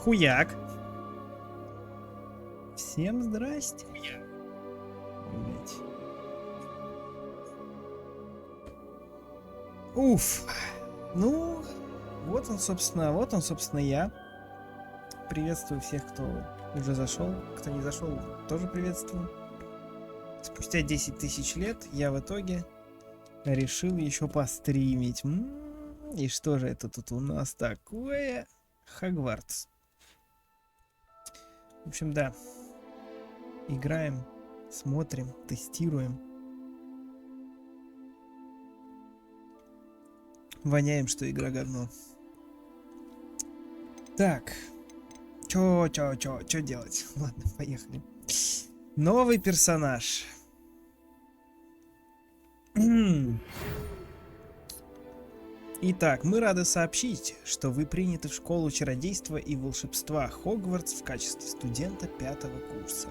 Хуяк. Всем здрасте. Блять. Уф. Ну, вот он, собственно, я. Приветствую всех, кто уже зашел. Кто не зашел, тоже приветствую. Спустя 10 тысяч лет я в итоге решил еще постримить. И что же это тут у нас такое? Хогвартс. В общем, да. Играем, смотрим, тестируем. Воняем, что игра говно. Так. Чё делать? Ладно, поехали. Новый персонаж. Итак, мы рады сообщить, что вы приняты в школу чародейства и волшебства Хогвартс в качестве студента 5-го курса.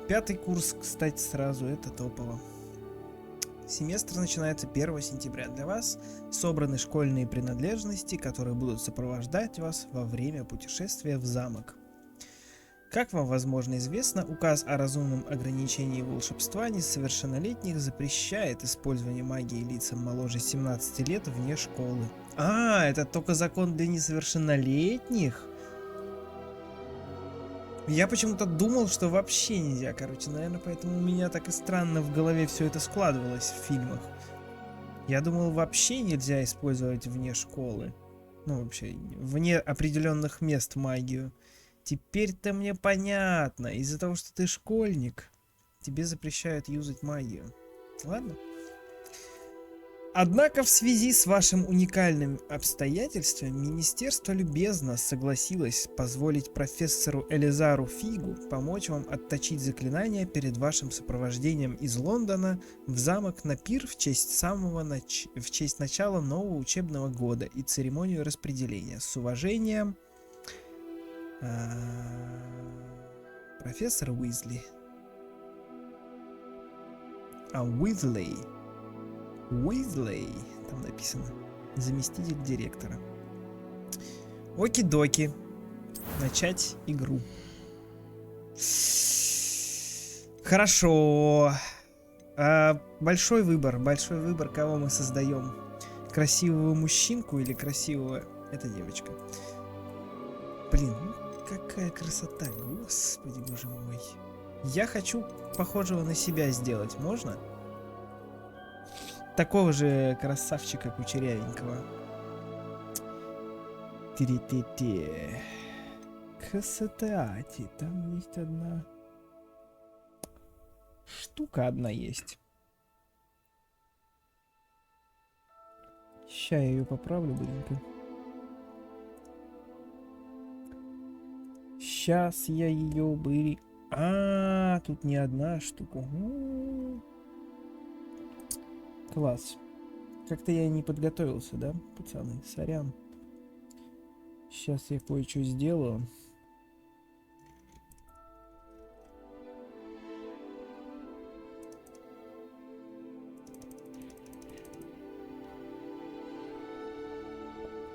5-й курс, кстати, сразу это топово. Семестр начинается 1 сентября. Для вас собраны школьные принадлежности, которые будут сопровождать вас во время путешествия в замок. Как вам, возможно, известно, указ о разумном ограничении волшебства несовершеннолетних запрещает использование магии лицам моложе 17 лет вне школы. Это только закон для несовершеннолетних? Я почему-то думал, что вообще нельзя, наверное, поэтому у меня так и странно в голове все это складывалось в фильмах. Я думал, вообще нельзя использовать вне школы. Ну, вообще, вне определенных мест магию. Теперь-то мне понятно. Из-за того, что ты школьник, тебе запрещают юзать магию. Ладно. Однако в связи с вашим уникальным обстоятельством министерство любезно согласилось позволить профессору Элизару Фигу помочь вам отточить заклинания перед вашим сопровождением из Лондона в замок на пир в честь начала нового учебного года и церемонию распределения. С уважением, профессор Уизли. Уизли, там написано. Заместитель директора. Оки-доки. Начать игру. Хорошо. Большой выбор, кого мы создаем. Красивого мужчинку или красивого... Это девочка. Блин, какая красота, господи, боже мой. Я хочу похожего на себя сделать, можно? Такого же красавчика кучерявенького. Ти-ти-ти. Кстати, там есть одна штука есть. Ща я ее поправлю быстренько. Сейчас я ее тут не одна штука. Класс. Как-то я не подготовился, да, пацаны? Сорян. Сейчас я кое-что сделаю.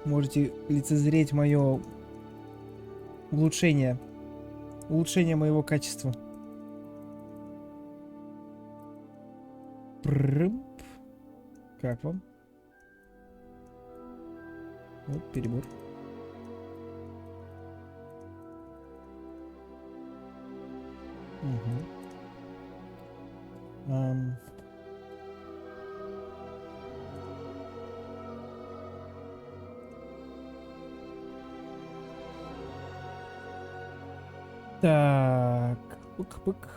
Можете лицезреть мое улучшение моего качества. Как вам? Вот перебор. Угу. Так, пык-пык.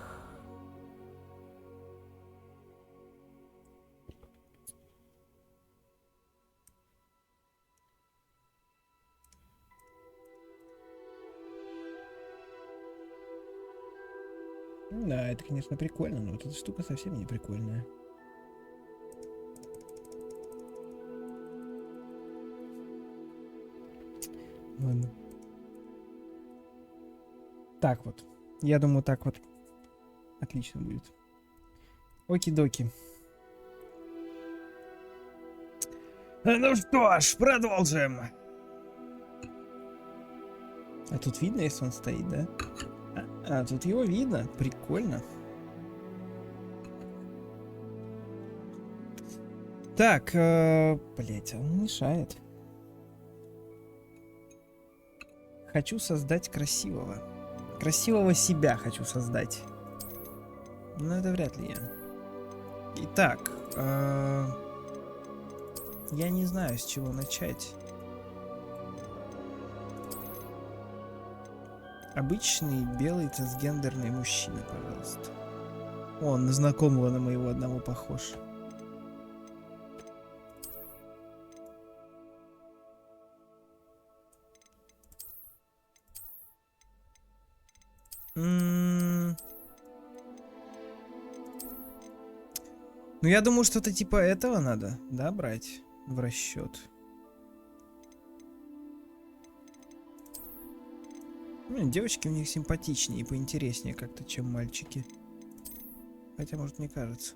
Да, это, конечно, прикольно, но вот эта штука совсем не прикольная. Ладно. Так вот. Я думаю, так вот отлично будет. Оки-доки. Ну что ж, продолжим. А тут видно, если он стоит, да? Тут его видно. Прикольно. Так, блять, он мешает. Хочу создать красивого. Красивого себя хочу создать. Но это вряд ли я. Итак, я не знаю, с чего начать. Обычный белый трансгендерный мужчина, пожалуйста. Он на знакомого на моего одного похож. Ну, я думаю, что-то типа этого надо, да, брать в расчет. Ну, девочки у них симпатичнее и поинтереснее как-то, чем мальчики. Хотя, может, мне кажется.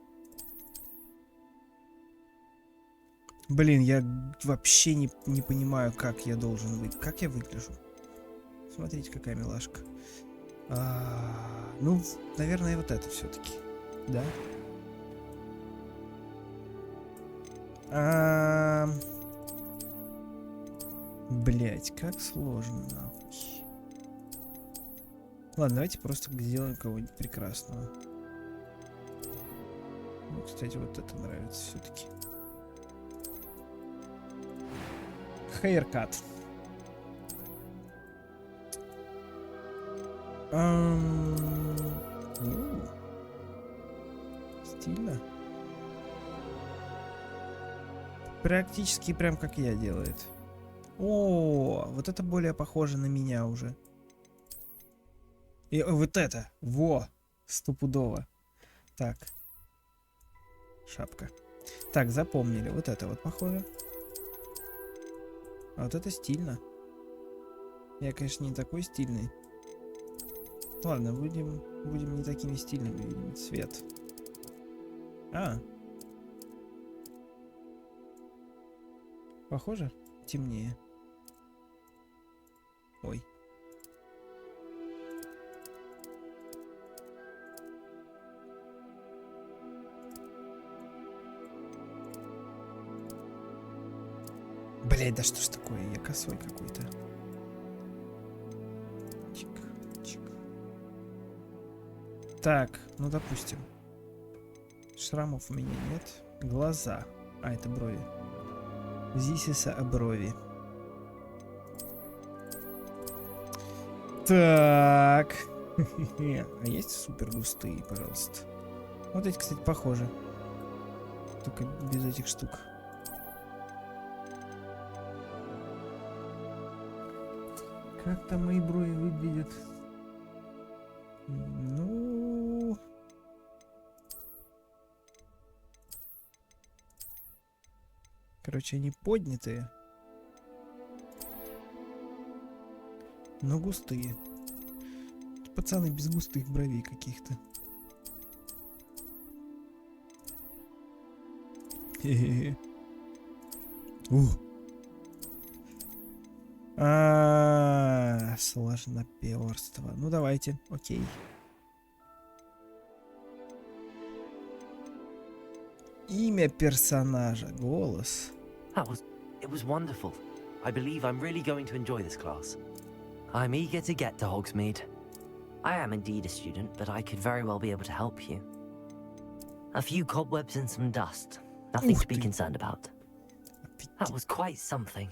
Блин, я вообще не понимаю, как я должен быть. Как я выгляжу? Смотрите, какая милашка. Ну, наверное, вот это все-таки. Да? Блять, как сложно, нахуй. Ладно, давайте просто сделаем кого-нибудь прекрасного. Ну, кстати, вот это нравится все-таки. Haircut. Стильно. Практически прям как я делает. О, вот это более похоже на меня уже. И вот это. Во. Стопудово. Так. Шапка. Так, запомнили. Вот это вот похоже. А вот это стильно. Я, конечно, не такой стильный. Ладно, будем не такими стильными, видимо, цвет. Похоже? Темнее. Ой. Блять, да что ж такое? Я косой какой-то. Чик, чик. Так, ну допустим. Шрамов у меня нет. Глаза. Это брови. Зисиса брови. Так. А есть супер густые, пожалуйста? Вот эти, кстати, похожи. Только без этих штук. Как там мои брови выглядят? Ну... Короче, они поднятые. Но густые. Пацаны без густых бровей каких-то. Хе-хе-хе. Сложнопёрство. Ну давайте, окей. Имя персонажа, голос. It was wonderful. I believe I'm really going to enjoy this class. I'm eager to get to Hogsmeade. I am indeed a student, but I could very well be able to help you. A few cobwebs and some dust. Nothing to be concerned about. That was quite something.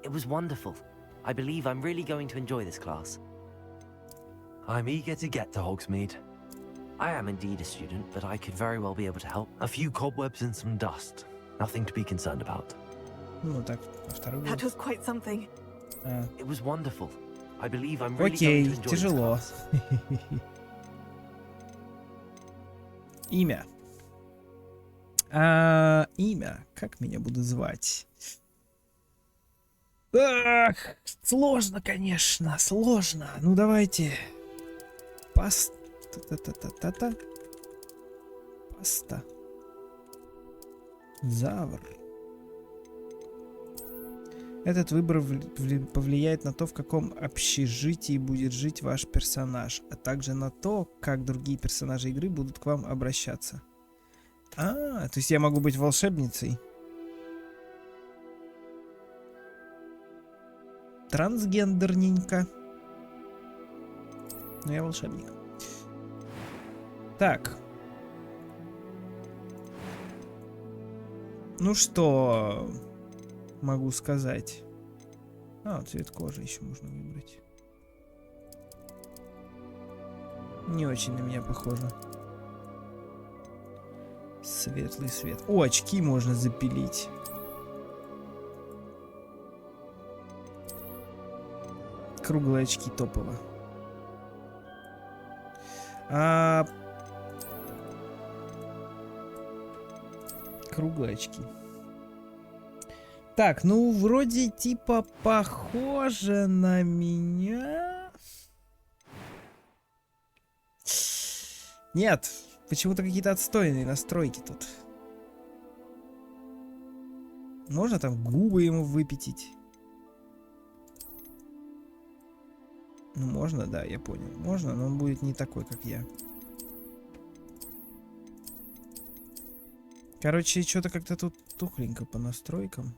It was wonderful. I believe I'm really going to enjoy this class. I'm eager to get to Hogsmeade. I am indeed a student, but I could very well be able to help. A few cobwebs and some dust. Nothing to be concerned about. Ну так, второй голос. That was quite something. It was wonderful. I believe I'm really going to enjoy this class. Имя. Имя. Как меня будут звать? Ах, сложно, конечно, сложно. Ну давайте. Паста. Паста. Завр. Этот выбор повлияет на то, в каком общежитии будет жить ваш персонаж, а также на то, как другие персонажи игры будут к вам обращаться. То есть я могу быть волшебницей? Трансгендерненько. Но я волшебник. Так. Ну что могу сказать? Цвет кожи еще можно выбрать. Не очень на меня похоже. Светлый свет. О, очки можно запилить. Круглые очки топово. Круглые очки. Так, ну вроде типа похоже на меня. Нет, почему-то какие-то отстойные настройки тут. Можно там губы ему выпятить? Ну, можно, да, я понял. Можно, но он будет не такой, как я. Короче, что-то как-то тут тухленько по настройкам.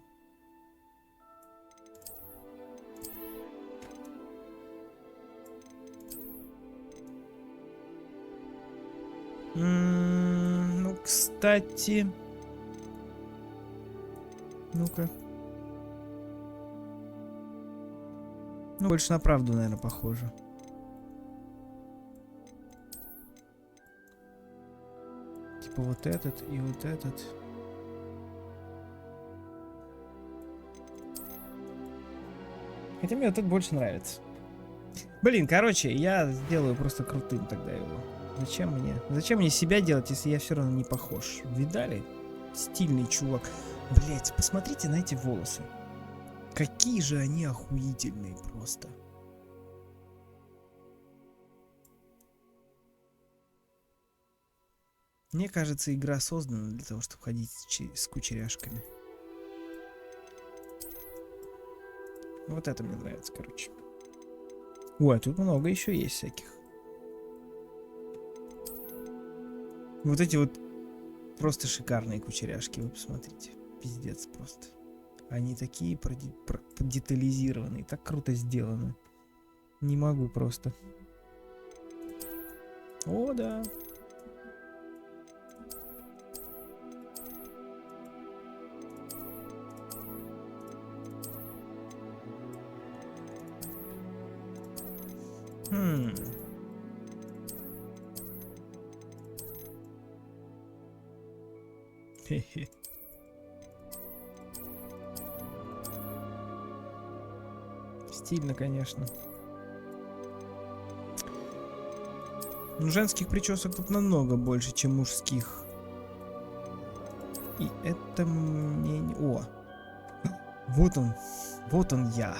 Ну, кстати... Ну-ка. Ну, больше на правду, наверное, похоже. Типа вот этот и вот этот. Хотя мне вот этот больше нравится. Блин, короче, я сделаю просто крутым тогда его. Зачем мне? Зачем мне себя делать, если я все равно не похож? Видали? Стильный чувак. Блять, посмотрите на эти волосы. Какие же они охуительные просто. Мне кажется, игра создана для того, чтобы ходить с кучеряшками. Вот это мне нравится, короче. Ой, тут много еще есть всяких. Вот эти вот просто шикарные кучеряшки, вы посмотрите. Пиздец просто. Они такие продетализированные, так круто сделаны. Не могу просто. О, да. Хе-хе. Стильно, конечно. Но женских причесок тут намного больше, чем мужских. И это мне не... О! Вот он я.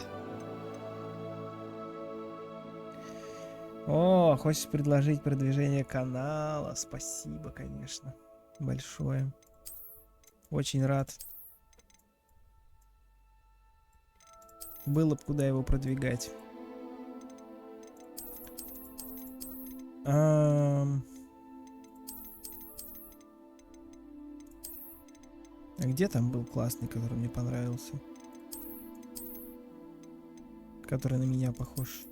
О, хочешь предложить продвижение канала? Спасибо, конечно. Большое. Очень рад. Было бы куда его продвигать. А где там был классный, который мне понравился? Который на меня похож.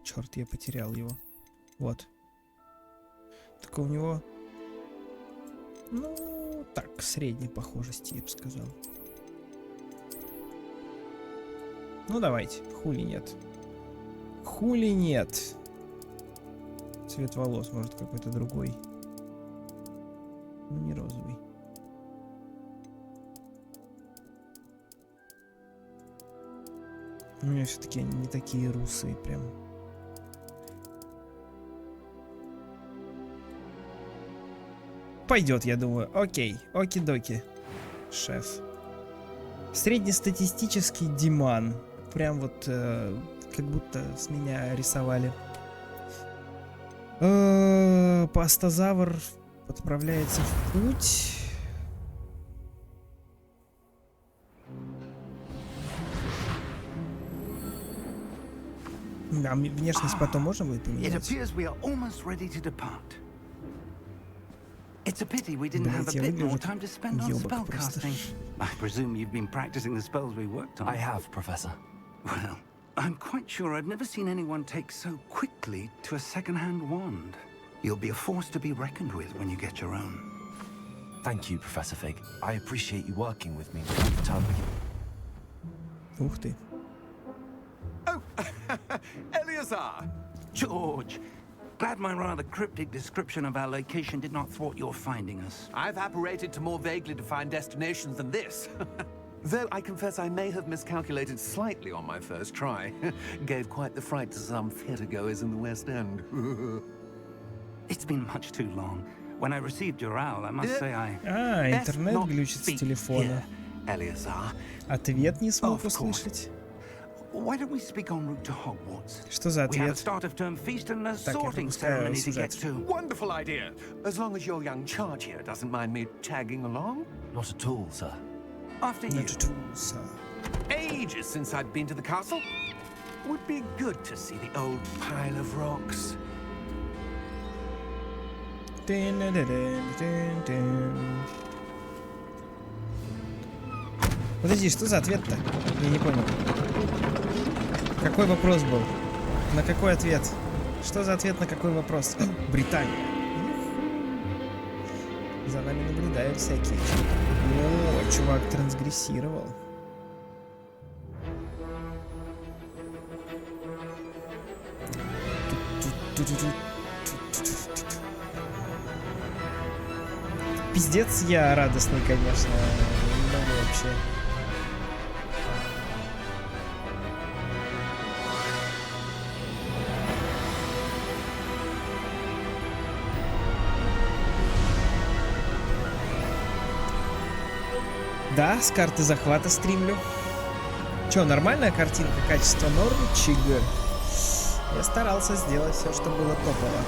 Черт, я потерял его. Вот. Только у него... Ну, так, средней похожести, я бы сказал. Ну, давайте. Хули нет. Хули нет. Цвет волос, может, какой-то другой. Ну, не розовый. У меня все-таки они не такие русые прям. Пойдет, я думаю. Окей, оки-доки, шеф. Среднестатистический Диман. Прям вот как будто с меня рисовали. Пастозавр отправляется в путь. А внешность потом можно будет It поменять? appears we are almost ready to depart. It's a pity we didn't have a Блять, я bit more выгляжу time to spend on ёбок просто. spellcasting. I presume you've been practicing the spells we worked on. I have, Professor. Well, I'm quite sure I've never seen anyone take so quickly to a second-hand wand. You'll be a force to be reckoned with when you get your own. Thank you, Professor Fig. I appreciate you working with me all the time. Ух ты. Oh, Eleazar! George, glad my rather cryptic description of our location did not thwart your finding us. I've apparated to more vaguely defined destinations than this. Though I confess I may have miscalculated slightly on my first try. Gave quite the fright to some theatergoers in the West End. It's been much too long. When I received your owl, I must say I... Best Интернет not глючит с speak телефона. here, Eleazar. Ответ не смог Of course. услышать. Why don't we speak en route to Hogwarts? Что за We have a ответ? start of term feast and a Так, я sorting пропускаю ceremony to get сюжет. to. Wonderful idea. As long as your young charge here doesn't mind me tagging along. Not at all, sir. After you. Начутся. Ages since I'd been to the castle. Would be good to see the old pile of rocks. Подожди, что за ответ-то? Я не понял. Какой вопрос был? На какой ответ? Что за ответ на какой вопрос? Британия. За нами наблюдают всякие. О, чувак трансгрессировал. Пиздец, я радостный, конечно. Не могу вообще. Да, с карты захвата стримлю. Чё, нормальная картинка, качество норм, чиг. Я старался сделать все, что было топово.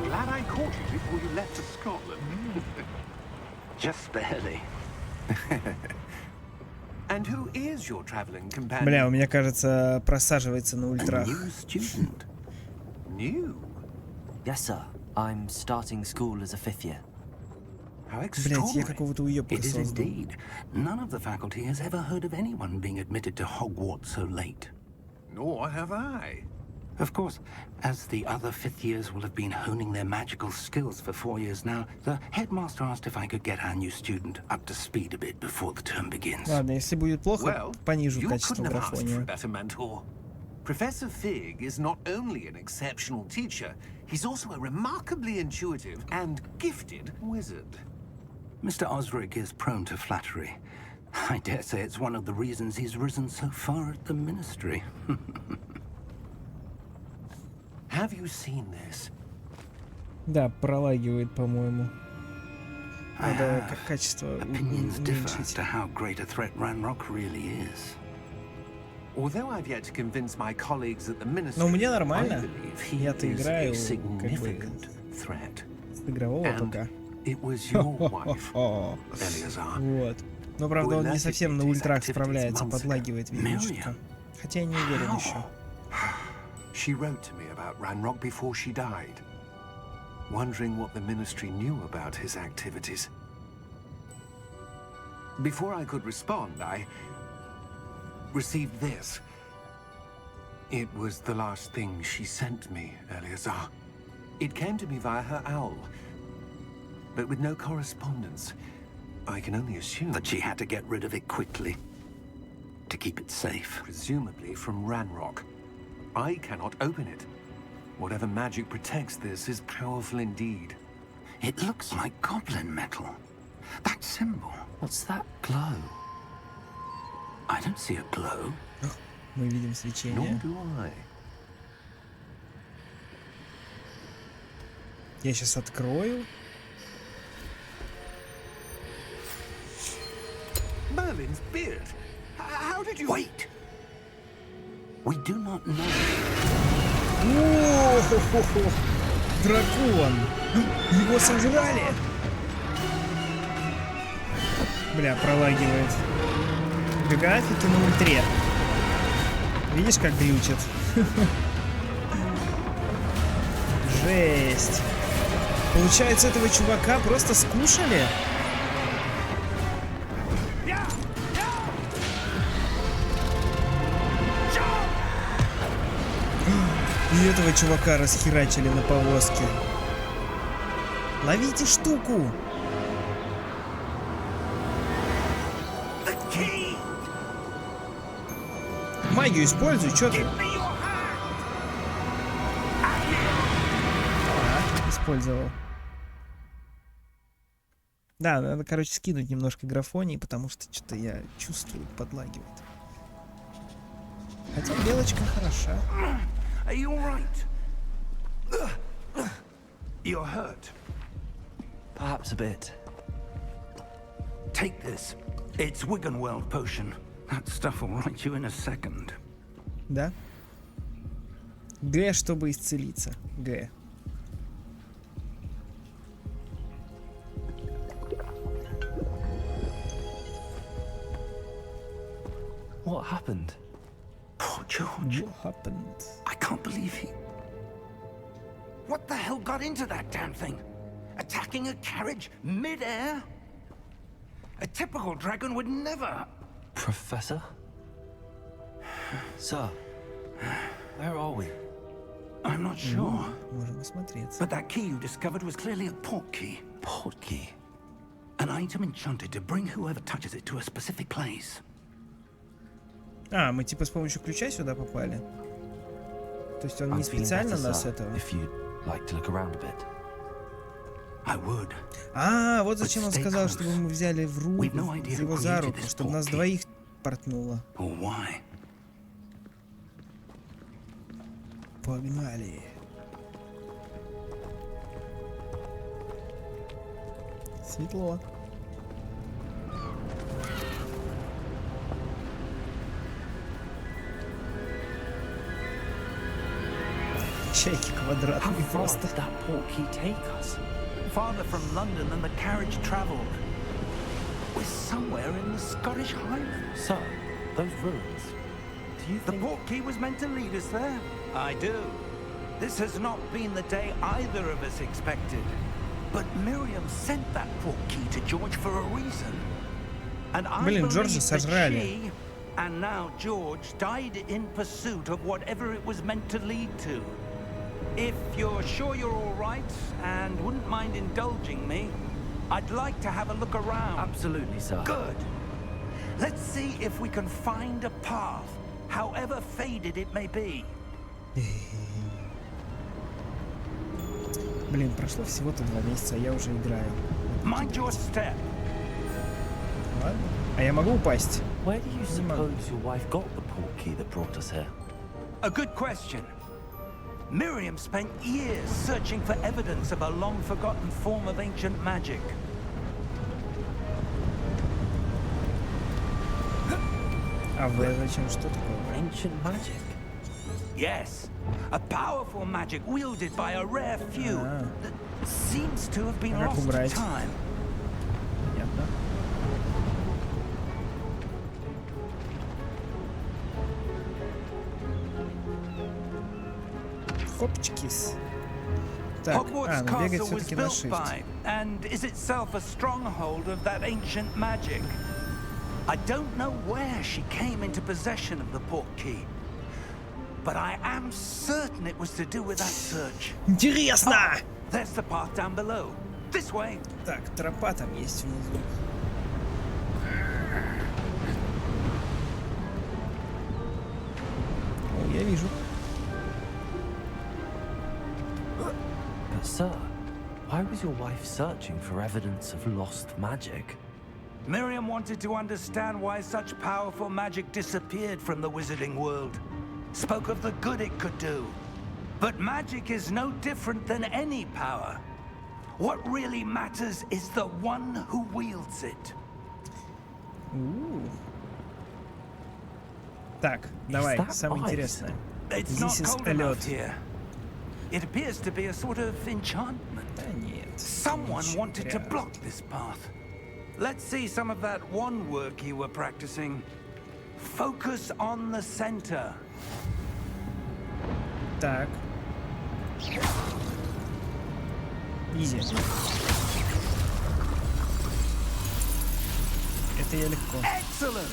Glad I caught you before you left for Scotland. Just barely. And who is your traveling companion? Бля, у меня, кажется, просаживается на A ультрах. new student. New? Yes, sir. I'm starting school as a 5th year. How Блять, я extraordinary. какого-то уёбка It is создал. indeed. None of the faculty has ever heard of anyone being admitted to Hogwarts so late. Nor have I. Of course, as the other fifth years will have been honing their magical skills for 4 years now, the headmaster asked if I could get our new student up to speed a bit before the term begins. Ладно, если будет плохо, Well, понижу you качество couldn't have asked for a графония. better mentor. Professor Fig is not only an exceptional teacher, he's also a remarkably intuitive and gifted wizard. Mr. Osric is prone to flattery. I dare say it's one of the reasons he's risen so far at the ministry. Have you seen this? Да, пролагивает, по-моему. I Надо have качество opinions differ as уменьшить. to how great a threat Ranrock really is. Although I've yet to convince my colleagues at the ministry, Но у меня I нормально. believe he Я-то is играю, a как бы, significant threat. с игрового And пока. it was your wife, О, Eleazar. вот. Но правда он не alerted совсем me на to his ультрах activities справляется, months ago. подлагивает видимо что-то. Хотя я не уверен еще. She wrote to me about Ranrock before she died, wondering what the ministry knew about his activities. Before I could respond, I received this. It was the last thing she sent me, Eleazar. It came to me via her owl, but with no correspondence. I can only assume That she had to get rid of it quickly to keep it safe. presumably from Ranrock. I cannot open it. Whatever magic protects this is powerful indeed. It looks like goblin metal. That symbol. What's that glow? I don't see a glow. Мы видим Nor свечение. do I. Я сейчас открою. Merlin's beard. How did you... Wait! We do not know. О-хо-хо-хо! Дракон! Его сожрали! Бля, пролагивает. Графики на ультре. Видишь, как глючит? Жесть. Получается, этого чувака просто скушали? И этого чувака расхерачили на повозке. Ловите штуку! Магию используй, чё ты? Использовал. Да, надо, короче, скинуть немножко графонии, потому что что-то я чувствую, подлагивает. Хотя белочка хороша. Are you all right? You're hurt. Perhaps a bit. Take this. It's Wiggenweld potion. That stuff will right you in a second. Да? Г, чтобы исцелиться. Г. What happened? Poor George. What happened? I can't believe he... What the hell got into that damn thing? Attacking a carriage mid-air? A typical dragon would never... Professor? Sir, where are we? I'm not sure. Можем осмотреться. But that key you discovered was clearly a port key. Port key? An item enchanted to bring whoever touches it to a specific place. А, мы типа с помощью ключа сюда попали? То есть он не I'm feeling специально better, нас sir, этого... if you'd like to look around a bit. I would. А, вот зачем он But stay сказал, close. чтобы мы взяли в руку, We've no idea who его за created руку, this чтобы нас port key. двоих портнуло. Or why? Погнали. Светло. Чайки How квадратные far просто. did that port key take us? Farther from London than the carriage travelled. We're somewhere in the Scottish Highlands. Sir, those ruins. Do you The think... port key was meant to lead us there? I do. This has not been the day either of us expected. But Miriam sent that port key to George for a reason. And I Блин, believe Джорджа that сожрали. she, and now George, died in pursuit of whatever it was meant to lead to. If you're sure you're all right and wouldn't mind indulging me, I'd like to have a look around. Absolutely, sir. Good. Let's see if we can find a path, however faded it may be. Блин, прошло всего-то 2 месяца, а я уже играю. Mind your step. Ладно. А я могу упасть? Where do you suppose your wife got the port key that brought us here? A good question. Miriam spent years searching for evidence of a long-forgotten form of ancient magic. А вы зачем? Что такое? Ancient magic? Yes, a powerful magic wielded by a rare few that seems to have been Как lost to убрать? time. Понятно. Хопчкис. Так, Hogwarts ну бегать Castle was все-таки на built shift. by, and is itself a stronghold of that ancient magic. I don't know where she came into possession of the port key, but I am certain it was to do with that search. Интересно! There's the path down below. This way. Так, тропа там есть внизу. О, я вижу. But sir, why was your wife searching for evidence of lost magic? Miriam wanted to understand why such powerful magic disappeared from the wizarding world. Spoke of the good it could do. But magic is no different than any power. What really matters is the one who wields it. Так, давай, that самое ice? интересное. It's This not is cold a enough lot. here. It appears to be a sort of enchantment. Да нет. Someone ничего, wanted to вряд ли. block this path. let's see some of that one work you were practicing. Focus on the center. Так. Изи. Это я легко. Excellent.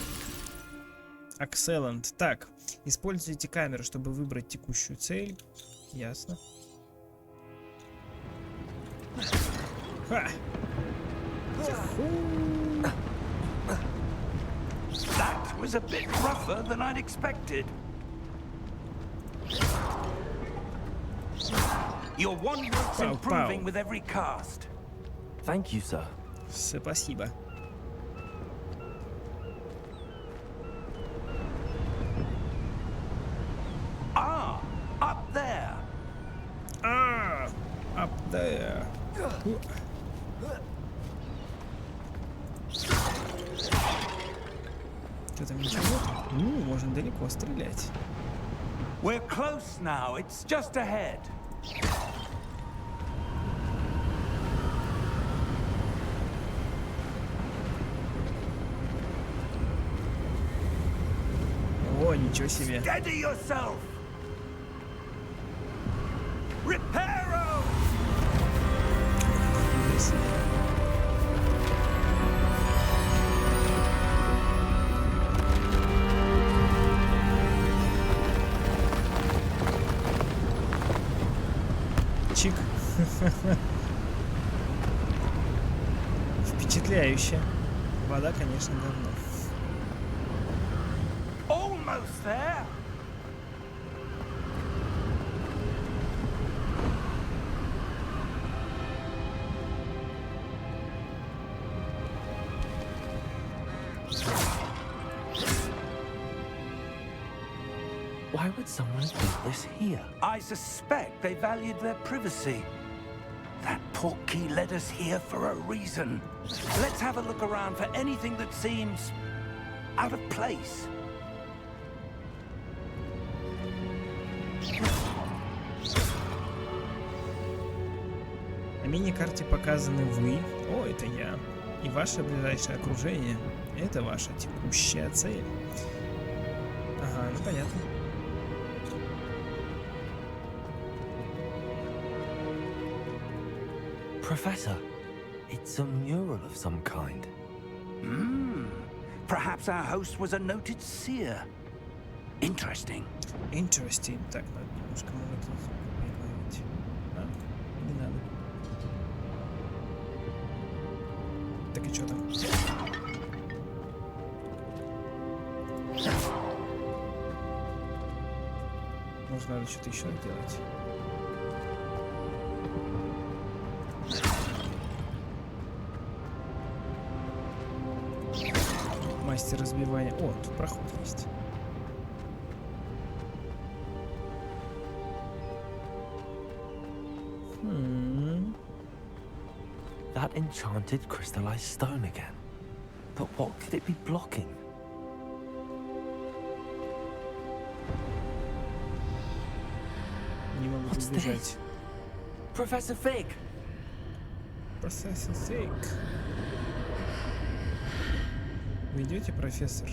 Excellent. Так, используйте камеру, чтобы выбрать текущую цель. Ясно. Ха! That was a bit rougher than I'd expected. Your one work's Pow, improving pow. with every cast. Thank you, sir. Спасибо. Ah, up there. А, up there. Что там ничего? Можно далеко стрелять. We're close now. It's just ahead. О, ничего себе. Steady yourself. Reparo. Нифига себе. Чик. Впечатляюще. Вода, конечно, говно. Almost there. Why would someone build this here? I suspect they valued their privacy. That portkey led us here for a reason. Let's have a look around for anything that seems out of place. На мини-карте показаны вы, о, это я, и ваше ближайшее окружение. Это ваша текущая цель. Ага, ну понятно. Professor, it's a mural of some kind. Perhaps our host was a noted seer. Interesting. Interesting. Так, надо немножко может прибавить. А? Не надо. Так и что там? Может, надо что-то еще делать? Мастер разбивания. О, тут проход есть. That enchanted crystallized stone again. But what could it be blocking? Не могу What's убежать. this? Professor Fig! Профессор Фейк. Вы идете, профессор?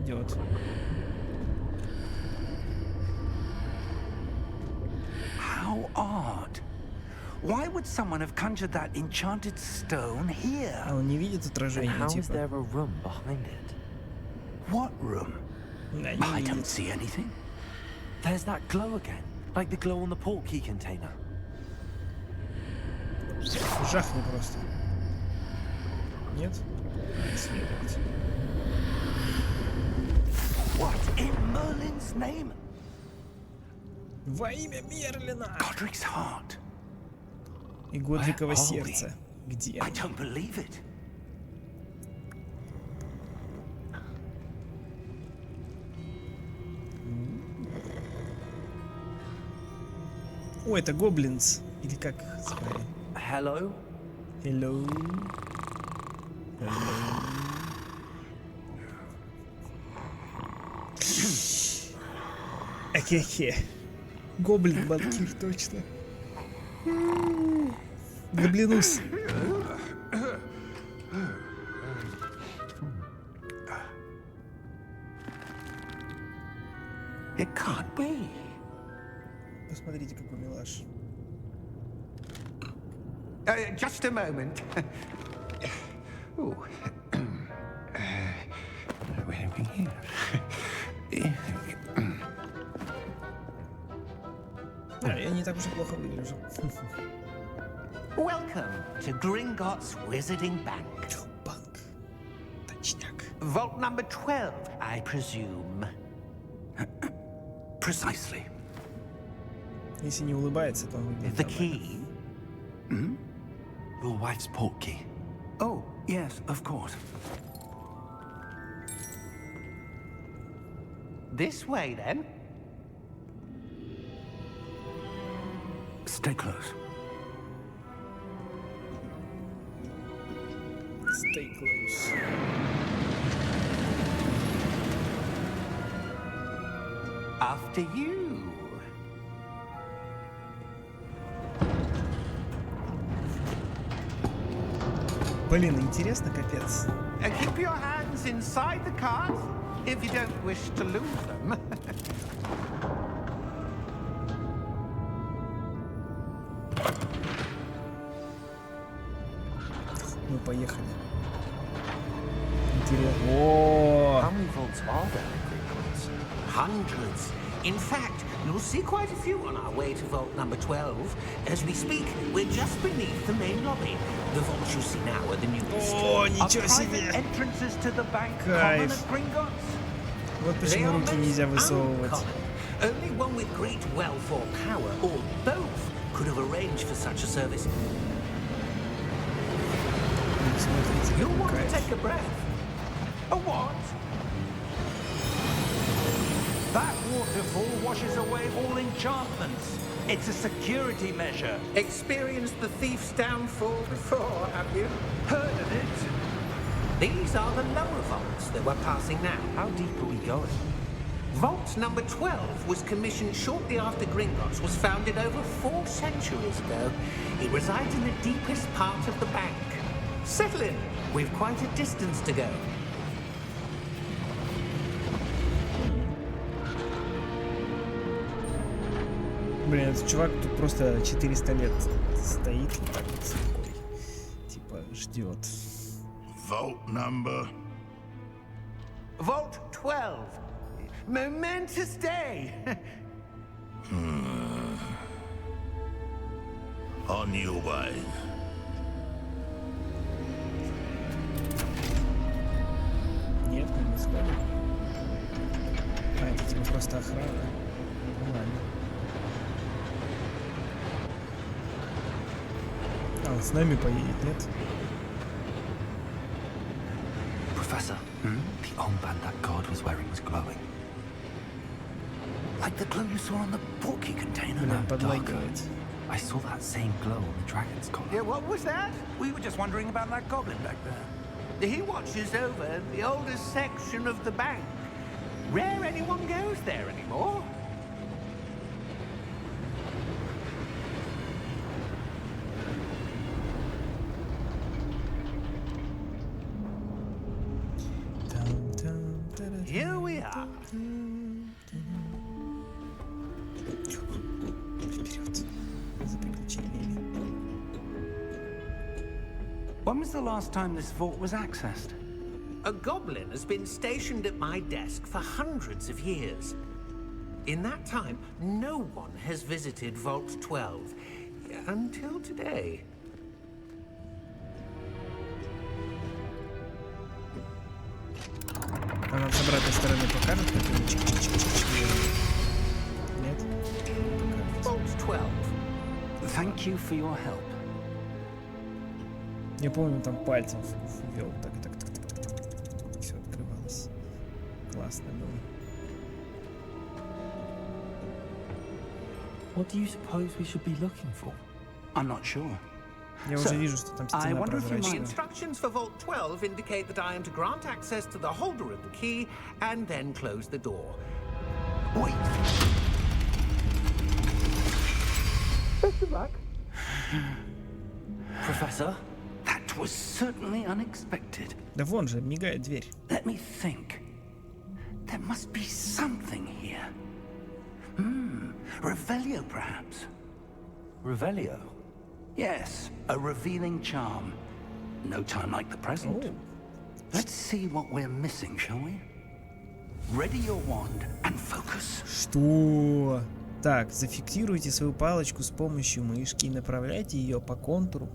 Идет. How odd. Why would someone have conjured that enchanted stone here? А он не видит And отражения, how is типа. there a room behind it? What room? Да, не I don't видит. see anything. There's that glow again, like the glow on the portkey container. Жахни просто. Нет? Исследовать. What in Merlin's name? Во имя Мерлина! Godric's heart. И Годрикова Where are we? сердце. Где? I don't believe it. О, это гоблинс. Или как их звали? Hello? Hello. Ахе-хе. Гоблин-банкир, точно. Гоблинус. It can't be. Посмотрите, какой милаш. Just a moment. Ooh. Where are we here? Я не так уж и плохо выгляжу. Welcome to Gringotts Wizarding Bank. Банк. Точняк. Vault number 12, I presume. Precisely. Если не улыбается, то он выглядит The нормально. key? Your wife's portkey. Oh, yes, of course. This way, then. Stay close. Stay close. After you. Блин, интересно, капец. Keep your hands inside the cart if you don't wish to lose them. Ну, поехали. Интересно. О, How many vaults are there in Gringotts? Hundreds. In fact, you'll see quite a few on our way to vault number 12. As we speak, we're just beneath the main lobby. The vaults you see now are the newest. О, Are ничего private себе. entrances to the bank Кайф. common at Gringotts? Вот They почему are руки most нельзя высовывать. uncommon. Only one with great wealth or power, or both, could have arranged for such a service. Смотрите, You'll какой want to кайф. take a breath. A what? That waterfall washes away all enchantments. It's a security measure. Experienced the thief's downfall before, have you? Heard of it? These are the lower vaults that we're passing now. How deep are we going? Vault number 12 was commissioned shortly after Gringotts was founded over 4 centuries ago. It resides in the deepest part of the bank. Settle in. We've quite a distance to go. Блин, этот чувак тут просто 400 лет стоит вот так вот с рукой. Типа, ждет. Vault number. Vault 12. Momentous day. On your way. Нет, мы не сходим. А, это типа просто охрана. Ну ладно. А, он с нами поедет, нет? Professor, the armband that guard was wearing was glowing. Like the glow you saw on the portkey container. Блин, darker. подлагивает. I saw that same glow on the dragon's collar. Yeah, what was that? We were just wondering about that goblin back there. He watches over the oldest section of the bank. Rare anyone goes there anymore. Here we are. Вперед. За приключениями. When was the last time this vault was accessed? A goblin has been stationed at my desk for hundreds of years. In that time, no one has visited Vault 12 until today. А нам с обратной стороны покажут, как они чик-чик-чик-чик делают? Нет? Vault 12. Thank you for your help. Я помню, там пальцем ввел, так, все открывалось. Классно было. What do you suppose we should be looking for? I'm not sure. Я уже вижу, что там I стена wonder if you The прозрачная. instructions for Vault 12 indicate that I am to grant access to the holder of the key and then close the door. Wait. Best of luck. Professor? That was certainly unexpected. Да вон же, мигает дверь. Let me think. There must be something here. Revelio, perhaps? Revelio? Yes, a revealing charm. No time like the present. О, Let's see what we're missing, shall we? Ready your wand and focus. что? Так, зафиксируйте свою палочку с помощью мышки и направляйте ее по контуру.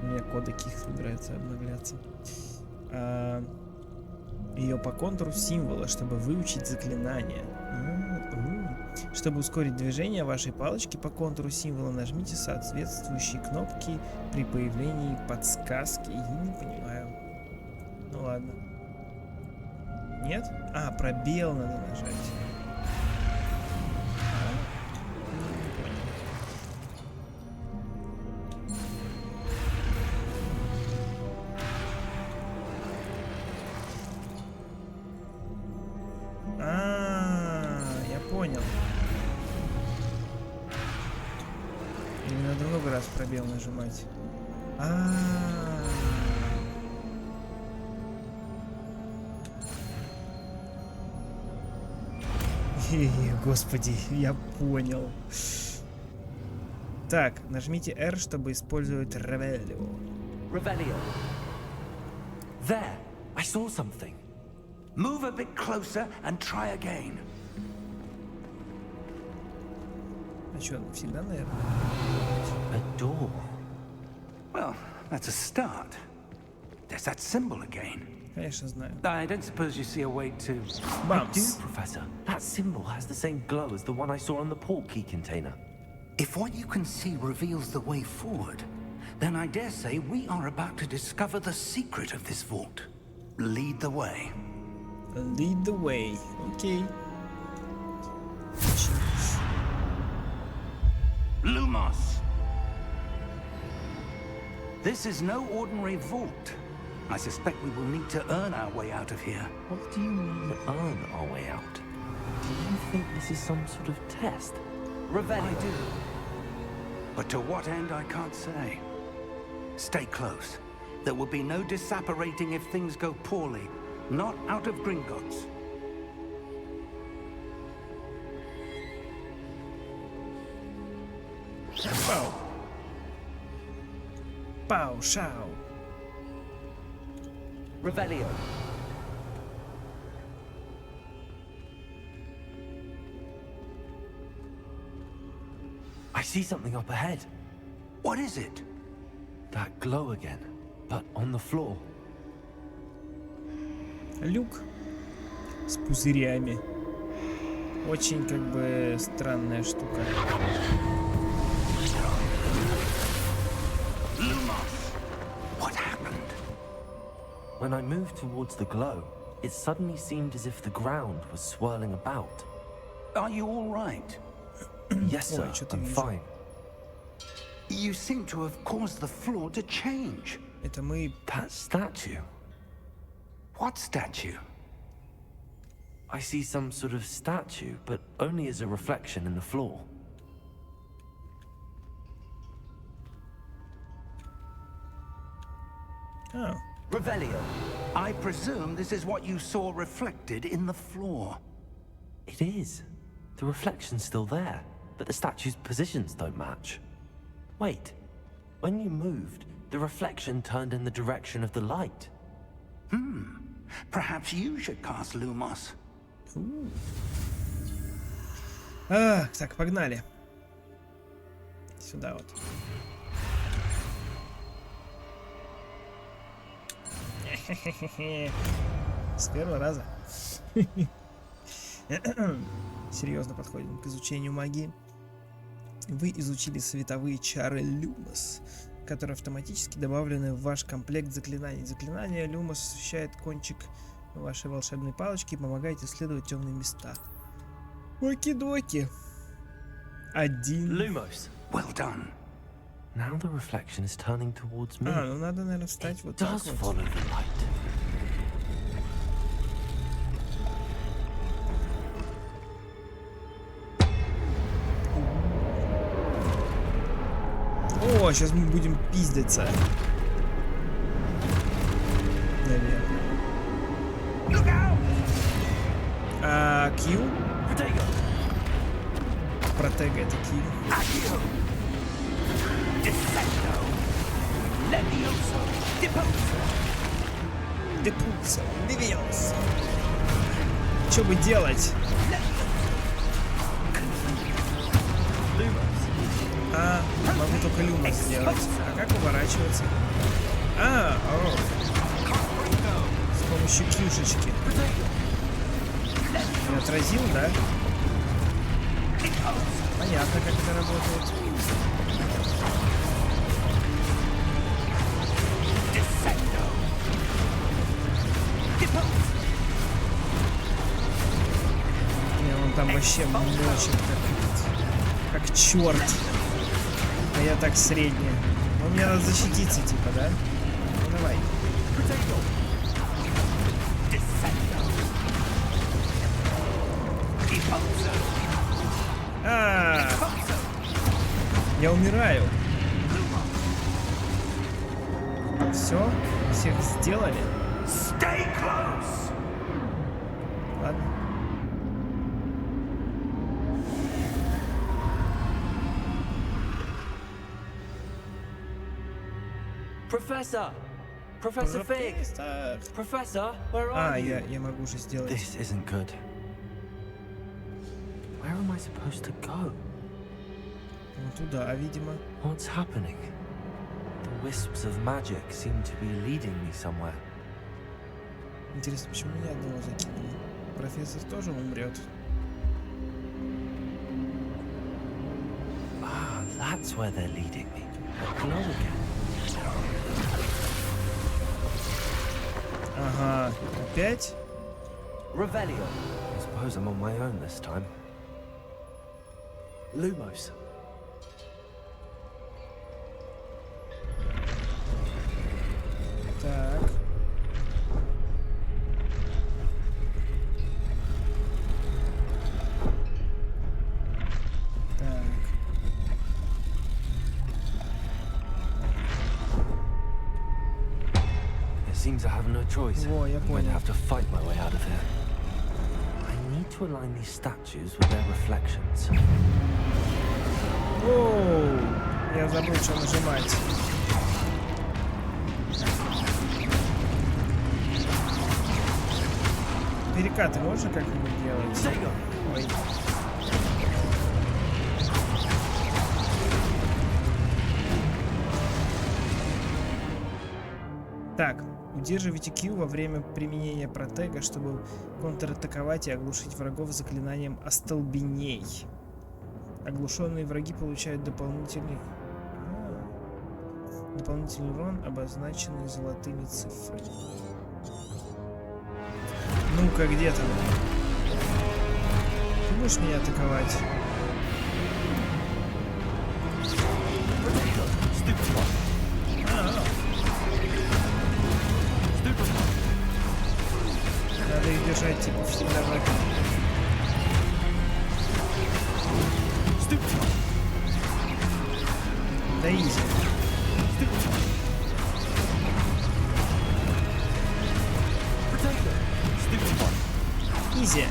Мне кодеки собираются обновляться. Ее по контуру символа, чтобы выучить заклинание. Чтобы ускорить движение вашей палочки по контуру символа, нажмите соответствующие кнопки при появлении подсказки. Я не понимаю. Ну ладно. Нет? А, пробел надо нажать. Я понял. Мне надо много раз пробел нажимать. Господи, я понял. Так, нажмите R, чтобы использовать Revelio. Revelio. There! I saw something. Move a bit closer and try again. А что, всегда, наверное? A door. Well, that's a start. There's that symbol again. Конечно, знаю. I don't suppose you see a way to... Do, Бамс. Professor. That symbol has the same glow as the one I saw on the port key container. If what you can see reveals the way forward, then I dare say we are about to discover the secret of this vault. Lead the way. Lead the way. Окей. Lumos! This is no ordinary vault. I suspect we will need to earn our way out of here. What do you mean, earn our way out? Do you think this is some sort of test? Revelio. I do. But to what end, I can't say. Stay close. There will be no disapparating if things go poorly. Not out of Gringotts. Пау. Пау, шау. Revelio. I see something up ahead. What is it? That glow again, but on the floor. Люк с пузырями. Очень как бы странная штука. Lumos! What happened? When I moved towards the glow, it suddenly seemed as if the ground was swirling about. Are you all right? Yes, sir, Ой, что-то I'm вижу. fine. You seem to have caused the floor to change. Это мы... That statue. What statue? I see some sort of statue, but only as a reflection in the floor. А, Revelio. I presume this is what you saw reflected in the floor. It is. The reflection's still there, but the statue's positions don't match. Wait. When you moved, the reflection turned in the direction of the light. Perhaps you should cast Lumos. Так, погнали. Сюда вот. С первого раза. Серьезно подходим к изучению магии. Вы изучили световые чары Люмос, которые автоматически добавлены в ваш комплект заклинаний. Заклинание Люмос освещает кончик вашей волшебной палочки и помогает исследовать темные места. Оки-доки. Один. Lumos. Well done. Now the reflection is turning towards me. Ну надо, наверное, встать вот так Does вот. follow the light. О, сейчас мы будем пиздиться. Наверное. А Q? Протега это Q. Депульсо, Левиоса. Что бы делать? А, могу только люмос сделать. А как уворачиваться? С помощью кьюшечки. Не отразил, да? Понятно, как это работает. Не, он там вообще мочит как черт. А я так средняя. Ну, мне надо защититься, типа, да? Ну, давай. Я умираю. Все? Всех сделали? Ладно. Professor! Professor Fig! Professor, where are you? Я могу же сделать. This isn't good. Where am I supposed to go? Ну, туда, видимо. What's happening? The wisps of magic seem to be leading me somewhere. Интересно, почему ни одного закинули? Профессор тоже умрет. Ah, that's where they're leading me. Hello again. Ага, опять? Revelio. I suppose I'm on my own this time. Lumos. Так. Seems I have no choice. Во, я I'm going to понял. have to fight my way out of here. I need to align these statues with their reflections. Оу, я забыл, что нажимать. Перекаты можно как-нибудь делать? Ой. Так, удерживайте Q во время применения протега, чтобы контратаковать и оглушить врагов заклинанием остолбеней. Оглушенные враги получают дополнительный урон, обозначенный золотыми цифрами. Ну-ка, где там? Ты будешь меня атаковать? Надо их держать, типа, всегда в этом. Да изи. Изи.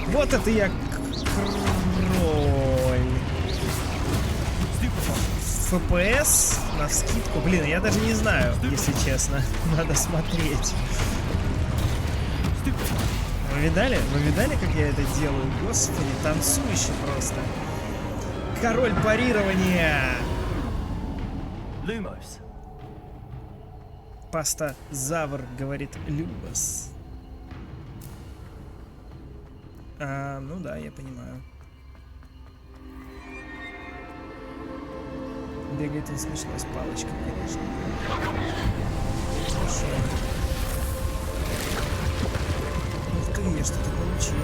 Вот это я кроль. ФПС навскидку. Блин, я даже не знаю, если честно. Надо смотреть. Вы видали? Вы видали, как я это делаю? Господи, танцующий просто. Король парирования. Lumos. Паста Завр, говорит Любас. Ну да, я понимаю. Бегает он смешно с палочкой, конечно. Хорошо. Ух ты, я что-то получил.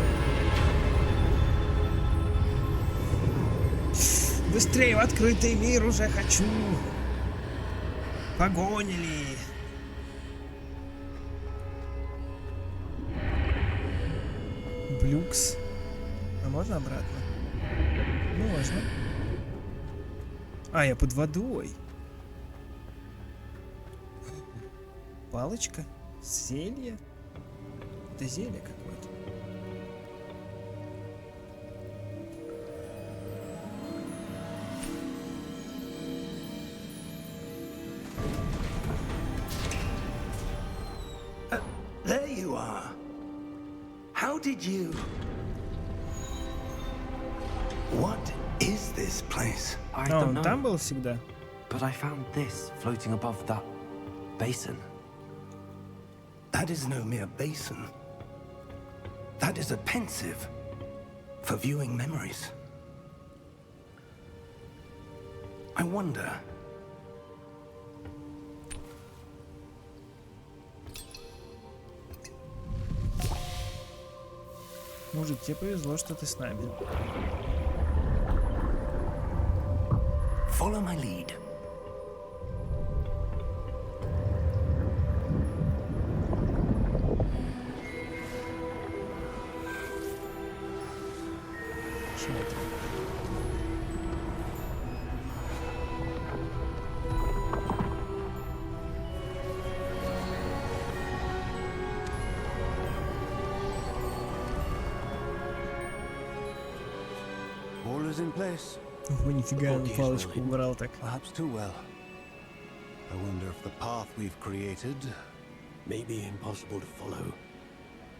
Быстрее в открытый мир уже хочу. Погонили. Блюкс. А можно обратно? Можно. А, я под водой. Палочка? Зелье? Это зелье какое-то. There you are. How did you... What is this place? I А, don't он know, там был всегда? but I found this floating above that basin. That is no mere basin. That is a pensive for viewing memories. I wonder... Мужик, тебе повезло, что ты с нами. Follow my lead. Смотрим. All is in place. Ого, нифига, он Occasionally. палочку убрал так. Perhaps too well. I wonder if the path we've created... May be impossible to follow.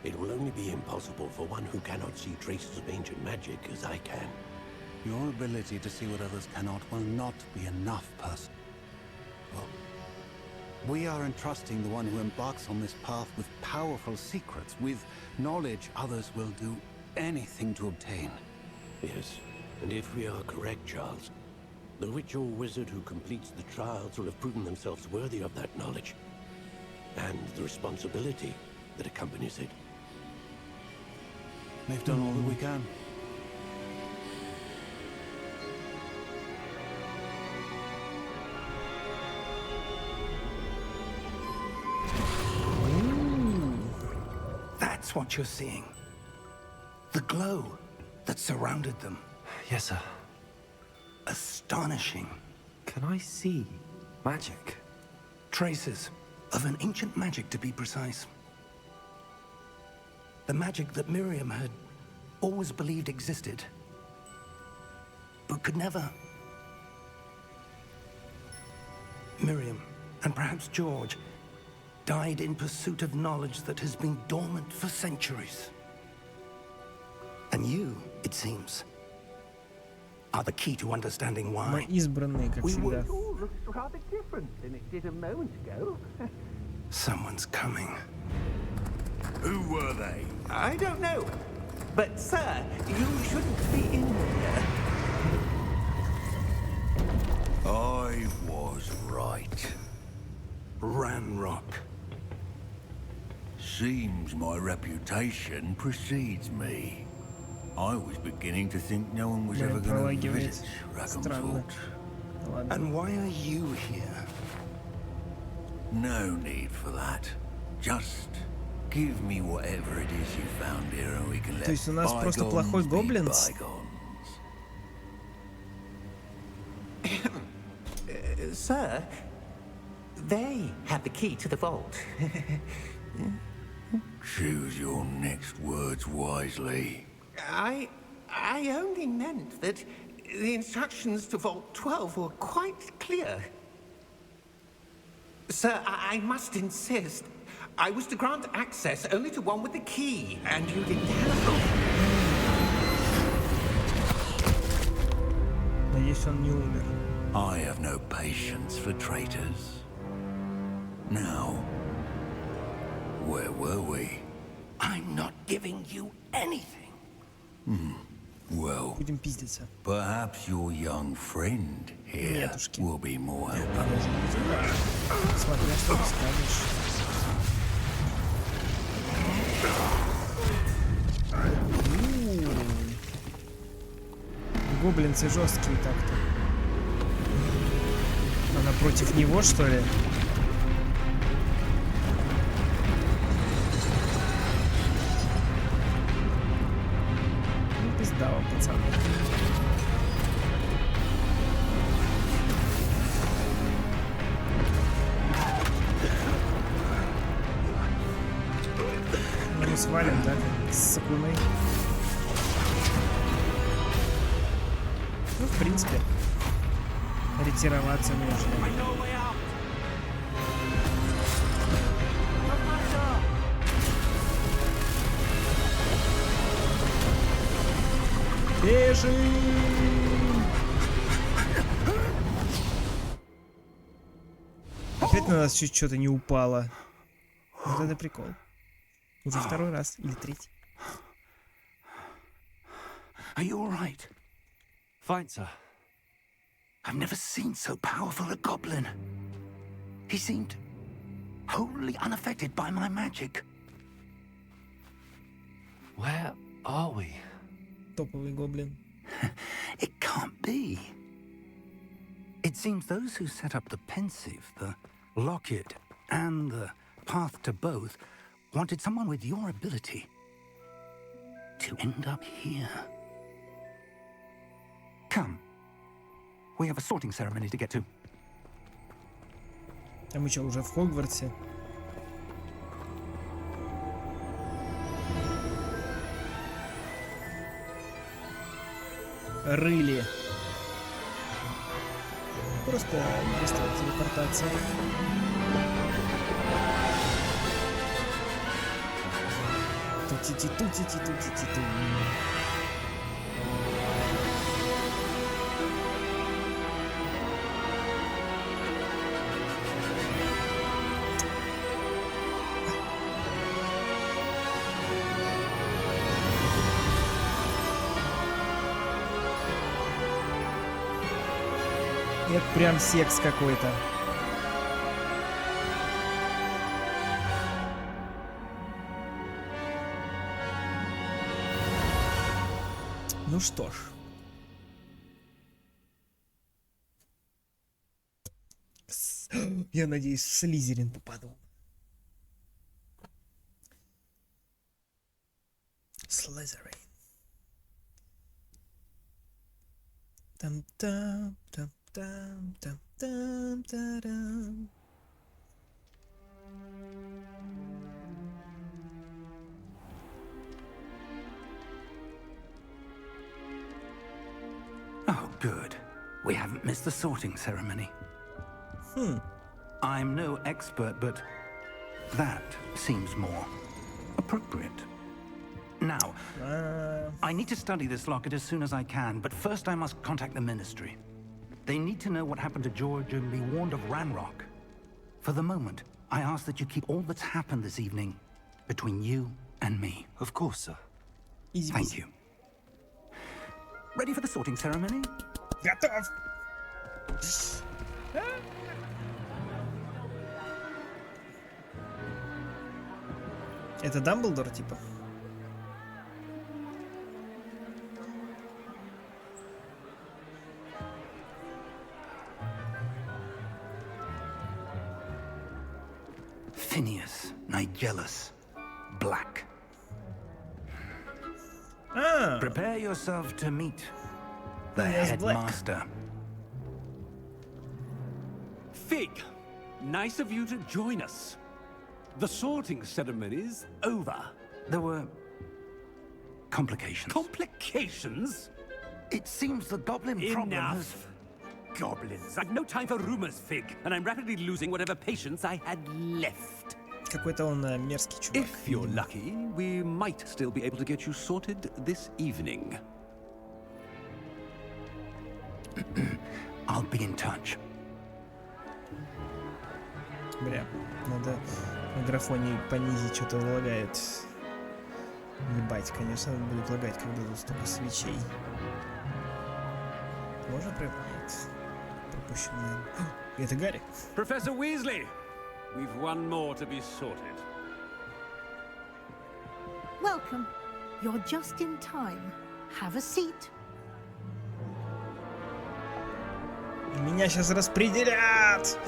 It will only be impossible for one who cannot see traces of ancient magic as I can. Your ability to see what others cannot will not be enough, person. Well, we are entrusting the one who embarks on this path with powerful secrets, with knowledge others will do anything to obtain. Yes, and if we are correct, Charles, the witch or wizard who completes the trials will have proven themselves worthy of that knowledge, and the responsibility that accompanies it. They've done all that we can. That's what you're seeing. The glow that surrounded them. Yes, sir. Astonishing. Can I see magic? Traces of an ancient magic, to be precise. The magic that Miriam had always believed existed, but could never. Miriam, and perhaps George, died in pursuit of knowledge that has been dormant for centuries. And you, it seems, are the key to understanding Мы why. избранные, как всегда. all looks rather different than it did a moment ago. Someone's coming. Who were they? I don't know. But, sir, you shouldn't be in here. I was right. Ranrock. Seems my reputation precedes me. I was beginning to think no one was Блин, ever going to пролагивает. visit Странно. Ragnfort. Ладно. And why are you here? No need for that. Just give me whatever it is you found here and we can let То есть у нас просто bygones плохой be гоблинс? bygones. Sir, they have the key to the vault. Choose your next words wisely. I only meant that the instructions to Vault 12 were quite clear. Sir, I must insist. I was to grant access only to one with the key, and you didn't have... Надеюсь, он не умер. I have no patience for traitors. Now, where were we? I'm not giving you anything. Well, Будем пиздиться. perhaps your young friend here Нетушки. will be more helpful. А может быть, и да. Смотря что ты скажешь. Гоблинцы жесткие так-то. Она против него, что ли? Ну, пизда вам, пацаны. Ну, свалим, да? С сакуной. Ну, в принципе, ретироваться нужно. Бежим! Опять на нас чуть что-то не упало. Вот это прикол. Уже второй раз или третий. Are you all right? Fine, sir. I've never seen so powerful a goblin. He seemed wholly unaffected by my magic. Where are we? Топовый гоблин. It can't be. It seems those who set up the pensive, the locket, and the path to both wanted someone with your ability to end up here. Come. We have a sorting ceremony to get to. А мы что, уже в Хогвартсе? Рыли. Просто быстрая телепортация. Тути-ти-тути-ти-тути-ти-ту. Это прям секс какой-то. Ну что ж. Я надеюсь, в Слизерин попаду. Слизерин. Там-там, там-там, там-там, тарам. Oh, good. We haven't missed the sorting ceremony. I'm no expert, but that seems more appropriate. Now, I need to study this locket as soon as I can, but first I must contact the Ministry. They need to know what happened to George and be warned of Ranrock. For the moment, I ask that you keep all that's happened this evening between you and me. Of course, sir. Easy Thank peasy. you. Ready for the sorting ceremony? Готов. Это Дамблдор, типа? Phineas Nigellus Black. А, Prepare yourself to meet the Phineas Black. headmaster. Fig, nice of you to join us. The sorting ceremony's over. There were complications. Complications? It seems the goblin problem has... Enough. Goblins. I've no time for rumors, Fig, and I'm rapidly losing whatever patience I had left. какой-то он мерзкий чувак. If you're lucky, we might still be able to get you sorted this evening. I'll be in touch. Бля, надо на графоне понизить, что-то лагает. Ебать, конечно, будет лагать, когда тут столько свечей. Можно нет. Пропущенное. Это Гарри. Professor Weasley, we've one more to be sorted. Welcome. You're just in time. Have a seat. Меня сейчас распределят!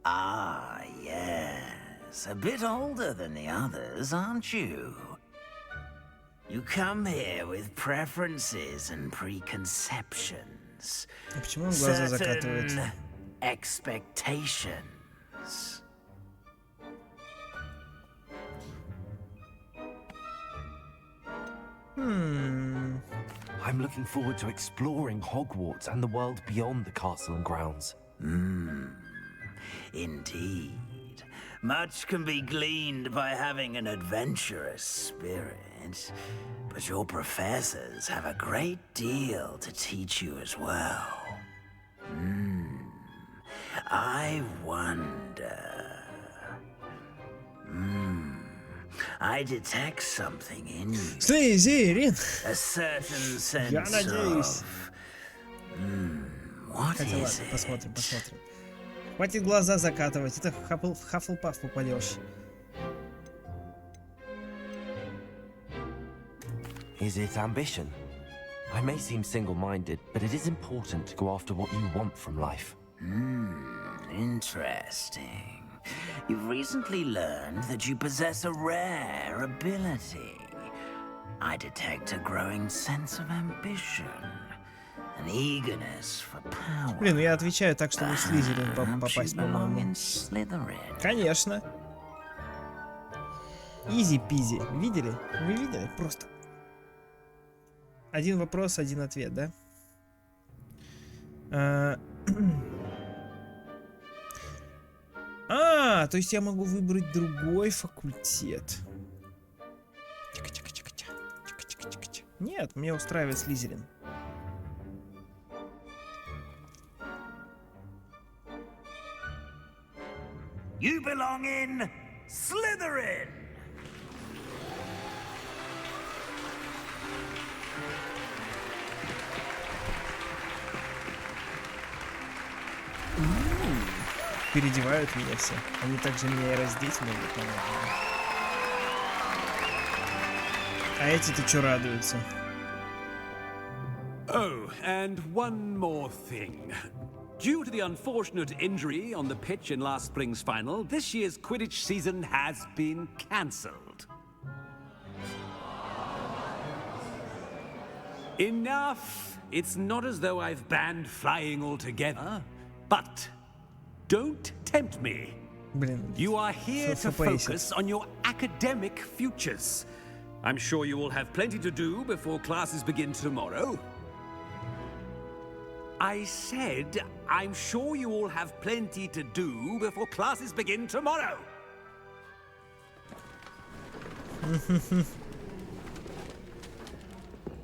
Ah, yes. A bit older than the others, aren't you? You come here with preferences and preconceptions. А почему он глаза закатывает? certain expectations. I'm looking forward to exploring Hogwarts and the world beyond the castle and grounds. Indeed. Much can be gleaned by having an adventurous spirit, but your professors have a great deal to teach you as well. I wonder. I detect something in you. Слизерин! A certain sense Я надеюсь. of... What Хотя ладно, is it? посмотрим. Хватит глаза закатывать, это в Хаффлпаф попадешь. Is it ambition? I may seem single-minded, but it is important to go after what you want from life. Interesting. You've recently learned that you possess a rare ability. I detect a growing sense of ambition, an eagerness for power. Блин, ну я отвечаю так, чтобы в Слизерин попасть, belong по-моему. in Slytherin. Конечно. Изи-пизи. Видели? Вы видели? Просто. Один вопрос, один ответ, да? То есть я могу выбрать другой факультет. Нет, меня устраивает Слизерин. You belong in Slytherin. Переодевают меня все. Они также меня и раздеть могут, наверное. А эти-то что радуются? Oh, and one more thing. Due to the unfortunate injury on the pitch in last spring's final, this year's Quidditch season has been cancelled. Enough! It's not as though I've banned flying altogether, but don't tempt me. Блин, You are here to focus on your academic futures. I'm sure you will have plenty to do before classes begin tomorrow. I said, I'm sure you all have plenty to do before classes begin tomorrow.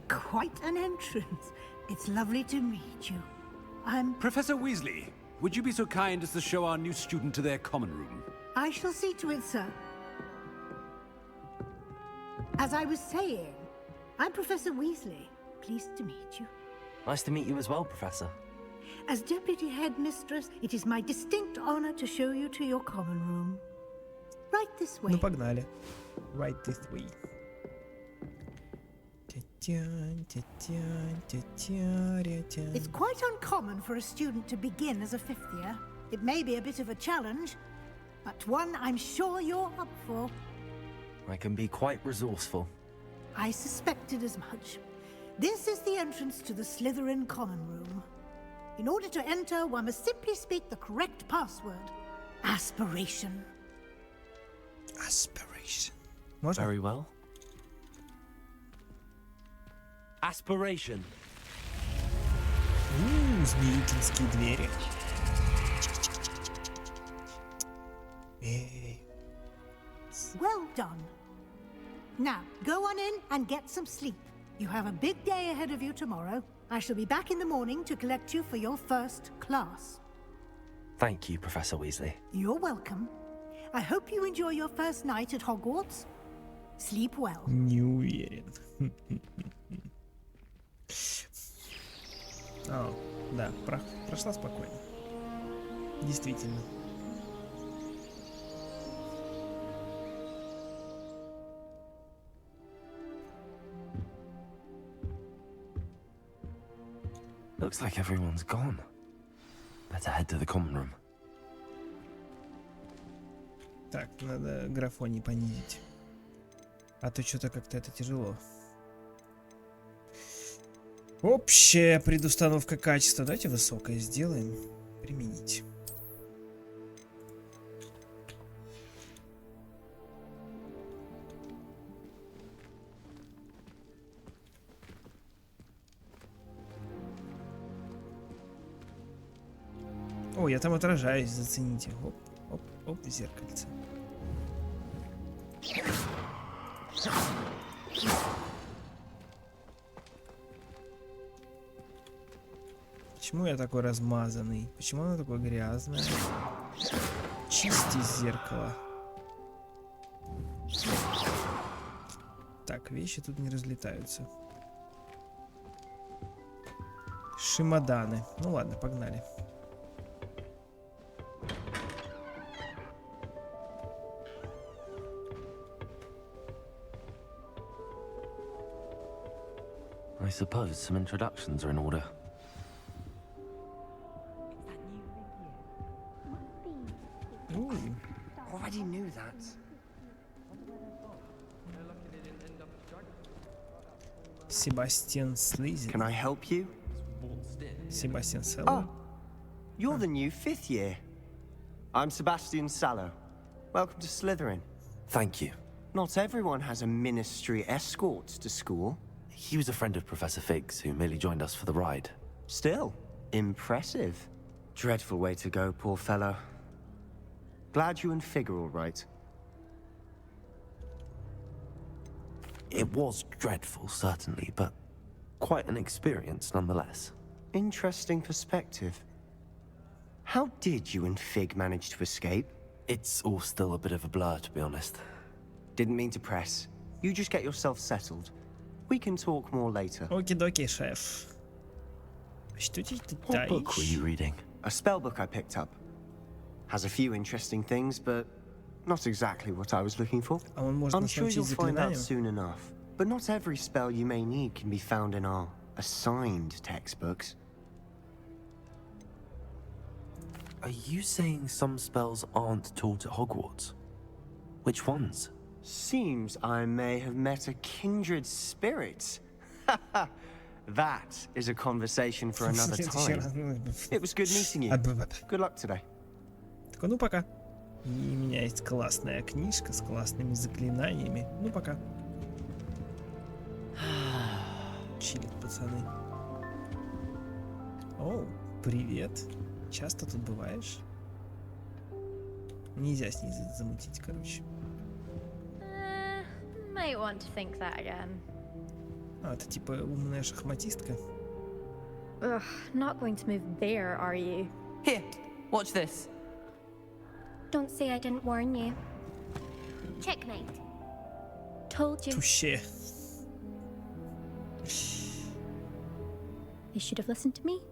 Quite an entrance. It's lovely to meet you. I'm... Professor Weasley, would you be so kind as to show our new student to their common room? I shall see to it, sir. As I was saying, I'm Professor Weasley. Pleased to meet you. Nice to meet you as well, Professor. As Deputy Headmistress, it is my distinct honor to show you to your common room. Right this way. Ну погнали. Right this way. It's quite uncommon for a student to begin as a fifth year. It may be a bit of a challenge, but one I'm sure you're up for. I can be quite resourceful. I suspected as much. This is the entrance to the Slytherin common room. In order to enter, one must simply speak the correct password. Aspiration. Aspiration. Можно? Very well. Aspiration. Змеюкинские двери. Эй. Well done. Now, go on in and get some sleep. You have a big day ahead of you tomorrow. I shall be back in the morning to collect you for your first class. Thank you, Professor Weasley. You're welcome. I hope you enjoy your first night at Hogwarts. Sleep well. Не уверен. Да, прошла спокойно. Действительно. Looks like everyone's gone. Better head to the common room. Так, надо графоний понизить. А то что-то как-то это тяжело. Общая предустановка качества. Давайте высокое сделаем. Применить. О, я там отражаюсь, зацените. Оп, оп, оп, зеркальце. Почему я такой размазанный? Почему оно такое грязное? Чисти зеркало. Так, вещи тут не разлетаются. Шимаданы. Ну ладно, погнали. I suppose some introductions are in order. Already knew that. Sebastian Slizzy. Can I help you? Sebastian Sallow. Oh, you're the new 5th year. I'm Sebastian Sallow. Welcome to Slytherin. Thank you. Not everyone has a ministry escort to school. He was a friend of Professor Fig's, who merely joined us for the ride. Still, impressive. Dreadful way to go, poor fellow. Glad you and Fig are all right. It was dreadful, certainly, but quite an experience nonetheless. Interesting perspective. How did you and Fig manage to escape? It's all still a bit of a blur, to be honest. Didn't mean to press. You just get yourself settled. We can talk more later. Okie-dokie, шеф. Что ты What book were you reading? A spell book I picked up. Has a few interesting things, but not exactly what I was looking for. I'm sure you'll find out soon enough. But not every spell you may need can be found in our assigned textbooks. Are you saying some spells aren't taught at Hogwarts? Which ones? Seems I may have met a kindred spirit. That is a conversation for another time. It was good meeting you. Good luck today. Так, ну пока. И у меня есть классная книжка с классными заклинаниями. Ну пока. Чилит, пацаны. О, привет. Часто тут бываешь? Нельзя с ней замутить, короче. Might want to think that again. А, это типа умная шахматистка. Ugh, not going to move there, are you? Here, watch this. Don't say I didn't warn you. Checkmate. Told you. Туше. You should have listened to me.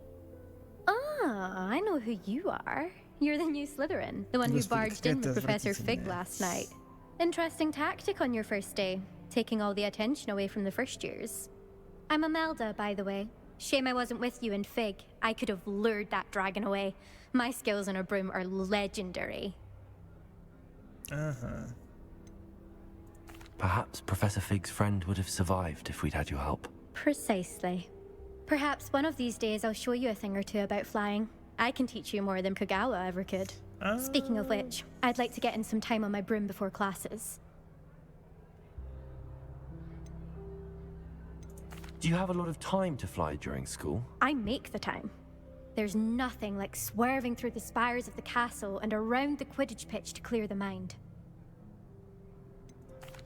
Ah, I know who you are. You're the new Slytherin, the one who barged in with Professor Fig last night. Interesting tactic on your first day, taking all the attention away from the first years. I'm Imelda, by the way. Shame I wasn't with you and Fig. I could have lured that dragon away. My skills on a broom are legendary. Ага. Perhaps Professor Fig's friend would have survived if we'd had your help. Precisely. Perhaps one of these days I'll show you a thing or two about flying. I can teach you more than Kagawa ever could. Speaking of which, I'd like to get in some time on my broom before classes. Do you have a lot of time to fly during school? I make the time. There's nothing like swerving through the spires of the castle and around the Quidditch pitch to clear the mind.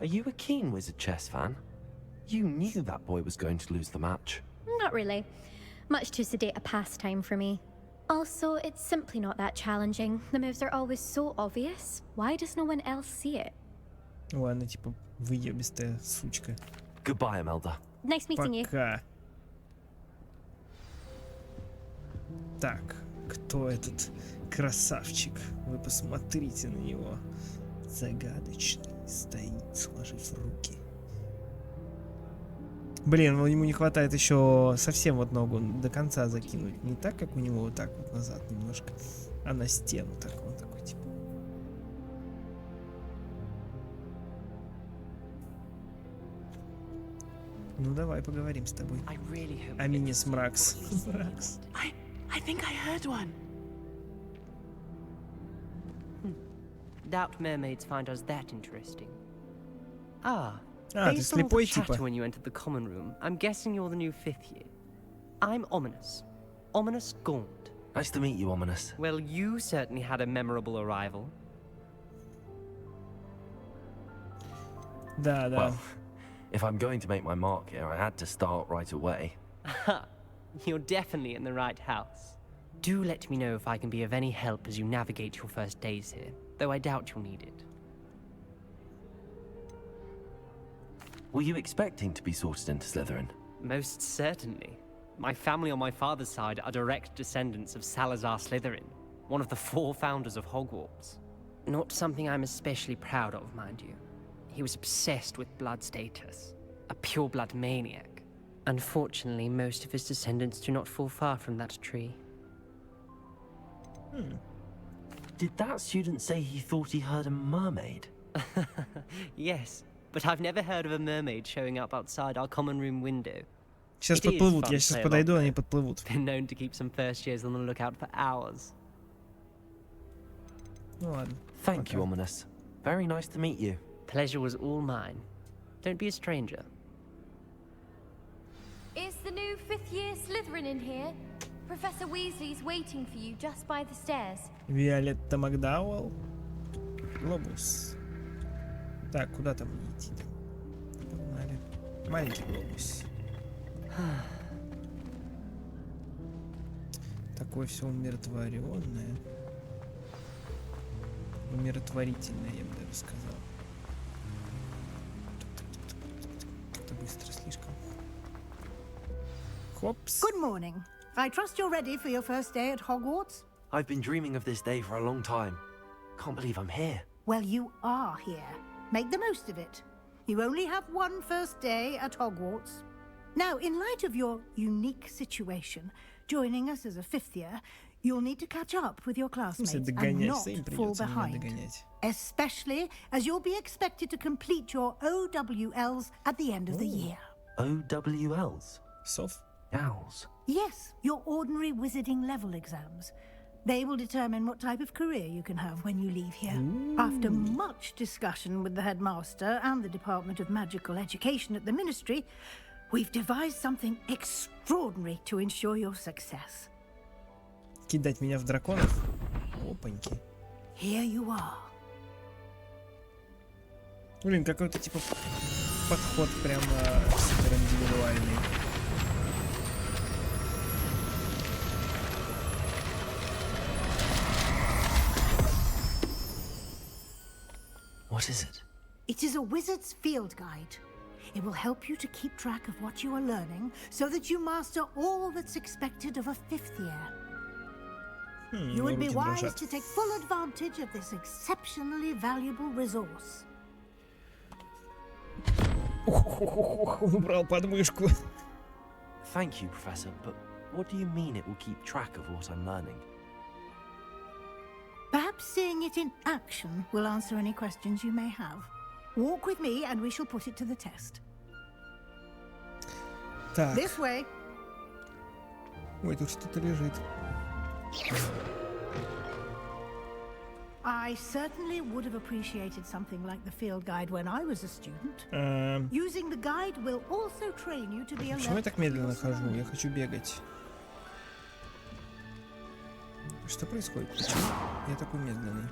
Are you a keen Wizard chess fan? You knew that boy was going to lose the match. Not really. Much too sedate a pastime for me. Also, it's simply not that challenging. The moves are always so obvious. Why does no one else see it? Ладно, типа, выебистая сучка. Goodbye, Imelda. Nice meeting you. Пока. Так, кто этот красавчик? Вы посмотрите на него. Загадочный, стоит, сложив руки. Блин, ему не хватает еще совсем вот ногу до конца закинуть. Не так, как у него вот так вот назад немножко, а на стену так, он такой типа. Ну давай поговорим с тобой. Аминис Мракс. I think I heard one. Doubt mermaids find us that interesting. ты слепой типа. When you entered the common room, I'm guessing you're the new 5th year. I'm Ominous. Ominous Gaunt. Nice to meet you, Ominous. Well, you certainly had a memorable arrival. Да. Well, if I'm going to make my mark here, I had to start right away. You're definitely in the right house. Do let me know if I can be of any help as you navigate your first days here, though I doubt you'll need it. Were you expecting to be sorted into Slytherin? Most certainly. My family on my father's side are direct descendants of Salazar Slytherin, one of the 4 founders of Hogwarts. Not something I'm especially proud of, mind you. He was obsessed with blood status, a pure-blood maniac. Unfortunately, most of his descendants do not fall far from that tree. Did that student say he thought he heard a mermaid? Yes, but I've never heard of a mermaid showing up outside our common room window. Сейчас подплывут, я сейчас подойду, они подплывут. Been known to keep some first years on the lookout for hours. Ну ладно. Thank you, Ominous. Very nice to meet you. Pleasure was all mine. Don't be a stranger. Is the new 5th year Slytherin in here? Professor Weasley's waiting for you just by the stairs. Виолетта Макдауэлл. Глобус. Так, куда там идти? Погнали. Маленький глобус. Такое все умиротворенное. Умиротворительное, я бы даже сказал. Это быстро слишком. Хопс. Good morning. I trust you're ready for your first day at Hogwarts? I've been dreaming of this day for a long time. Can't believe I'm here. Well, you are here. Make the most of it. You only have one first day at Hogwarts. Now, in light of your unique situation, joining us as a 5th year, you'll need to catch up with your classmates and not fall behind. Especially as you'll be expected to complete your OWLs at the end of the year. OWLs? Soft Owls? Yes, your ordinary wizarding level exams. They will determine what type of career you can have when you leave here. After much discussion with the headmaster and the Department of Magical Education at the Ministry, we've devised something extraordinary to ensure your success. Кидать меня в драконов? Опаньки. Here you are. Блин, какой-то типа подход прямо супер индивидуальный. What is it? It is a wizard's field guide. It will help you to keep track of what you are learning so that you master all that's expected of a 5th year. You would be wise to take full advantage of this exceptionally valuable resource. Убрал подмышку. Thank you, Professor, but what do you mean it will keep track of what I'm learning? Perhaps seeing it in action will answer any questions you may have. Walk with me and we shall put it to the test. Так. This way. Ой, тут что-то лежит. I certainly would have appreciated something like the field guide when I was a student. Using the guide will also train you to be alert. Почему я так медленно хожу? Я хочу бегать. Что происходит? Почему я такой медленный?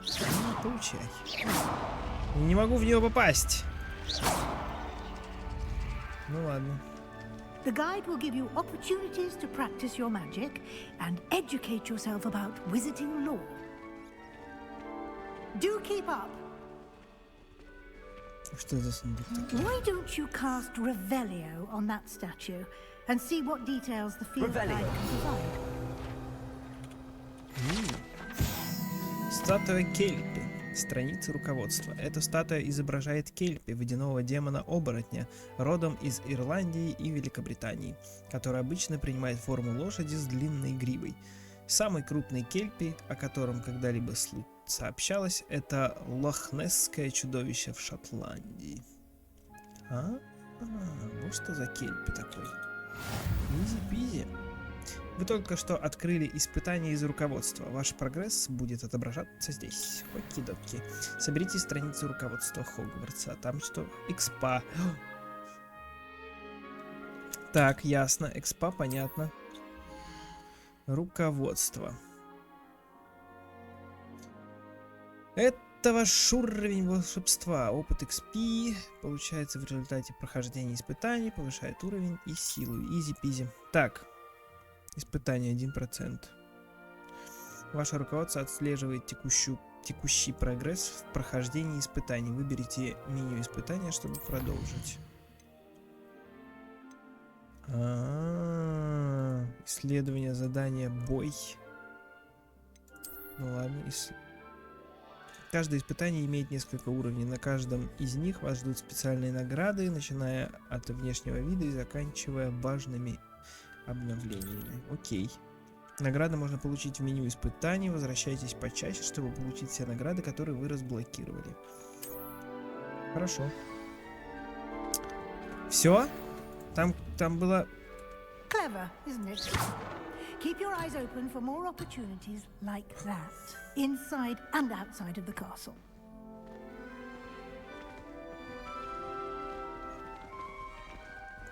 Получай. Не могу в нее попасть. Ну ладно. The guide will give you opportunities to practice your magic and educate yourself about wizarding lore. Do keep up. Что за сундук такой? Why don't you cast Revelio on that statue and see what details the field guide can provide? Статуя Кельпи. Страница руководства. Эта статуя изображает Кельпи, водяного демона-оборотня, родом из Ирландии и Великобритании, который обычно принимает форму лошади с длинной гривой. Самый крупный Кельпи, о котором когда-либо сообщалось, это лохнесское чудовище в Шотландии. Вот что за кельпи такой. Изи-пизи. Вы только что открыли испытание из руководства. Ваш прогресс будет отображаться здесь. Оки-доки. Соберите страницу руководства Хогвартса. Там что? Экспа. Так, ясно. Экспа, понятно. Руководство. Это ваш уровень волшебства. Опыт XP получается в результате прохождения испытаний, повышает уровень и силу. Изи-пизи. Так. Испытание 1%. Ваше руководство отслеживает текущий прогресс в прохождении испытаний. Выберите меню испытания, чтобы продолжить. Исследование, задание, бой. Ну ладно. Каждое испытание имеет несколько уровней. На каждом из них вас ждут специальные награды, начиная от внешнего вида и заканчивая важными обновлениями. Окей. Награды можно получить в меню испытаний. Возвращайтесь почаще, чтобы получить все награды, которые вы разблокировали. Хорошо. Все? Там было... Clever, isn't it? Keep your eyes open for more opportunities like that, inside and outside of the castle.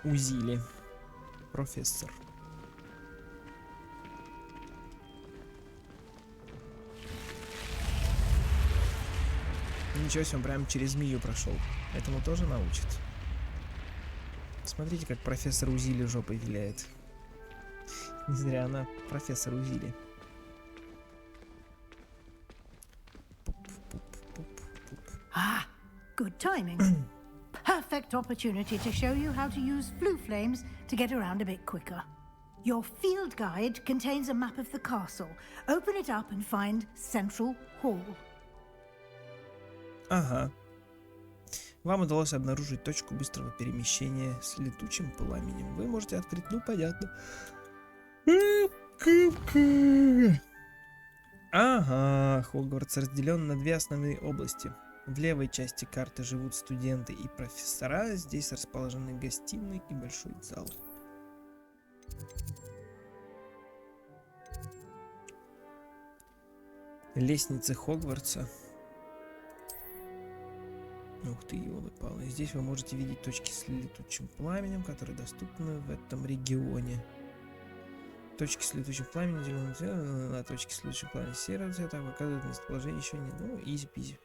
Узили. Профессор. Ничего себе, он прям через змею прошел. Этому тоже научат. Смотрите, как профессор Узили жопой виляет. Не зря она профессор Узили. Ah, good timing. Perfect opportunity to show you how to use flue flames to get around a bit quicker. Your field guide contains a map of the castle. Open it up and find Central Hall. Ага. Вам удалось обнаружить точку быстрого перемещения с летучим пламенем. Вы можете открыть, ну понятно. Ага, Хогвартс разделен на две основные области. В левой части карты живут студенты и профессора. Здесь расположены гостиные и большой зал. Лестницы Хогвартса. Ух ты, ёлы-палы. Здесь вы можете видеть точки с летучим пламенем, которые доступны в этом регионе. Точки с летучим пламенем зеленого цвета, на точки с летучим пламенем серого цвета показывают местоположение еще не. Ну, изи-пизи.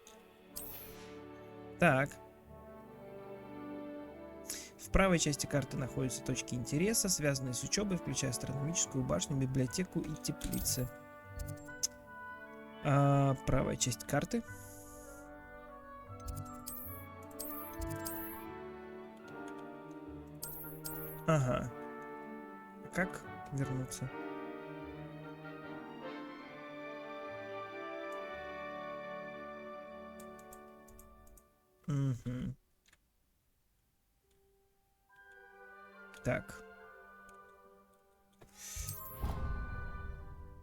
Так. В правой части карты находятся точки интереса, связанные с учебой, включая астрономическую башню, библиотеку и теплицы. Правая часть карты. Ага. Как вернуться? Угу. Так.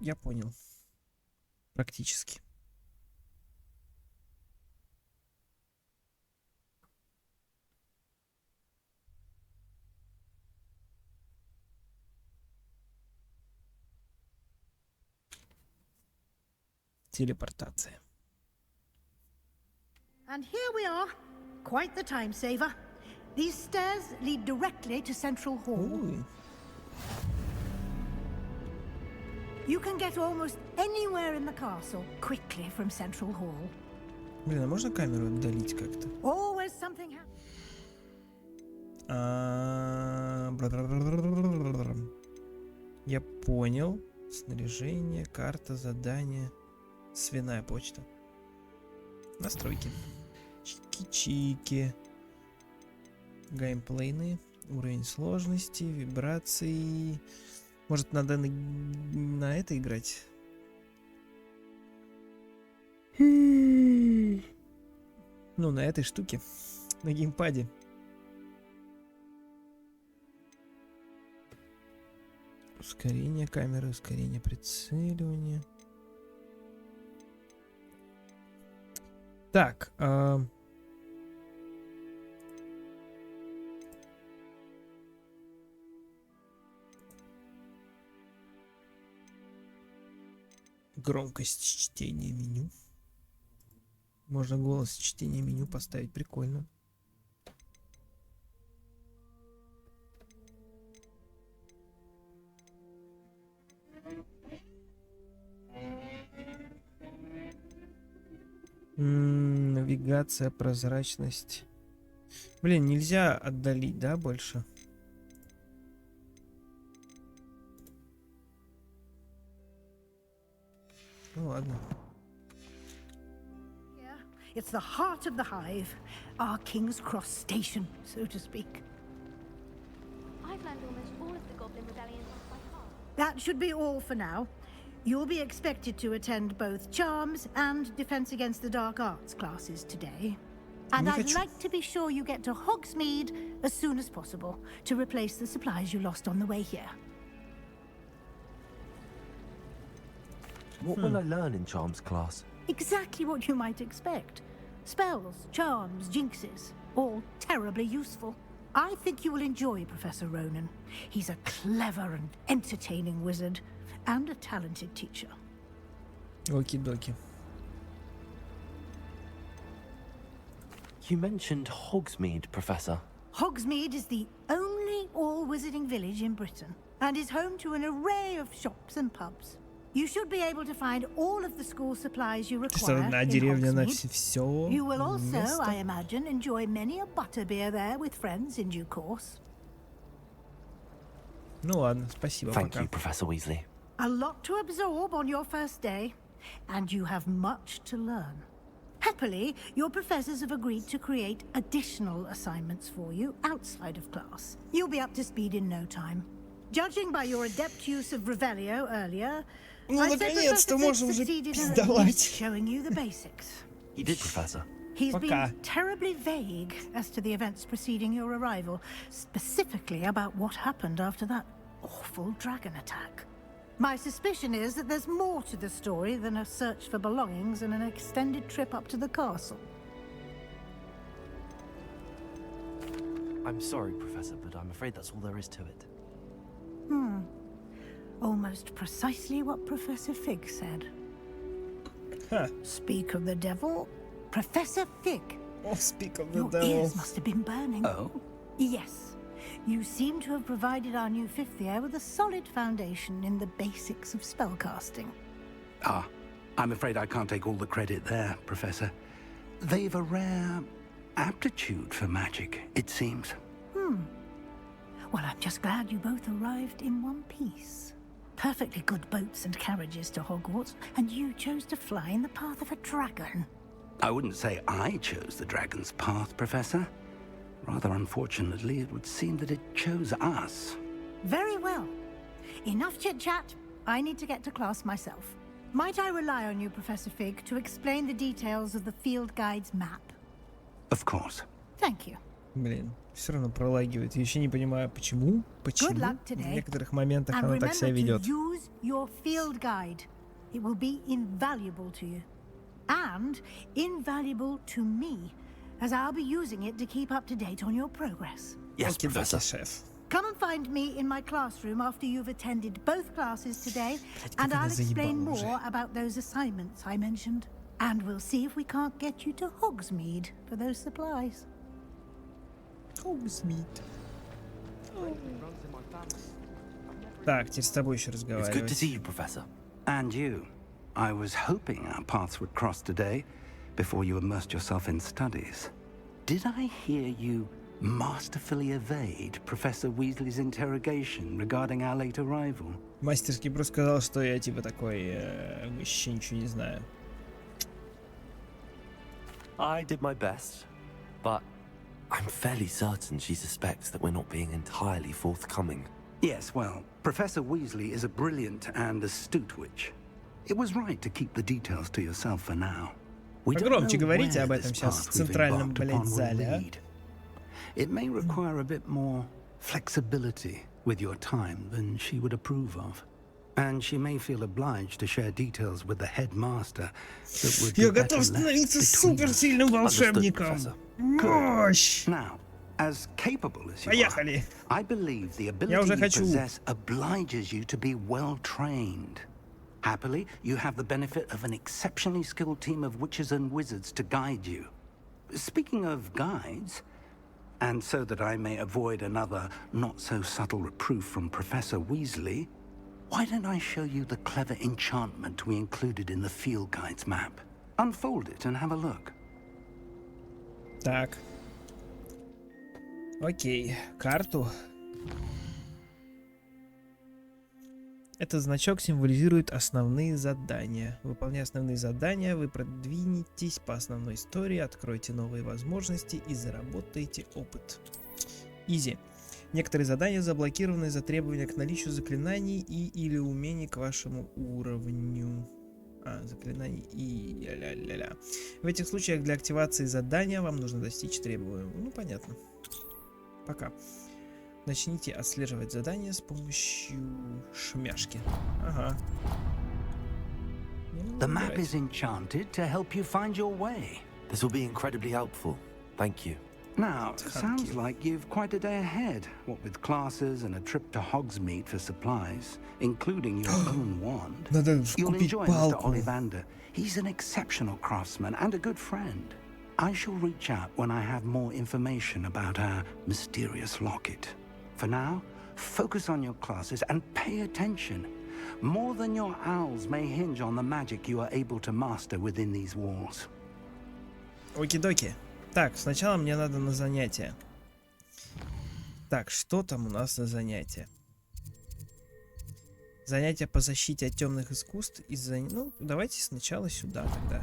Я понял. Практически. Телепортация. And here we are. Quite the time saver. These stairs lead directly to Central Hall. Ooh. You can get almost anywhere in the castle quickly from Central Hall. Блин, а можно камеру удалить как-то? Always something Я понял. Снаряжение, карта, задание. Свиная почта. Настройки. Чики-чики. Геймплейны. Уровень сложности, вибрации. Может, надо на это играть? Ну, на этой штуке. На геймпаде. Ускорение камеры, ускорение прицеливания. Так. Громкость чтения меню. Можно голос чтения меню поставить, прикольно. Навигация, прозрачность. Блин, нельзя отдалить, да, больше? Ну ладно. It's the heart of the hive, our King's Cross station, so to speak. I've learned almost all of the Goblin Rebellion off by heart. That should be all for now. You'll be expected to attend both Charms and Defense Against the Dark Arts classes today. And I'd like to be sure you get to Hogsmeade as soon as possible to replace the supplies you lost on the way here. What will I learn in Charms class? Exactly what you might expect. Spells, charms, jinxes, all terribly useful. I think you will enjoy Professor Ronan. He's a clever and entertaining wizard, and a talented teacher. Okie-dokie. You mentioned Hogsmeade, Professor. Hogsmeade is the only all-wizarding village in Britain, and is home to an array of shops and pubs. You should be able to find all of the school supplies you require in Hogsmeade. You will also, I imagine, enjoy many a butterbeer there with friends in due course. Ну ладно, спасибо. Thank you, Professor Weasley. A lot to absorb on your first day, and you have much to learn. Happily, your professors have agreed to create additional assignments for you outside of class. You'll be up to speed in no time. Judging by your adept use of Revelio earlier, I said Professor Fig succeeded in at least showing you the basics. You did, Professor. He's been terribly vague as to the events preceding your arrival, specifically about what happened after that awful dragon attack. My suspicion is that there's more to the story than a search for belongings and an extended trip up to the castle. I'm sorry, Professor, but I'm afraid that's all there is to it. Almost precisely what Professor Fig said. Speak of the devil, Professor Fig. Oh, speak of the Your devil. ears must have been burning. Oh? Yes. You seem to have provided our new fifth year with a solid foundation in the basics of spellcasting. Ah, I'm afraid I can't take all the credit there, Professor. They've a rare aptitude for magic, it seems. Well, I'm just glad you both arrived in one piece. Perfectly good boats and carriages to Hogwarts, and you chose to fly in the path of a dragon. I wouldn't say I chose the dragon's path, Professor. Rather unfortunately, it would seem that it chose us. Very well. Enough chit-chat. I need to get to class myself. Might I rely on you, Professor Fig, to explain the details of the field guide's map? Of course. Thank you. Блин, все равно пролагивает. Я еще не понимаю, почему в некоторых моментах она так себя ведет. Use your field guide. It will be invaluable to you. And invaluable to me, as I'll be using it to keep up to date on your progress. Yes, Professor. Chef. Come and find me in my classroom after you've attended both classes today, and I'll explain more about those assignments I mentioned. And we'll see if we can't get you to Hogsmeade for those supplies. Hogsmeade. Так, теперь с тобой еще разговаривать. It's good to see you, Professor. And you. I was hoping our paths would cross today, before you immersed yourself in studies. Did I hear you masterfully evade Professor Weasley's interrogation regarding our late arrival? Мастерски просто сказал, что я типа такой, вообще ничего не знаю. I did my best, but I'm fairly certain she suspects that we're not being entirely forthcoming. Yes, well, Professor Weasley is a brilliant and astute witch. It was right to keep the details to yourself for now. Погромче говорите об этом сейчас в центральном, блядь, зале, It may require a bit more flexibility with your time than she would approve of. And she may feel obliged to share details with the headmaster that would be better left between us. Gosh! Now, as capable as you are, I believe the ability you possess obliges you to be well trained. Happily, you have the benefit of an exceptionally skilled team of witches and wizards to guide you. Speaking of guides, and so that I may avoid another not-so-subtle reproof from Professor Weasley, why don't I show you the clever enchantment we included in the field guide's map? Unfold it and have a look. Так. Окей, карту. Этот значок символизирует основные задания. Выполняя основные задания, вы продвинетесь по основной истории, откроете новые возможности и заработаете опыт. Изи. Некоторые задания заблокированы из-за требования к наличию заклинаний и или умений к вашему уровню. Заклинаний и ля-ля-ля-ля. В этих случаях для активации задания вам нужно достичь требуемого. Ну, понятно. Пока. Начните отслеживать задания с помощью шмяшки. Ага. The map is enchanted to help you find your way. This will be incredibly helpful. Thank you. Now, sounds like you've quite a day ahead, what with classes and a trip to Hogsmeade for supplies, including your own wand. You'll enjoy Mr. Ollivander. He's an exceptional craftsman and a good friend. I shall reach out when I have more information about our mysterious locket. For now, focus on your classes and pay attention. More than your owls may hinge on the magic you are able to master within these walls. Оки-доки. Так, сначала мне надо на занятия. Так, что там у нас на занятия? Занятия по защите от темных искусств. Ну, давайте сначала сюда тогда.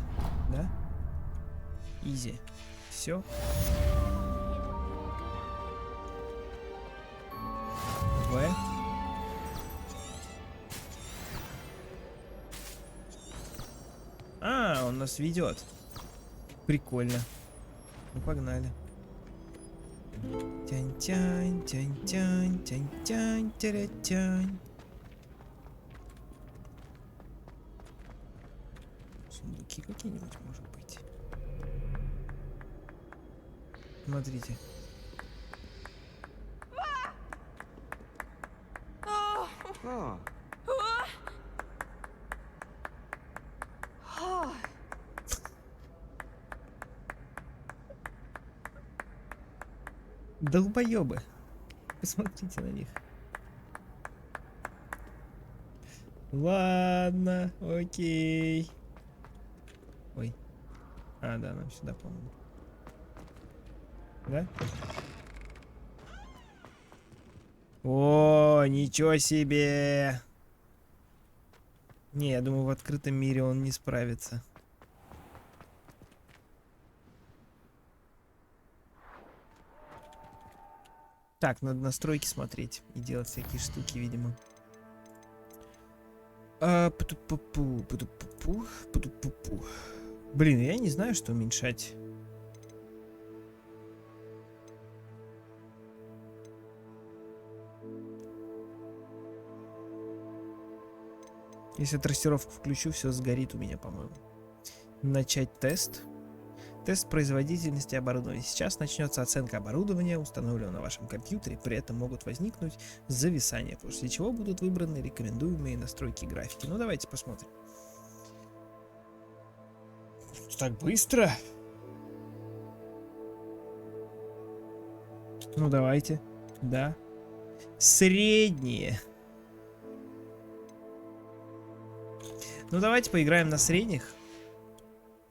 Да? Изи. Все. Он нас ведет. Прикольно. Ну, погнали. Тянь-тянь, тянь-тянь, тянь-тянь, тяря-тянь. Сундуки какие-нибудь, может быть. Смотрите. Долбоёбы. Посмотрите на них. Ладно, окей. Ой. Да, нам сюда, по-моему. Да? О, ничего себе! Не, я думаю, в открытом мире он не справится. Так, надо настройки смотреть и делать всякие штуки, видимо. Блин, я не знаю, что уменьшать. Если трассировку включу, все сгорит у меня, по-моему. Начать тест. Тест производительности оборудования. Сейчас начнется оценка оборудования, установленного на вашем компьютере. При этом могут возникнуть зависания, после чего будут выбраны рекомендуемые настройки графики. Ну, давайте посмотрим. Так быстро? Ну, давайте. Да. Средние. Ну, давайте поиграем на средних.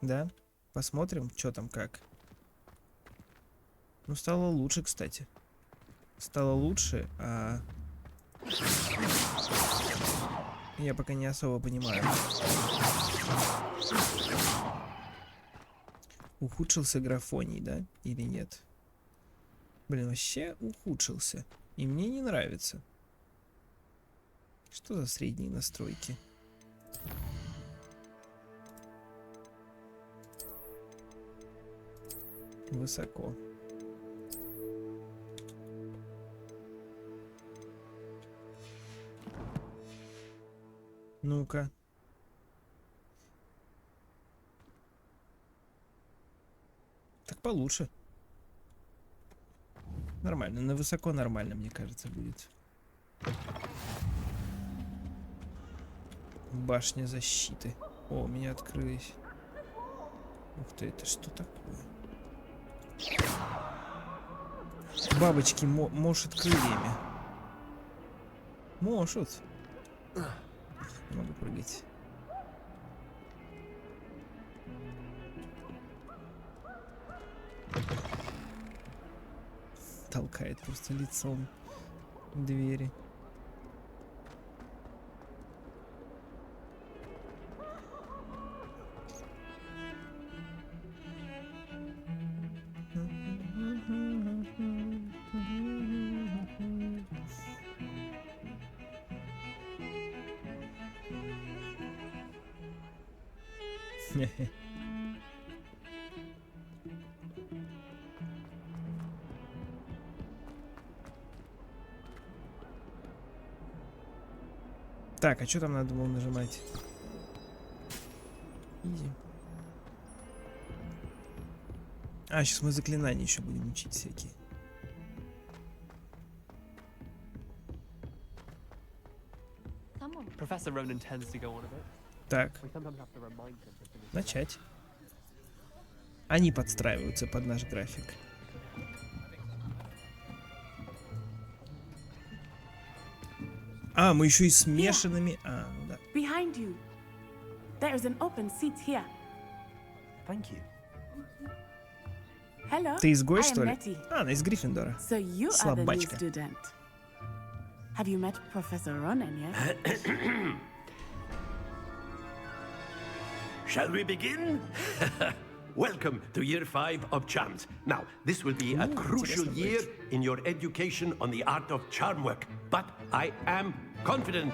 Да. Посмотрим, что там как. Ну, стало лучше, кстати. Стало лучше, а... Я пока не особо понимаю. Ухудшился графоний, да? Или нет? Блин, вообще ухудшился. И мне не нравится. Что за средние настройки? Высоко. Ну-ка. Так получше. Нормально. На высоко нормально, мне кажется, будет. Башня защиты. О, у меня открылись. Ух ты, это что такое? Бабочки мошут крыльями. Мошут. Не могу прыгать. Толкает просто лицом двери. Так, а что там надо было нажимать? Изи. А, сейчас мы заклинания еще будем учить всякие. Так. Начать. Они подстраиваются под наш график. А, мы еще и смешанными. А, ну да. Behind you. There is an open seat here. Thank you. Hello. Ты изгой, что ли? А, она из Гриффиндора. So you are the new student. Have you met Professor Ronan yet? Shall we begin? Welcome to Year 5 of Charms. Now, this will be a crucial year in your education on the art of charm work. But I am confident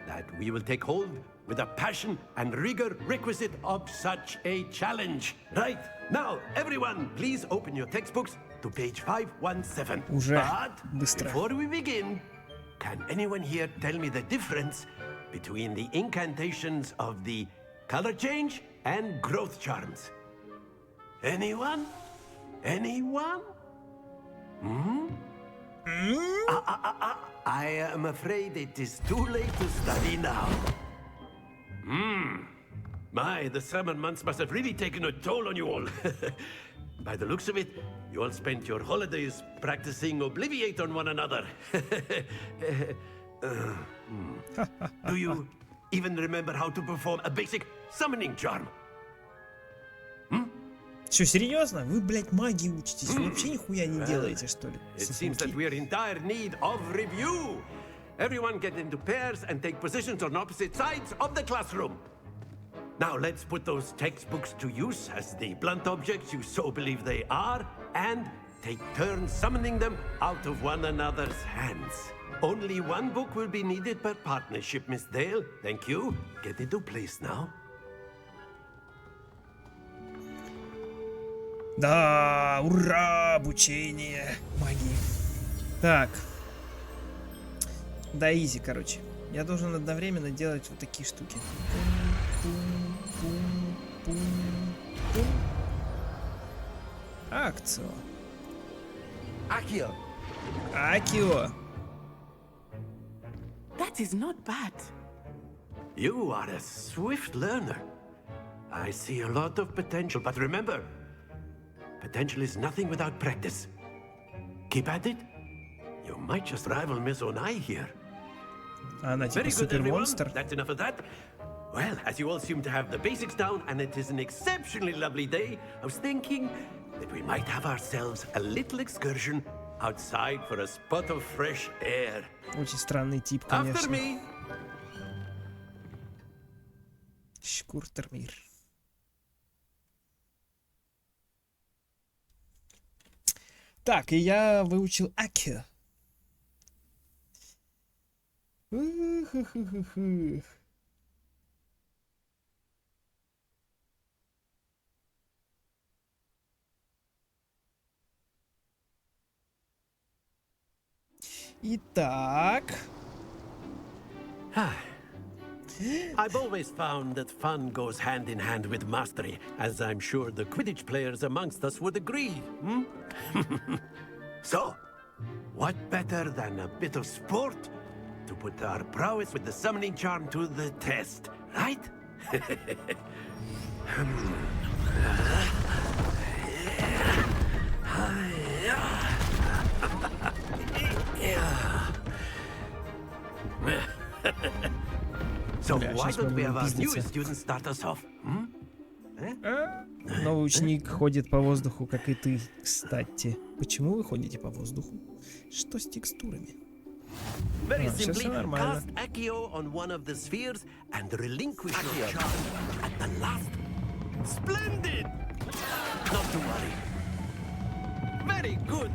that we will take hold with the passion and rigor requisite of such a challenge. Right, now, everyone, please open your textbooks to page 517. But before we begin, can anyone here tell me the difference between the incantations of the color change and growth charms? Anyone? Anyone? Hmm? I am afraid it is too late to study now. My, the summer months must have really taken a toll on you all. By the looks of it, you all spent your holidays practicing Obliviate on one another. Do you even remember how to perform a basic summoning charm? Что, серьезно? Вы, блядь, магии учитесь? Вы вообще нихуя не делаете, что ли? It seems that we are in dire need of review. Everyone get into pairs and take positions on opposite sides of the classroom. Now let's put those textbooks to use as the blunt objects you so believe they are, and take turns summoning them out of one another's hands. Only one book will be needed per partnership, Miss Dale. Thank you. Get into place now. Да, ура, обучение магии. Так. Да, изи, короче. Я должен одновременно делать вот такие штуки. Акцио. Акио. Акио. That is not bad. You are a swift learner. I see a lot of potential, but remember, potential is nothing without practice. Keep at it. You might just rival Miss Onai here. Она типа Very good, everyone. супермонстр. That's enough of that. Well, as you all seem to have the basics down, and it is an exceptionally lovely day, I was thinking that we might have ourselves a little excursion outside for a spot of fresh air. Очень странный тип, After конечно. me. Шкуртермир. Так, и я выучил Акио. Итак. I've always found that fun goes hand in hand with mastery, as I'm sure the Quidditch players amongst us would agree. So, what better than a bit of sport to put our prowess with the summoning charm to the test, right? So why don't we have our newest student start us off? Новый ученик ходит по воздуху, как и ты, кстати. Почему вы ходите по воздуху? Что с текстурами? Very Сейчас simply, все нормально. cast Accio on one of the spheres and relinquish your charm at the last. Splendid! Not to worry. Very good.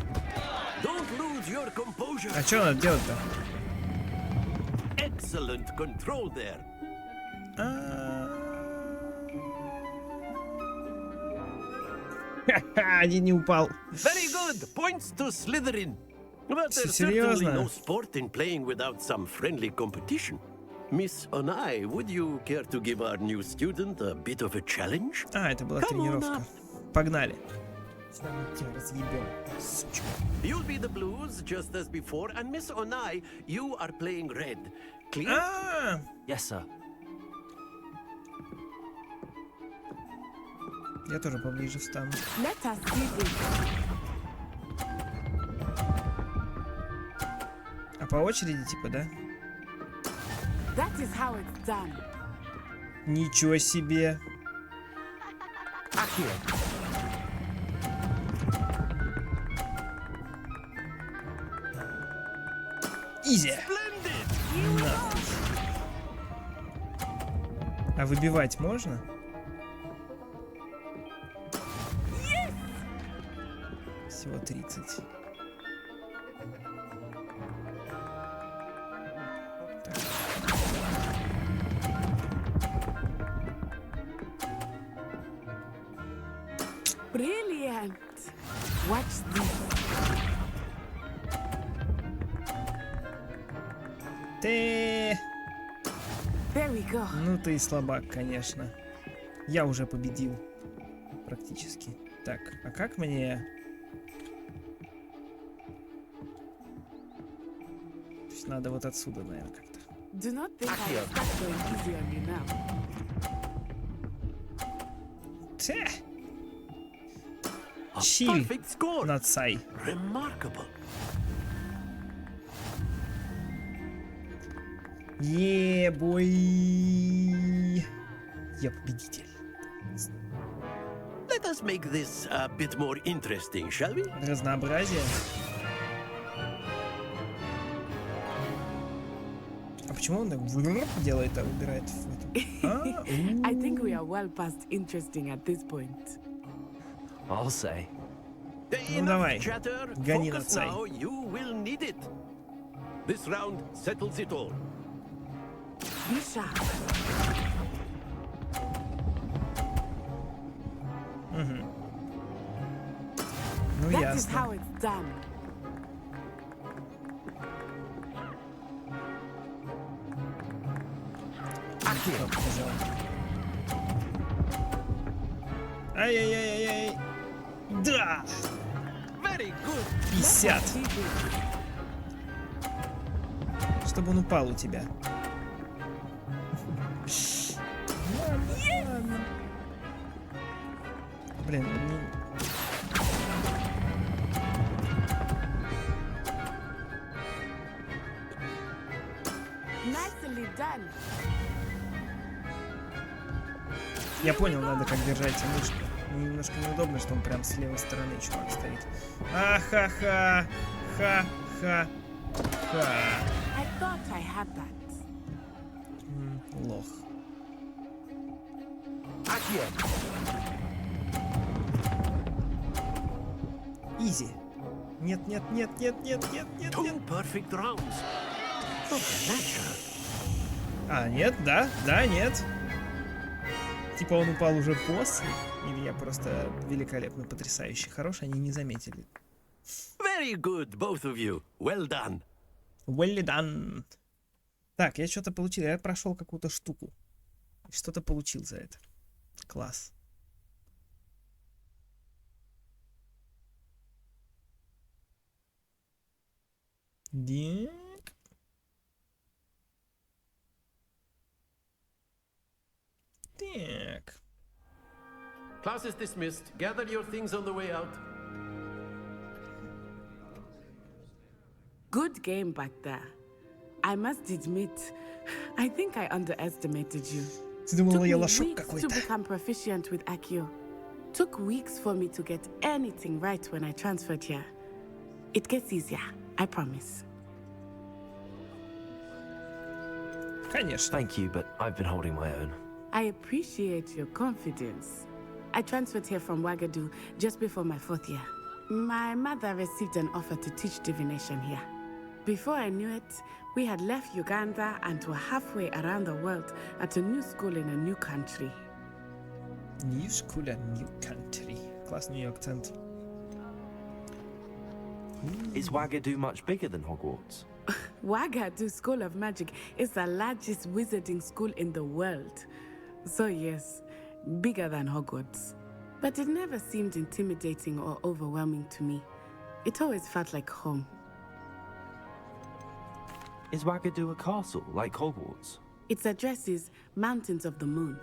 Don't lose your composure. А что надо делать-то? Excellent control there. Ха-ха, один не упал. Very good. Points to Slytherin. But there's Серьезно? certainly no sport in playing without some friendly competition. Miss Onai, would you care to give our new student a bit of a challenge? А, это была тренировка. Погнали. Сейчас мы тебя разъебем, сучка. You'll be the blues just as before, and Miss Onai, you are playing red. Clear? Yes, sir. Я тоже поближе встану. Let us do this. А по очереди, типа, да? That is how it's done. Ничего себе. Изи. Нахуй. А выбивать можно? Всего 30. Brilliant. Watch this. Ты... There we go. Ну ты и слабак, конечно. Я уже победил. Практически. Так, а как мне... То есть надо вот отсюда, наверное, как-то. Do not think I will start going easy on you now. Те! Чиль над Сай. Remarkable. Бой! Я победитель. Let us make this a bit more interesting, shall we? Разнообразие. А почему он так делает, а убирает в этом? I think we are well past interesting at this point. I'll say. Ну давай, гони Focus над Сай. now, you will need it. This round settles it all. Be sharp. Ну That is ясно. how it's done. Ай-яй-яй-яй-яй. Да! Very good. 50. Чтобы он упал у тебя. Ладно. Блин, Nicely done. я понял, надо как держать мышку. Мне немножко неудобно, что он прям с левой стороны чувак стоит. Ахаха. Ха-ха-ха. I thought I had that. Лох. Изи. Нет, нет, нет, нет, нет, нет, нет, Two нет. perfect rounds. Natural. А, нет, да, да, нет. Типа он упал уже после? Или я просто великолепно, потрясающе хорош, они не заметили. Very good, both of you. Well done. Well done. Так, я что-то получил. Я прошел какую-то штуку. Что-то получил за это. Класс. Так. Так. Class is dismissed. Gather your things on the way out. Good game back there. I must admit, I think I underestimated you. Took me weeks to become proficient with Accio. Took weeks for me to get anything right when I transferred here. It gets easier, I promise. Конечно. Thank you, but I've been holding my own. I appreciate your confidence. I transferred here from Wagadu just before my 4th year. My mother received an offer to teach divination here. Before I knew it, we had left Uganda and were halfway around the world at a new school in a new country. New school and new country. Классный акцент. Is Wagadu much bigger than Hogwarts? Wagadu School of Magic is the largest wizarding school in the world. So yes, bigger than Hogwarts. But it never seemed intimidating or overwhelming to me. It always felt like home. Is Wagadu a castle, like Hogwarts? Its address is Mountains of the Moon.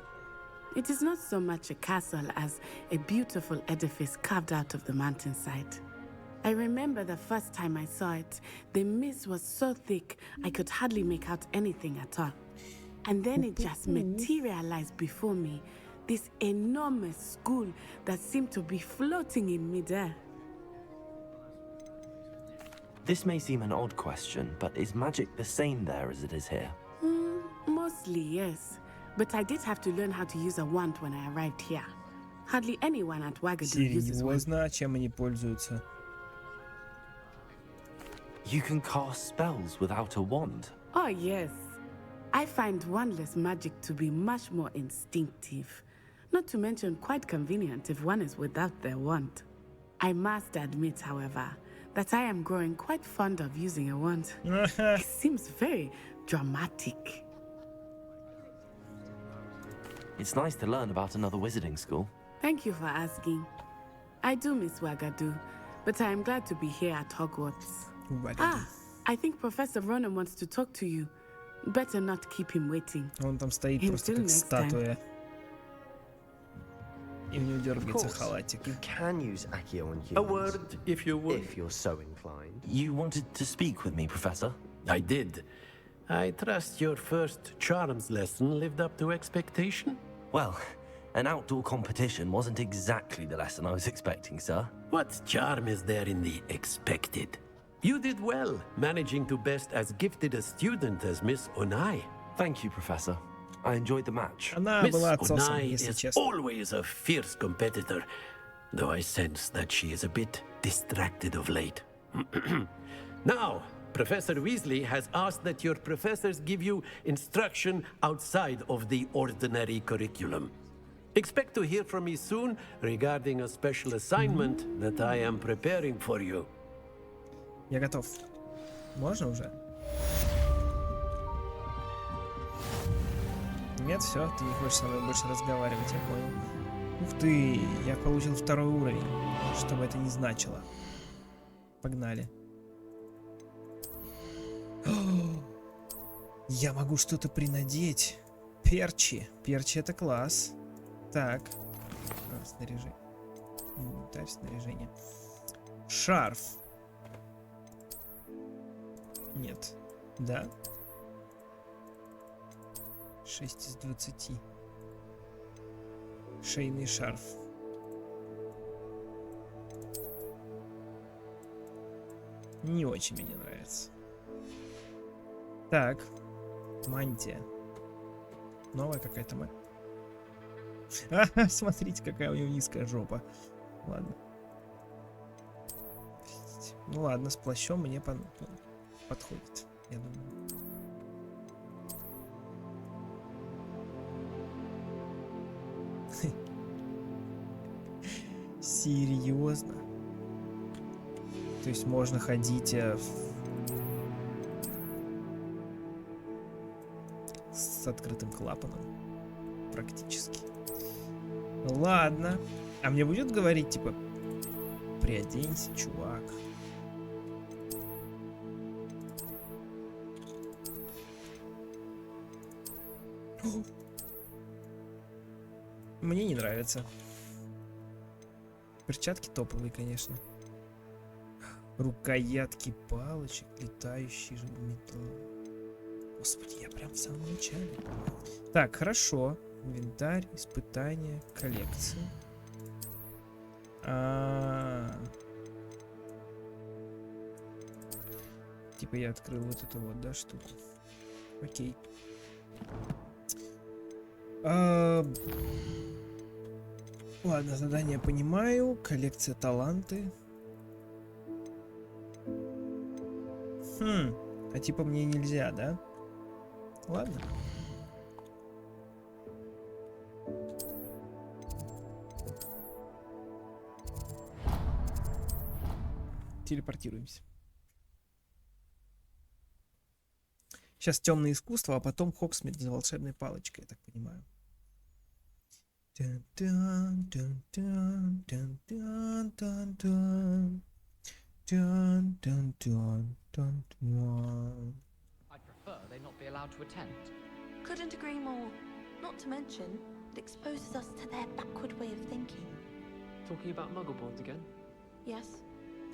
It is not so much a castle as a beautiful edifice carved out of the mountainside. I remember the first time I saw it, the mist was so thick I could hardly make out anything at all. And then it just materialized before me, this enormous school that seemed to be floating in midair. This may seem an odd question, but is magic the same there as it is here? Mostly, yes. But I did have to learn how to use a wand when I arrived here. Hardly anyone at Wagadu uses one. Серьезно, чем они пользуются? You can cast spells without a wand? Oh, yes. I find wandless magic to be much more instinctive. Not to mention quite convenient if one is without their wand. I must admit, however, that I am growing quite fond of using a wand. It seems very dramatic. It's nice to learn about another wizarding school. Thank you for asking. I do miss Wagadu, but I am glad to be here at Hogwarts. I think Professor Ronan wants to talk to you. Better not keep him waiting. Он там стоит просто как статуя. И у него дергается халатик. You can use Accio on humans. A word, if you would. If you're so inclined. You wanted to speak with me, Professor? I did. I trust your first charms lesson lived up to expectation? Well, an outdoor competition wasn't exactly the lesson I was expecting, sir. What charm is there in the expected? You did well, managing to best as gifted a student as Miss Onai. Thank you, Professor. I enjoyed the match. Miss Onai is always a fierce competitor, though I sense that she is a bit distracted of late. Now, Professor Weasley has asked that your professors give you instruction outside of the ordinary curriculum. Expect to hear from me soon regarding a special assignment that I am preparing for you. Я готов. Можно уже? Нет, все, ты не хочешь со мной больше разговаривать, я понял. Ух ты, я получил 2-й уровень, что бы это ни значило. Погнали. Я могу что-то принадеть. Перчи. Перчи — это класс. Так. Снаряжение. Инвентарь, снаряжение. Шарф. Нет. Да? 6 из 20. Шейный шарф. Не очень мне нравится. Так. Мантия. Новая какая-то мантия. Смотрите, какая у него низкая жопа. Ладно. Ну ладно, с плащом мне подходит, я думаю. Серьезно? То есть можно ходить с открытым клапаном? Практически. Ладно. А мне будет говорить, типа, приоденься, чувак. Мне не нравится. Перчатки топовые, конечно. Рукоятки палочек, летающий металл. Господи, я прям в самом начале. Так, хорошо. Инвентарь, испытания, коллекция. Типа я открыл вот эту вот, да, штуку. Окей. Ладно, задание понимаю. Коллекция таланты. А типа мне нельзя, да? Ладно. Телепортируемся. Сейчас темное искусство, а потом Хогсмит с волшебной палочкой, я так понимаю. I'd prefer they not be allowed to attend. Couldn't agree more. Not to mention, it exposes us to their backward way of thinking. Talking about Muggleborns again? Yes,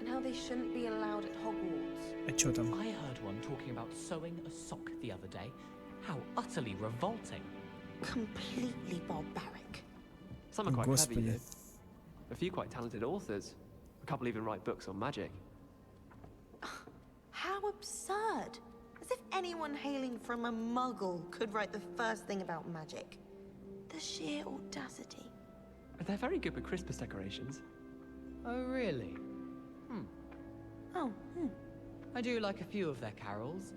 and how they shouldn't be allowed at Hogwarts. А чё там? I heard one talking about sewing a sock the other day. How utterly revolting. Completely barbaric. Some are quite clever, you Господи. know. A few quite talented authors. A couple even write books on magic. How absurd! As if anyone hailing from a Muggle could write the first thing about magic. The sheer audacity. They're very good with Christmas decorations. Oh, really? I do like a few of their carols,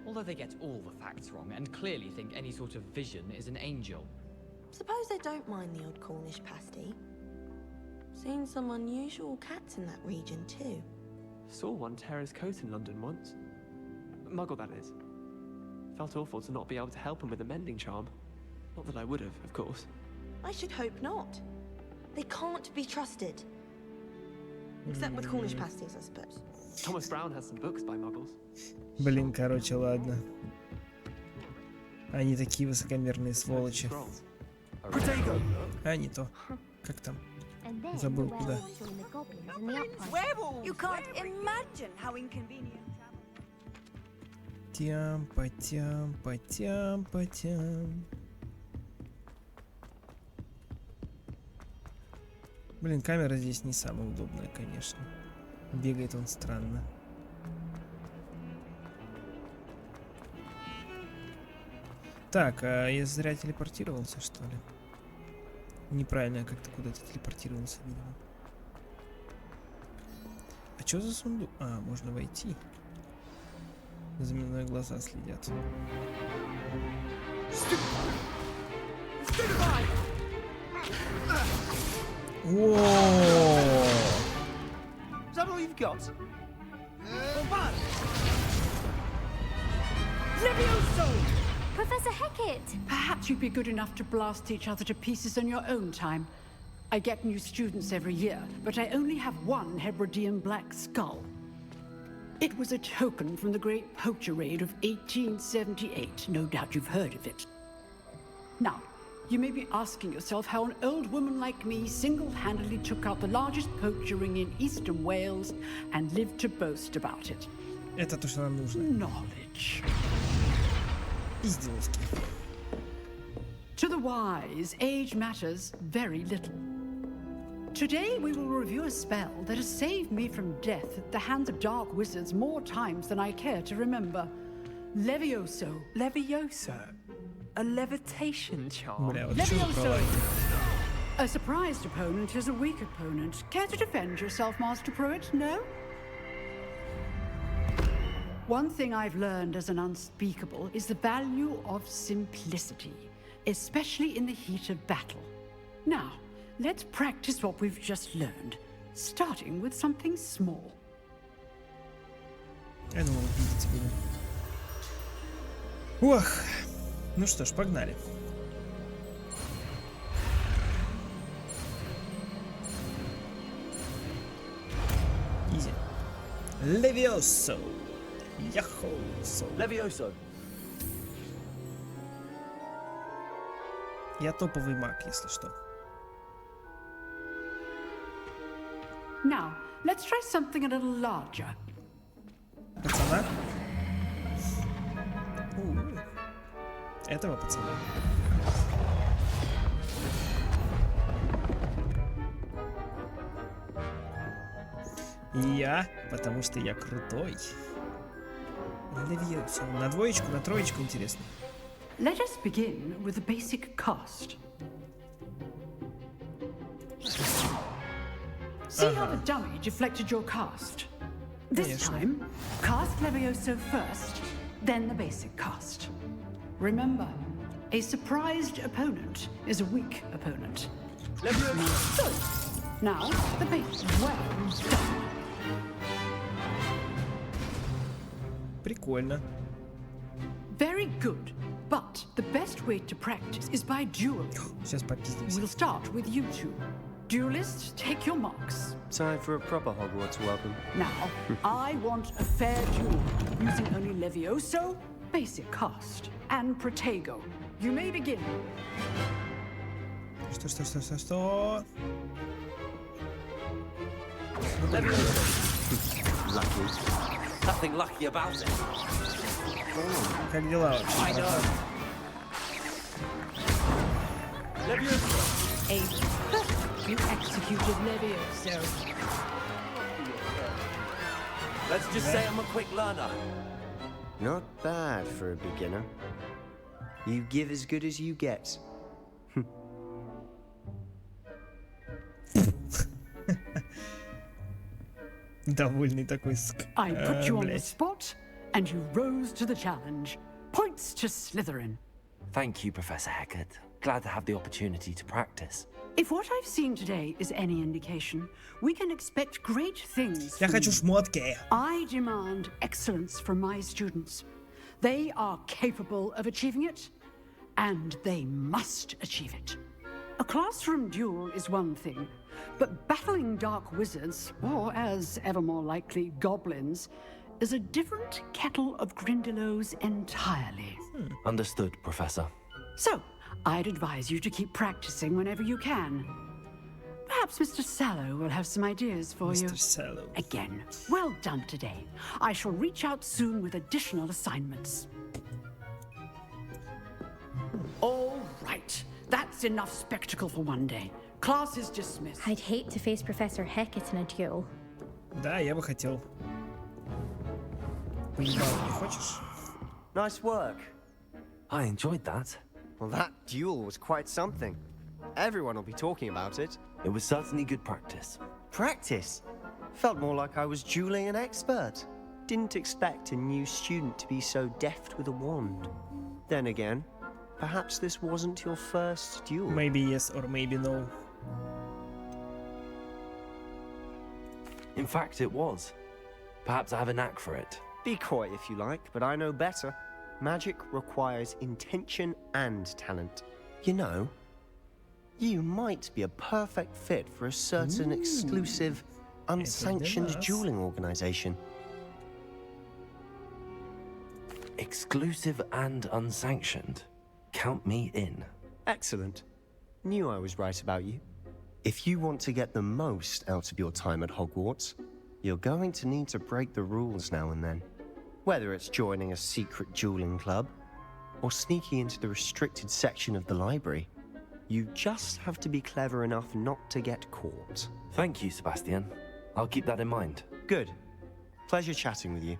although they get all the facts wrong and clearly think any sort of vision is an angel. Suppose they don't mind the odd Cornish pasty. Seen some unusual cats in that region too. Saw one tear his coat in London once. Muggle, that is. Felt awful to not be able to help him with a mending charm. Not that I would have, of course. I should hope not. They can't be trusted. Except with Cornish pasties, I suppose. Thomas Brown has some books by Muggles. Блин, короче, ладно. Они такие высокомерные сволочи. А, не то. Как там? Забыл, куда. You can't imagine how inconvenient. Тям, потям, потям, потям. Блин, камера здесь не самая удобная, конечно. Бегает он странно. Так, а я зря телепортировался, что ли? Неправильно я как-то куда-то телепортировался, видимо. А что за сундук? А, можно войти. За мной глаза следят. Is that all you've got? Levioso! Professor Hecat! Perhaps you'd be good enough to blast each other to pieces on your own time. I get new students every year, but I only have one Hebridean black skull. It was a token from the Great Poacher Raid of 1878. No doubt you've heard of it. Now, you may be asking yourself how an old woman like me single-handedly took out the largest poacher ring in eastern Wales and lived to boast about it. Это то, что нам нужно. Knowledge. Издевалки. To the wise, age matters very little. Today we will review a spell that has saved me from death at the hands of dark wizards more times than I care to remember. Levioso. Levioso? A levitation charm? Levioso! A surprised opponent is a weak opponent. Care to defend yourself, Master Pruitt? No? One thing I've learned as an unspeakable is the value of simplicity, especially in the heat of battle. Now, let's practice what we've just learned, starting with something small. Я думал, видите буду. Ох, ну что ж, погнали. Изи. Левиосо. Яхо. Levioso. Я топовый маг, если что. Now, let's try something a little larger. Пацана? Этого пацана. Я, потому что я крутой. Левиоса. На двоечку, на троечку, интересно. Let us begin with the basic cast. See how the dummy deflected your cast? This time, cast Levioso first, then the basic cast. Remember, a surprised opponent is a weak opponent. So, now the basic. Well done. Прикольно. Very good. But the best way to practice is by duel. Сейчас попиздимся. We'll start with you two. Duelists, take your marks. Time for a proper Hogwarts welcome. Now, I want a fair duel, using only Levioso, basic cast, and Protego. You may begin. Что? Lucky. Nothing lucky about it. Как дела вообще? A perfectly executed Levioso. Let's just say I'm a quick learner. Not bad for a beginner. You give as good as you get. Довольный такой. I put you on the spot, and you rose to the challenge. Points to Slytherin. Thank you, Professor Hecat. Glad to have the opportunity to practice. If what I've seen today is any indication, we can expect great things. Я хочу шмотки. I demand excellence from my students. They are capable of achieving it, and they must achieve it. A classroom duel is one thing, but battling dark wizards, or as ever more likely, goblins, is a different kettle of Grindylows entirely. Understood, Professor. So, I'd advise you to keep practicing whenever you can. Perhaps Mr. Sallow will have some ideas for you. Mr. Sallow. Again, well done today. I shall reach out soon with additional assignments. All right. That's enough spectacle for one day. Class is dismissed. I'd hate to face Professor Hecat in a duel. Да, я бы хотел. Поебал, не хочешь? Nice work. I enjoyed that. Well, that duel was quite something. Everyone will be talking about it. It was certainly good practice. Practice? Felt more like I was dueling an expert. Didn't expect a new student to be so deft with a wand. Then again, perhaps this wasn't your first duel. Maybe yes or maybe no. In fact, it was. Perhaps I have a knack for it. Be coy if you like, but I know better. Magic requires intention and talent. You know, you might be a perfect fit for a certain exclusive, unsanctioned dueling organization. Exclusive and unsanctioned? Count me in. Excellent. Knew I was right about you. If you want to get the most out of your time at Hogwarts, you're going to need to break the rules now and then. Whether it's joining a secret dueling club, or sneaking into the restricted section of the library, you just have to be clever enough not to get caught. Thank you, Sebastian. I'll keep that in mind. Good. Pleasure chatting with you.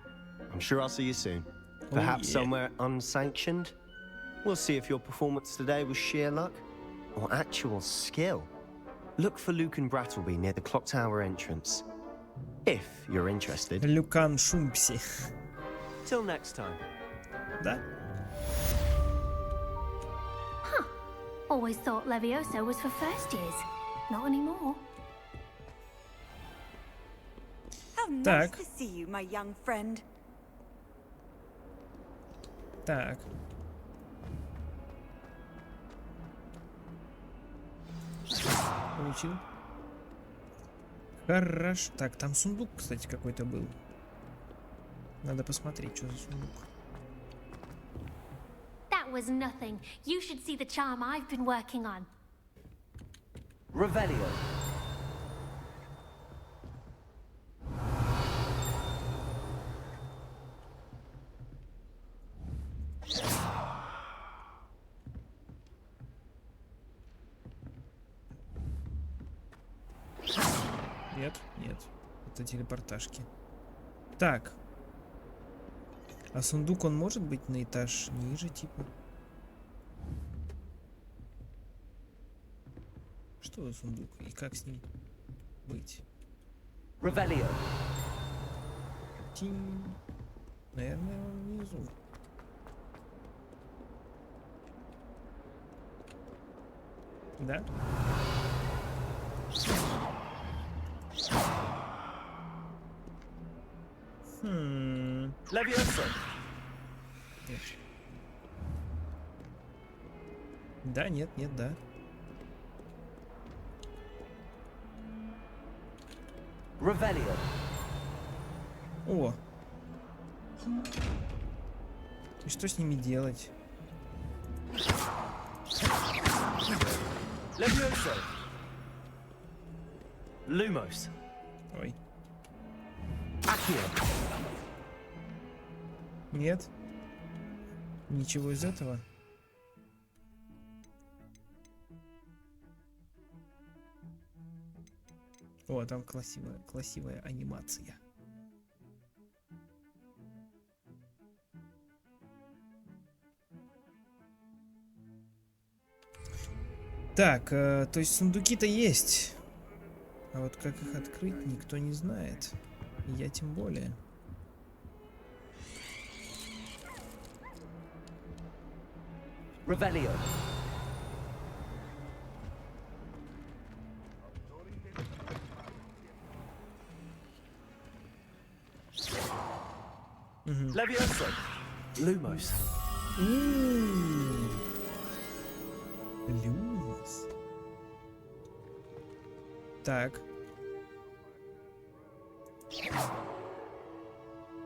I'm sure I'll see you soon. Perhaps somewhere unsanctioned? We'll see if your performance today was sheer luck, or actual skill. Look for Lucan Brattleby near the clock tower entrance. If you're interested. Люкан Шумпси. Till next time. Да? Huh. Always thought Levioso was for first years. Not anymore. How nice to see you, my young friend. Так. Получил. Хорошо. Так, там сундук, кстати, какой-то был. Надо посмотреть, что за сундук. That was nothing. You should see the charm I've been working on. Revelio. Нет, нет. Это телепортажки. Так. А сундук, он может быть на этаж ниже, типа? Что за сундук? И как с ним быть? Revelio. Тинь. Наверное, он внизу. Да? Levioso. Нет. Да, нет, нет, да. Revelio. О. И что с ними делать? Levioso. Lumos. Ой. Accio. Нет. Ничего из этого. О, там красивая анимация. Так, то есть сундуки-то есть. А вот как их открыть, никто не знает. И я тем более. Revelio. Levioso. Lumos. Lumos. Так.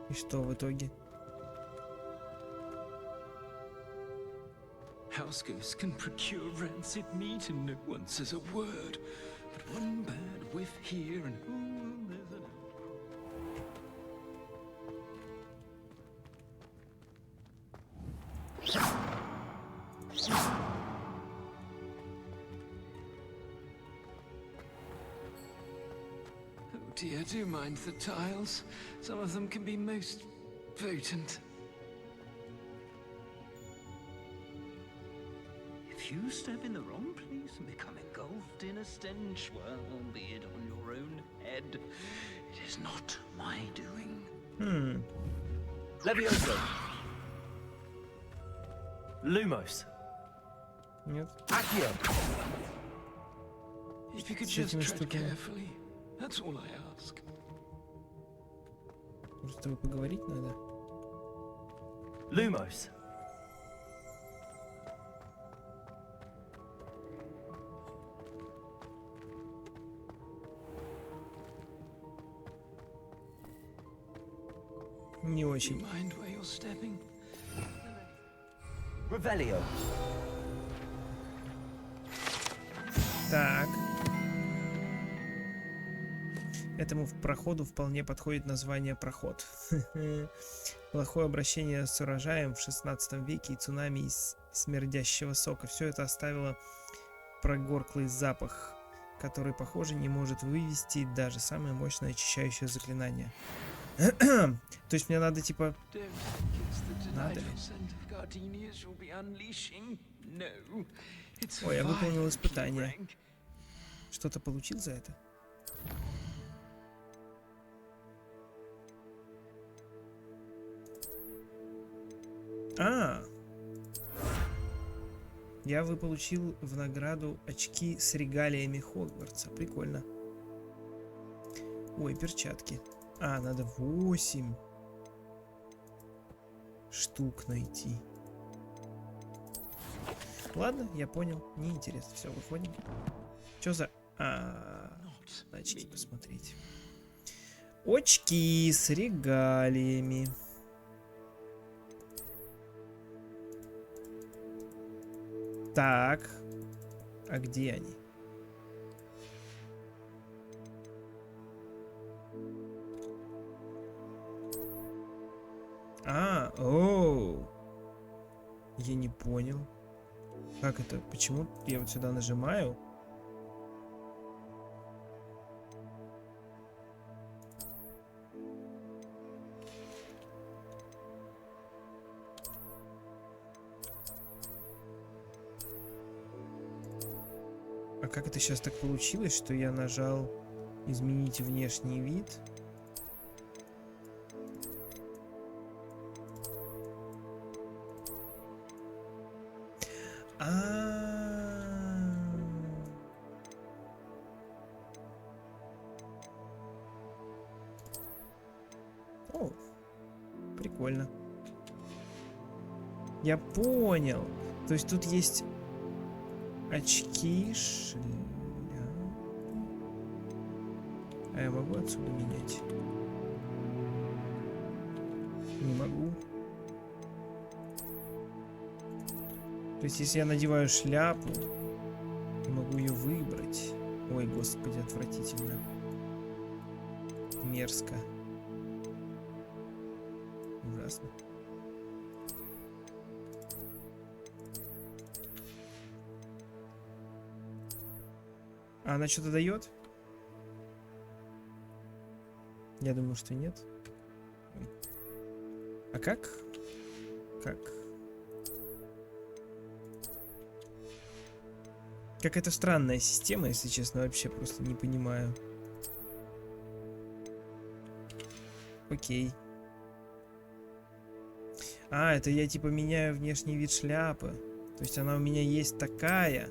И что в итоге? Housegoose can procure rancid meat and no one says a word. But one bad whiff here and there's an... Oh dear, do mind the tiles. Some of them can be most potent. If you step in the wrong place and become engulfed in a stench, well, be it on your own head. It is not my doing. Levioso. Lumos. Нет. Accio. If you could just tread carefully, that's all I ask. Может, с тобой поговорить надо? Lumos. Не очень. Revelio. Так. Этому проходу вполне подходит название «Проход». Плохое обращение с урожаем в 16 веке и цунами из смердящего сока. Все это оставило прогорклый запах, который, похоже, не может вывести даже самое мощное очищающее заклинание. То есть мне надо, типа... Надо ли? Ой, я выполнил испытание. Что-то получил за это? Я получил в награду очки с регалиями Хогвартса. Прикольно. Ой, перчатки. Надо 8 штук найти. Ладно, я понял. Неинтересно. Все, выходим. Что за... очки посмотреть. Очки с регалиями. Так. А где они? Оу. Я не понял. Как это? Почему я вот сюда нажимаю? А как это сейчас так получилось, что я нажал изменить внешний вид? О, прикольно. Я понял. То есть тут есть очки, шляпа. А я могу отсюда менять? Не могу. То есть если я надеваю шляпу, я могу ее выбрать. Ой, господи, отвратительно. Мерзко. Ужасно. А она что-то дает? Я думаю, что нет. Ой. А как? Как? Какая-то странная система, если честно, вообще просто не понимаю. Окей. А, это я типа меняю внешний вид шляпы. То есть она у меня есть такая.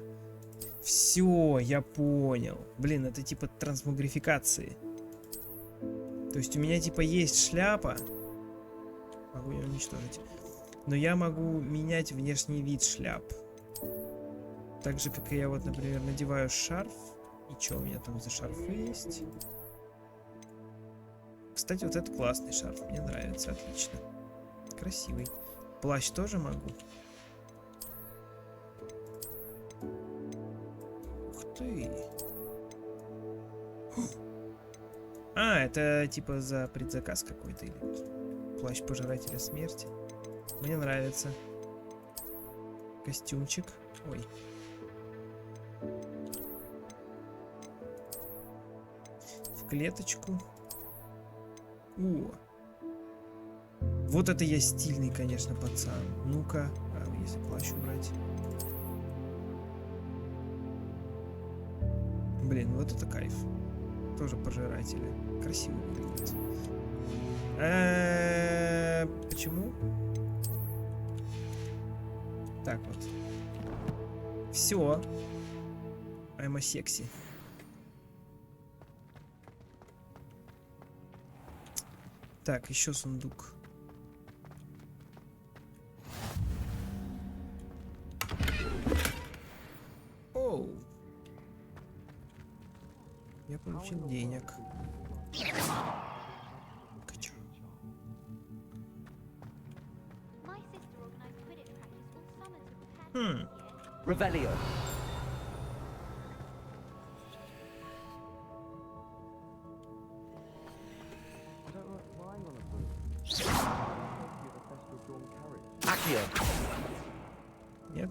Все, я понял. Блин, это типа трансмогрификации. То есть у меня типа есть шляпа. Могу ее уничтожить. Но я могу менять внешний вид шляп. Так же, как и я вот, например, надеваю шарф. И что у меня там за шарфы есть? Кстати, вот это классный шарф. Мне нравится, отлично. Красивый. Плащ тоже могу. Ух ты. А, это типа за предзаказ какой-то или плащ пожирателя смерти. Мне нравится. Костюмчик. Ой. В клеточку. О. Вот это я стильный, конечно, пацан. Ну-ка, если плащ убрать. Блин, вот это кайф. Тоже пожиратели. Красиво выглядит. Почему? Так вот. Все. I'm a sexy. Так, еще сундук. Оу. Я получил денег. Качу. Revelio. Accio. Нет.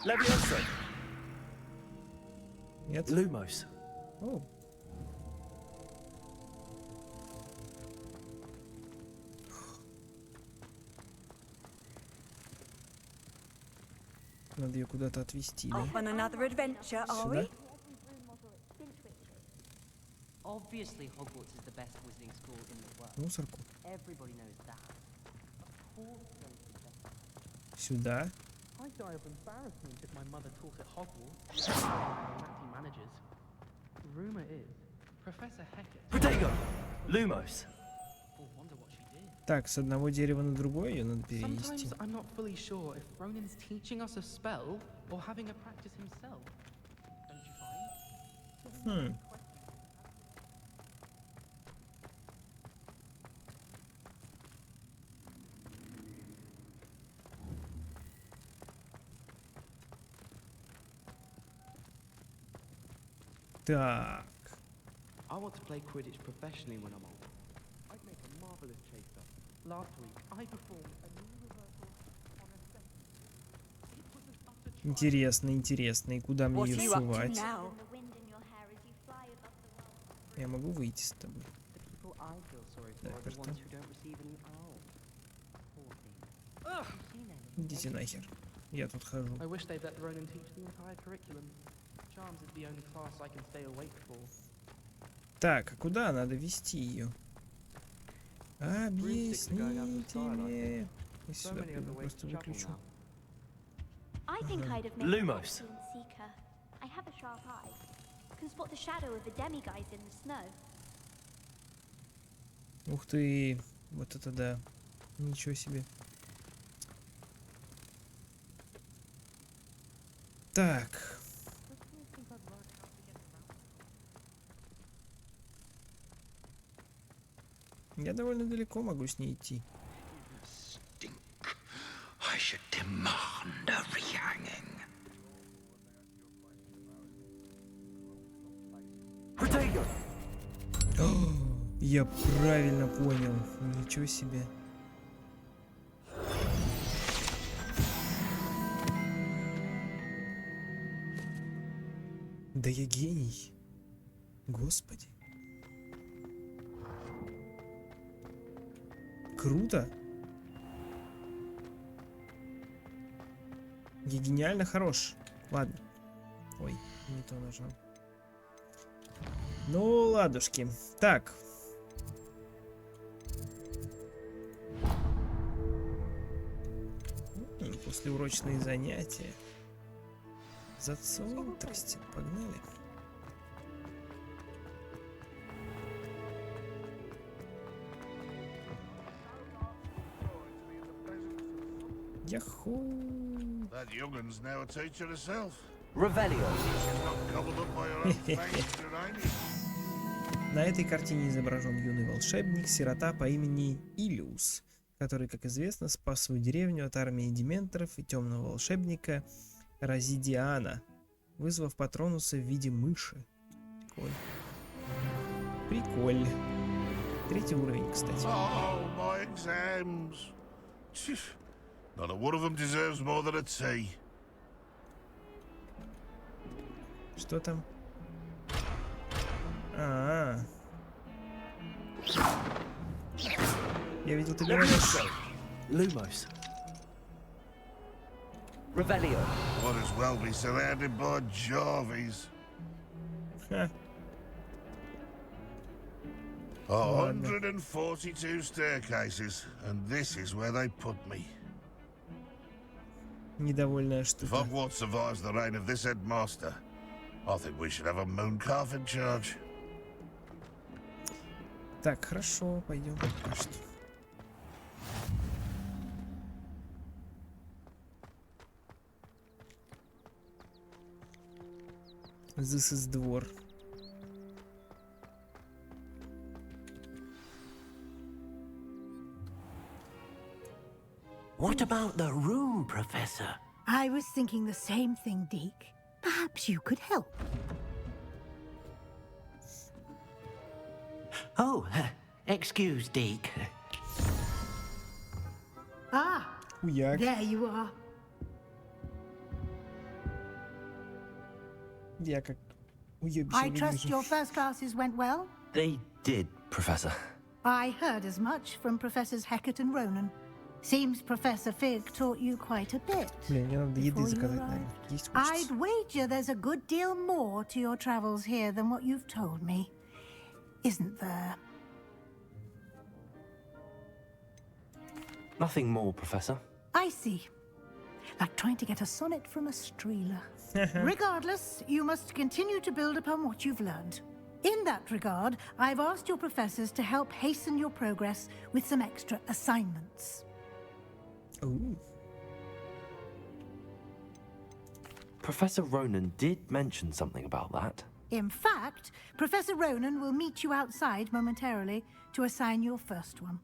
Levioso. Нет. Lumos. О. Надо ее куда-то отвезти, да? Off on another adventure, are we? Obviously, Hogwarts is the best wizarding school in the world. Мусорку. Everybody knows that. Of course, it's the best. Сюда. I'd die of embarrassment if my mother taught at Hogwarts. Natty managers. Rumor is, Professor Hecat. Protego. Lumos. Wonder what she did. Так, с одного дерева на другое ее надо перенести. Sometimes I'm not fully sure if Ronin's teaching us a spell or having a practice himself. Don't you find? Так. I want to play Quidditch professionally when I'm old. I'd make a marvelous chaser. Last week, I performed a new reversal on a second. It was an utter triumph. Интересно, интересно. И куда мне ее сувать? Я могу выйти с тобой. Заперто. Идите нахер. Я тут хожу. I wish they'd let the Ronin teach the entire curriculum. Charms is the only class I can stay awake for. Так, а куда надо вести ее? Объясните мне. Я сюда приду, просто выключу. I think I'd have made Lumos. a seeker. I have a sharp eye. Can spot the shadow of the demiguise in the snow. Ух ты, вот это да. Ничего себе. Так. Я довольно далеко могу с ней идти. I should demand a rehanging. Я правильно понял. Ничего себе. Да я гений. Господи. Круто. Я гениально хорош. Ладно. Ой, не то нажал. Ну, ладушки. Так. Послеурочные занятия. Зацентрости. Погнали. Яху. That youngun's now a teacher herself. Revelio. She's not gobbled up by her own face, Geranium. На этой картине изображен юный волшебник, сирота по имени Илиус, который, как известно, спас свою деревню от армии дементоров и темного волшебника Розидиана, вызвав Патронуса в виде мыши. Прикольно. Прикольно. 3-й уровень, кстати. Oh, my exams. Not a one of them deserves more than a tea. Что там? А-а-а. Я видел, ты говоришь. Lumos. Revelio. Might as well be surrounded by Jarvies. Ха. 142 staircases, and this is where they put me. Недовольная If штука. Hogwarts survives the reign of this headmaster, I think we should have a moon calf in charge. Так, хорошо, пойдем пока что. This is двор. What about the room, Professor? I was thinking the same thing, Deke. Perhaps you could help. Oh, excuse, Deke. Ah, Хуяк. there you are. Я как уебище I trust выгляжу. your first classes went well? They did, Professor. I heard as much from Professors Hecat and Ronan. Seems Professor Fig taught you quite a bit. Блин, мне надо еды before you заказать, arrived. наверное. Есть I'd хочется. wager there's a good deal more to your travels here than what you've told me. Isn't there? Nothing more, Professor. I see. Like trying to get a sonnet from a streeler. Regardless, you must continue to build upon what you've learned. In that regard, I've asked your professors to help hasten your progress with some extra assignments. Ooh. Professor Ronan did mention something about that. In fact, Professor Ronan will meet you outside momentarily to assign your first one.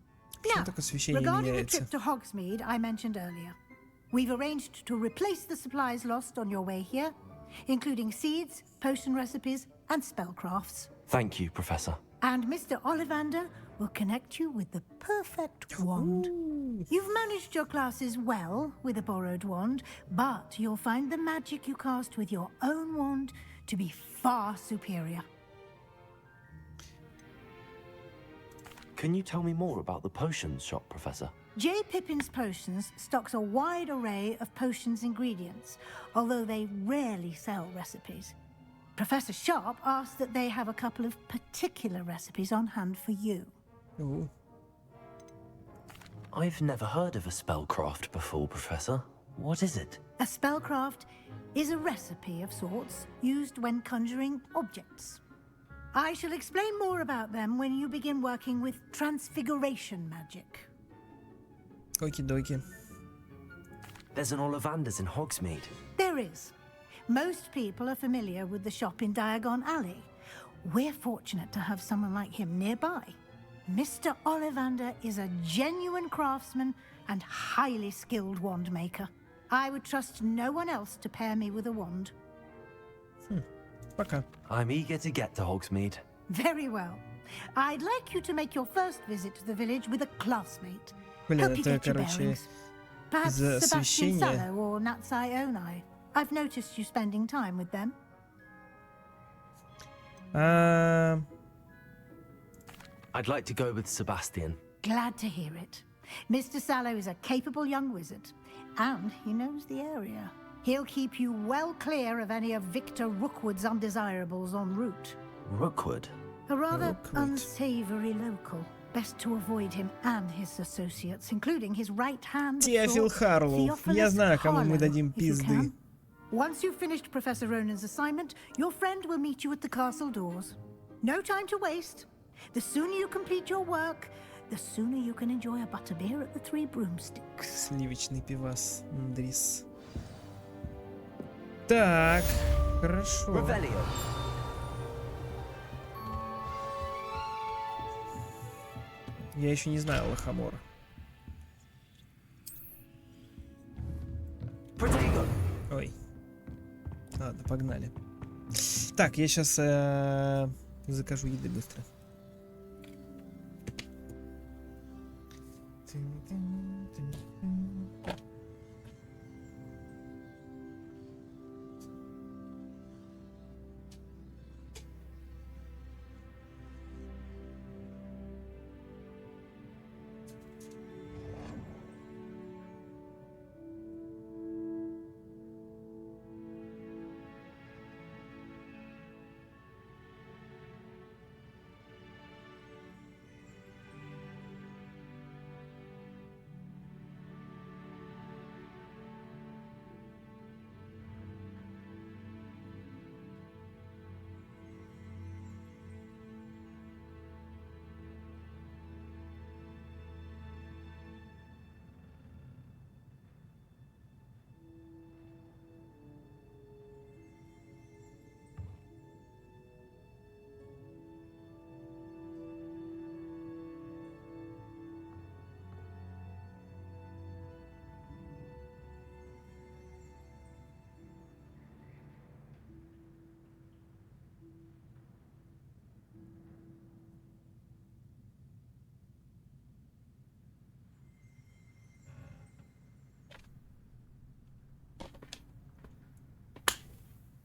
Now, так освещение regarding the меняется? trip to Hogsmeade I mentioned earlier, we've arranged to replace the supplies lost on your way here, including seeds, potion recipes, and spellcrafts. Thank you, Professor. And Mr. Ollivander will connect you with the perfect wand. You've managed your classes well with a borrowed wand, but you'll find the magic you cast with your own wand to be far superior. Can you tell me more about the potions shop, Professor? J. Pippin's Potions stocks a wide array of potions ingredients, although they rarely sell recipes. Professor Sharp asked that they have a couple of particular recipes on hand for you. Ooh. I've never heard of a spellcraft before, Professor. What is it? A spellcraft is a recipe of sorts used when conjuring objects. I shall explain more about them when you begin working with transfiguration magic. Okie dokie. There's an Ollivander's in Hogsmeade. There is. Most people are familiar with the shop in Diagon Alley. We're fortunate to have someone like him nearby. Mr. Ollivander is a genuine craftsman and highly skilled wand maker. I would trust no one else to pair me with a wand. Okay. I'm eager to get to Hogsmeade. Very well. I'd like you to make your first visit to the village with a classmate. Блин, Help you это, get your короче, bearings. Perhaps за Sebastian освещение. Sallow or Natsai Onai. I've noticed you spending time with them. I'd like to go with Sebastian. Glad to hear it. Mr. Sallow is a capable young wizard, and he knows the area. He'll keep you well clear of any of Victor Rookwood's undesirables en route. Rookwood? A rather unsavory local. Best to avoid him and his associates, including his right-hand Теофил Харлоу. Я знаю, кому мы дадим пизды. Once you've finished Professor Ronan's assignment, your friend will meet you at the castle doors. No time to waste. The sooner you complete your work, the sooner you can enjoy a butterbeer at the Three Broomsticks. Сливочный пивас, Дрис. Так, хорошо. Я еще не знаю Лохомора. Ой. Ладно, погнали. Так, я сейчас закажу еды быстро.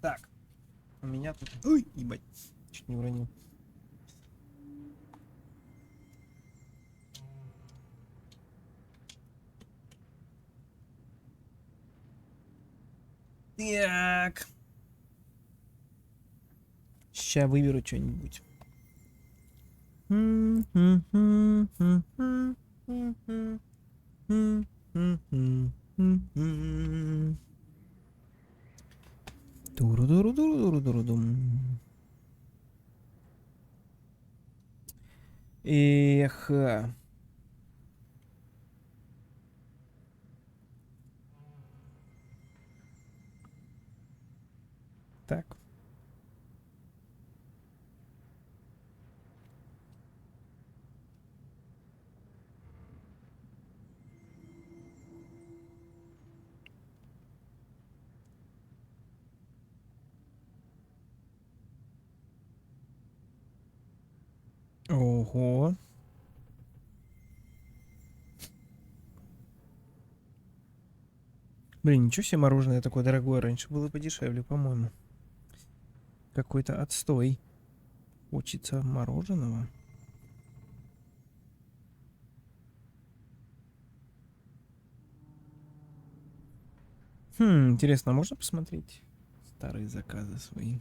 Так, у меня тут... Ой, ебать, чуть не уронил. Так. Сейчас выберу что-нибудь. Туру-туру-туру-туру-туру-дум. Эх. Так. Ого. Блин, ничего себе мороженое такое дорогое. Раньше было подешевле, по-моему. Какой-то отстой. Хочется мороженого. Интересно, а можно посмотреть старые заказы свои?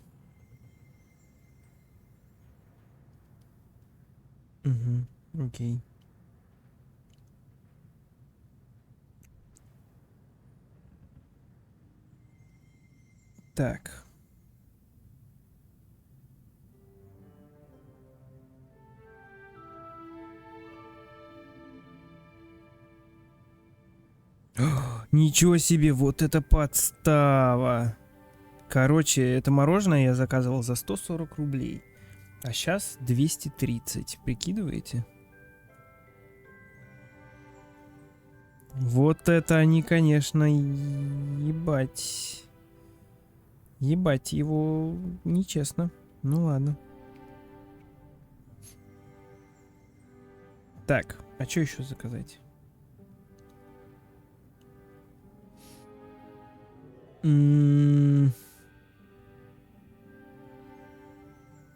Угу, окей. Так. Ничего себе, вот это подстава. Короче, это мороженое я заказывал за 140 рублей. А сейчас 230. Прикидываете? Вот это они, конечно, ебать. Ебать его нечестно. Ну ладно. Так, а что еще заказать?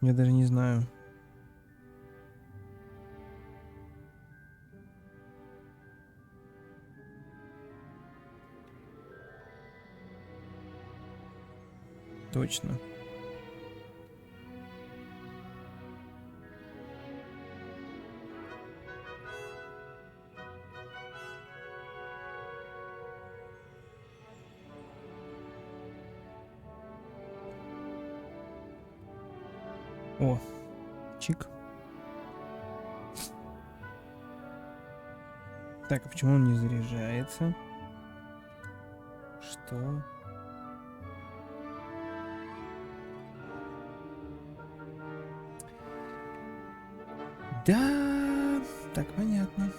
Я даже не знаю. Точно. О, чик. Так, а почему он не заряжается? Что? Да, так понятно.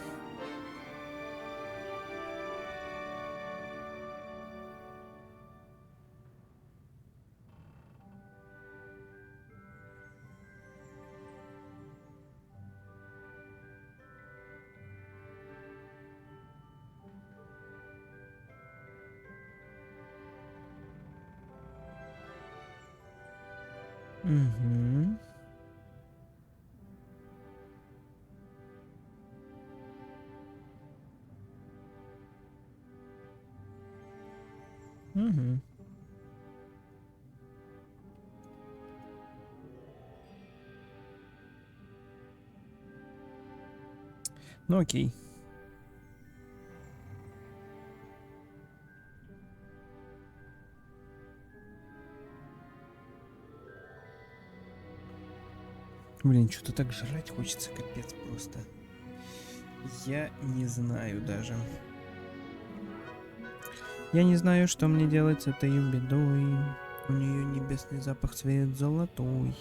Угу. Угу. Ну окей. Блин, что-то так жрать хочется, капец просто. Я не знаю даже. Я не знаю, что мне делать с этой бедой. У нее небесный запах, цвет золотой.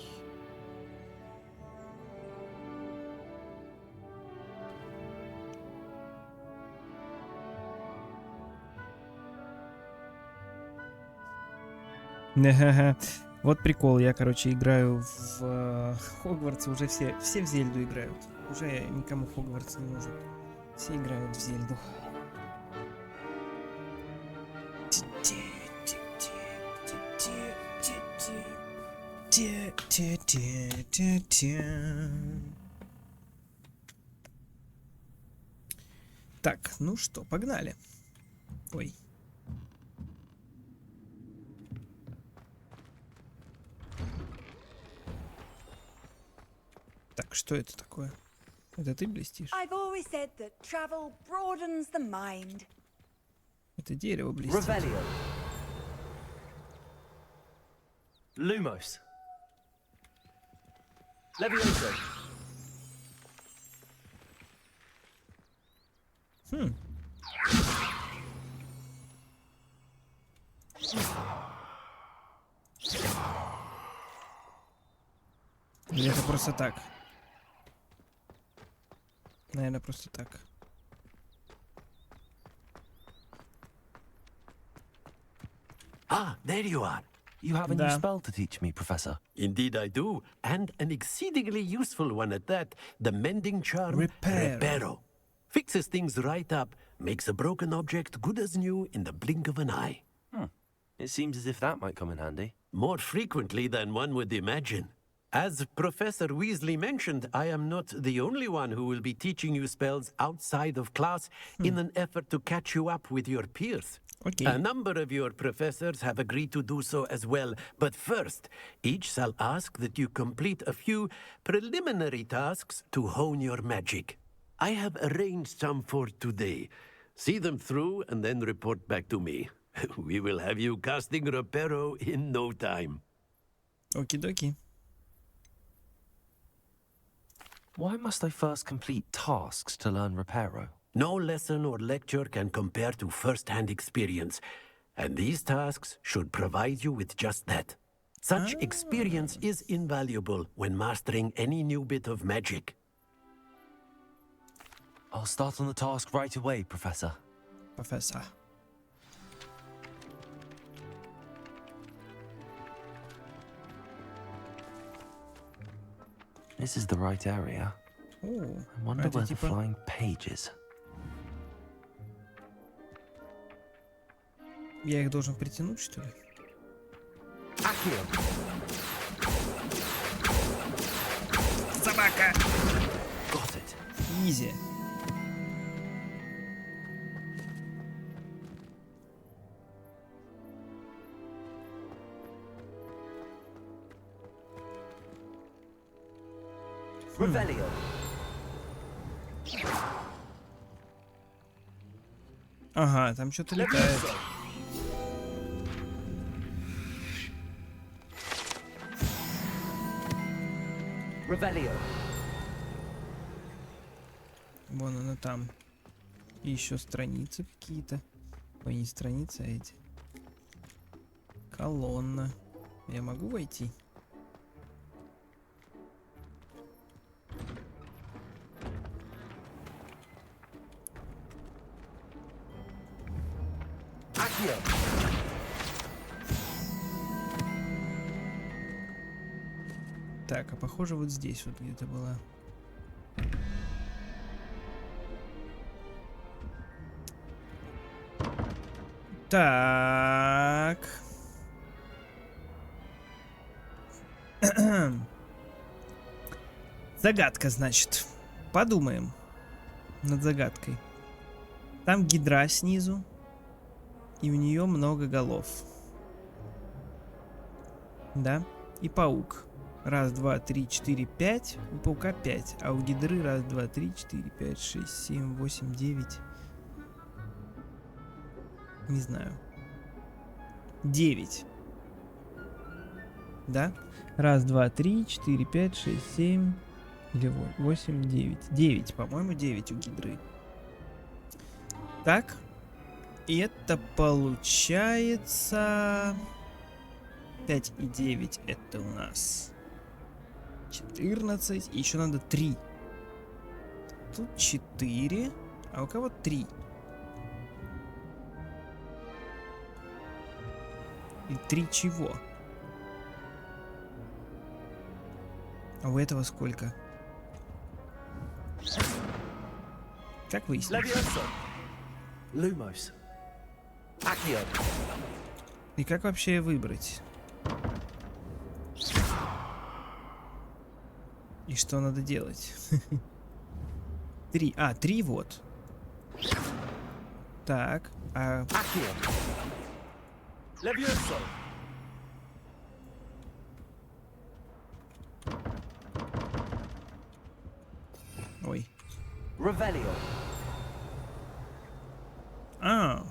Вот прикол, я, короче, играю в Хогвартс, уже все в Зельду играют. Уже никому Хогвартс не нужен. Все играют в Зельду. Так, ну что, погнали. Ой. Так, что это такое? Это ты блестишь? Это дерево блестит. Lumos. Levioso. Или это просто так? Наверное, просто так. Ah, there you are. You have a new spell to teach me, Professor. Indeed I do, and an exceedingly useful one at that. The mending charm, Reparo. Fixes things right up, makes a broken object good as new in the blink of an eye. It seems as if that might come in handy. More frequently than one would imagine. As Professor Weasley mentioned, I am not the only one who will be teaching you spells outside of class in an effort to catch you up with your peers. Okay. A number of your professors have agreed to do so as well, but first, each shall ask that you complete a few preliminary tasks to hone your magic. I have arranged some for today. See them through and then report back to me. We will have you casting Reparo in no time. Okie-dokie. Why must I first complete tasks to learn Reparo? No lesson or lecture can compare to first-hand experience, and these tasks should provide you with just that. Such experience is invaluable when mastering any new bit of magic. I'll start on the task right away, Professor. Professor. This is the right area. О, I wonder where the flying page is. Я их должен притянуть, что ли? Собака! Got it. Изи. Revelio. Ага, там что-то летает. Revelio. Вон она там. И еще страницы какие-то. Ой, не страницы, а эти. Колонна. Я могу войти? Так, а похоже вот здесь вот где-то была. Так. Загадка, значит. Подумаем над загадкой. Там гидра снизу. И у нее много голов. Да? И паук. Раз, два, три, четыре, пять. У паука 5. А у гидры раз, два, три, четыре, пять, шесть, семь, восемь, 9. Не знаю. 9. Да? Раз, два, три, четыре, пять, шесть, 7. Или 8, 9. 9, по-моему, 9 у гидры. Так. И это получается... 5 и 9 это у нас 14. И еще надо 3. Тут 4. А у кого 3? И 3 чего? А у этого сколько? Как выяснить? Lumos. И как вообще выбрать? И что надо делать? 3. А, 3 вот. Так, а... Ой. Revelio. А.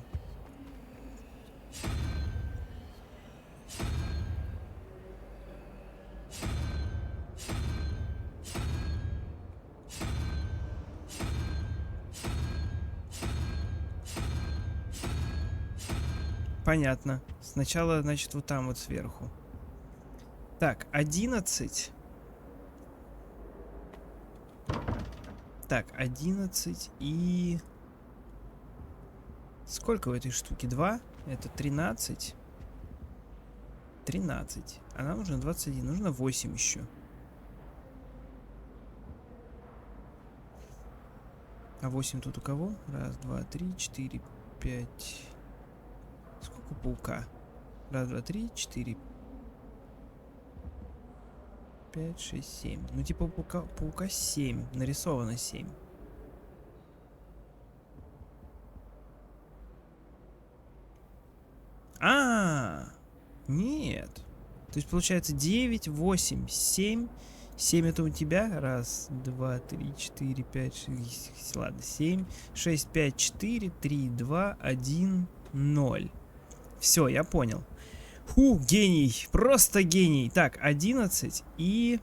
Понятно. Сначала, значит, вот там вот сверху. Так, 11. Так, 11 и... Сколько в этой штуке? 2? Это 13. 13. А нам нужно 21. Нужно 8 еще. А 8 тут у кого? Раз, два, три, 4, 5. Сколько паука? Раз, два, три, 4, 5, 6, 7. Ну, типа паука 7. Нарисовано 7. Нет. То есть получается 9, 8, 7. 7 это у тебя. Раз, два, три, 4, 5, 6. Ладно, 7, 6, 5, 4, 3, 2, 1, 0. Все, я понял. Фу, гений. Просто гений. Так, 11 и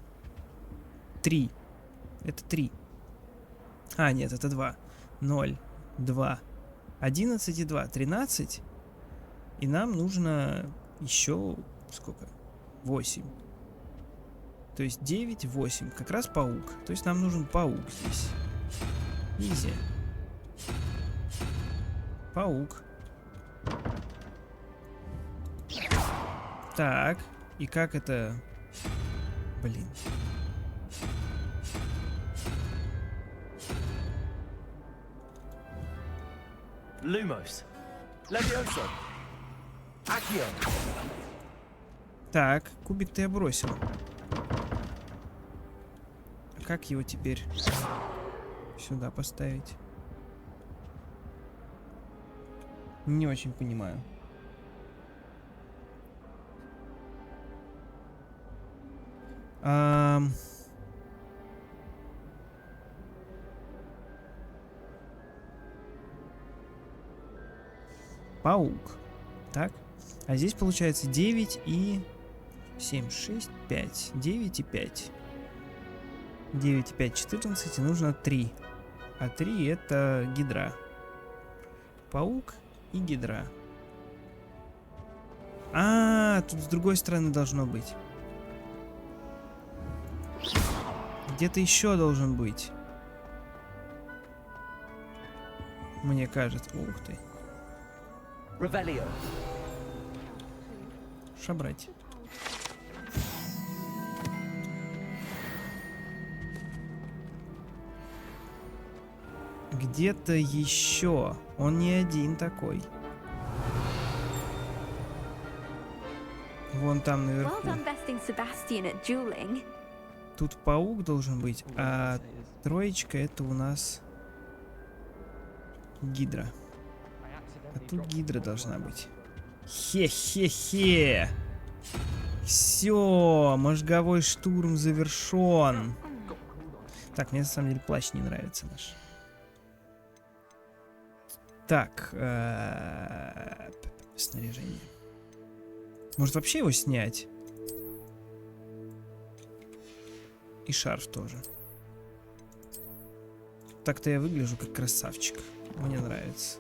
3. Это 3. А, нет, это 2. 0, 2. 11 и 2. 13. И нам нужно еще сколько? 8. То есть 9, 8. Как раз паук. То есть нам нужен паук здесь. Изи. Паук. Так. И как это... Блин. Lumos. Levioso. Accio. Так, кубик-то я бросил. А как его теперь сюда поставить? Не очень понимаю. Паук. Так. А здесь получается 9 и 7, 6, 5. 9 и 5. 9 и 5, 14. И нужно 3. А 3 это гидра. Паук и гидра. Тут с другой стороны должно быть. Где-то еще должен быть. Мне кажется. Ух ты. Шабрать. Где-то еще. Он не один такой. Вон там наверху. Тут паук должен быть, а троечка это у нас гидра. А тут гидра должна быть. Хе-хе-хе. Все, мозговой штурм завершен. Так, мне на самом деле плащ не нравится наш. Так, снаряжение. Может вообще его снять? И шарф тоже. Так-то я выгляжу как красавчик. Мне нравится.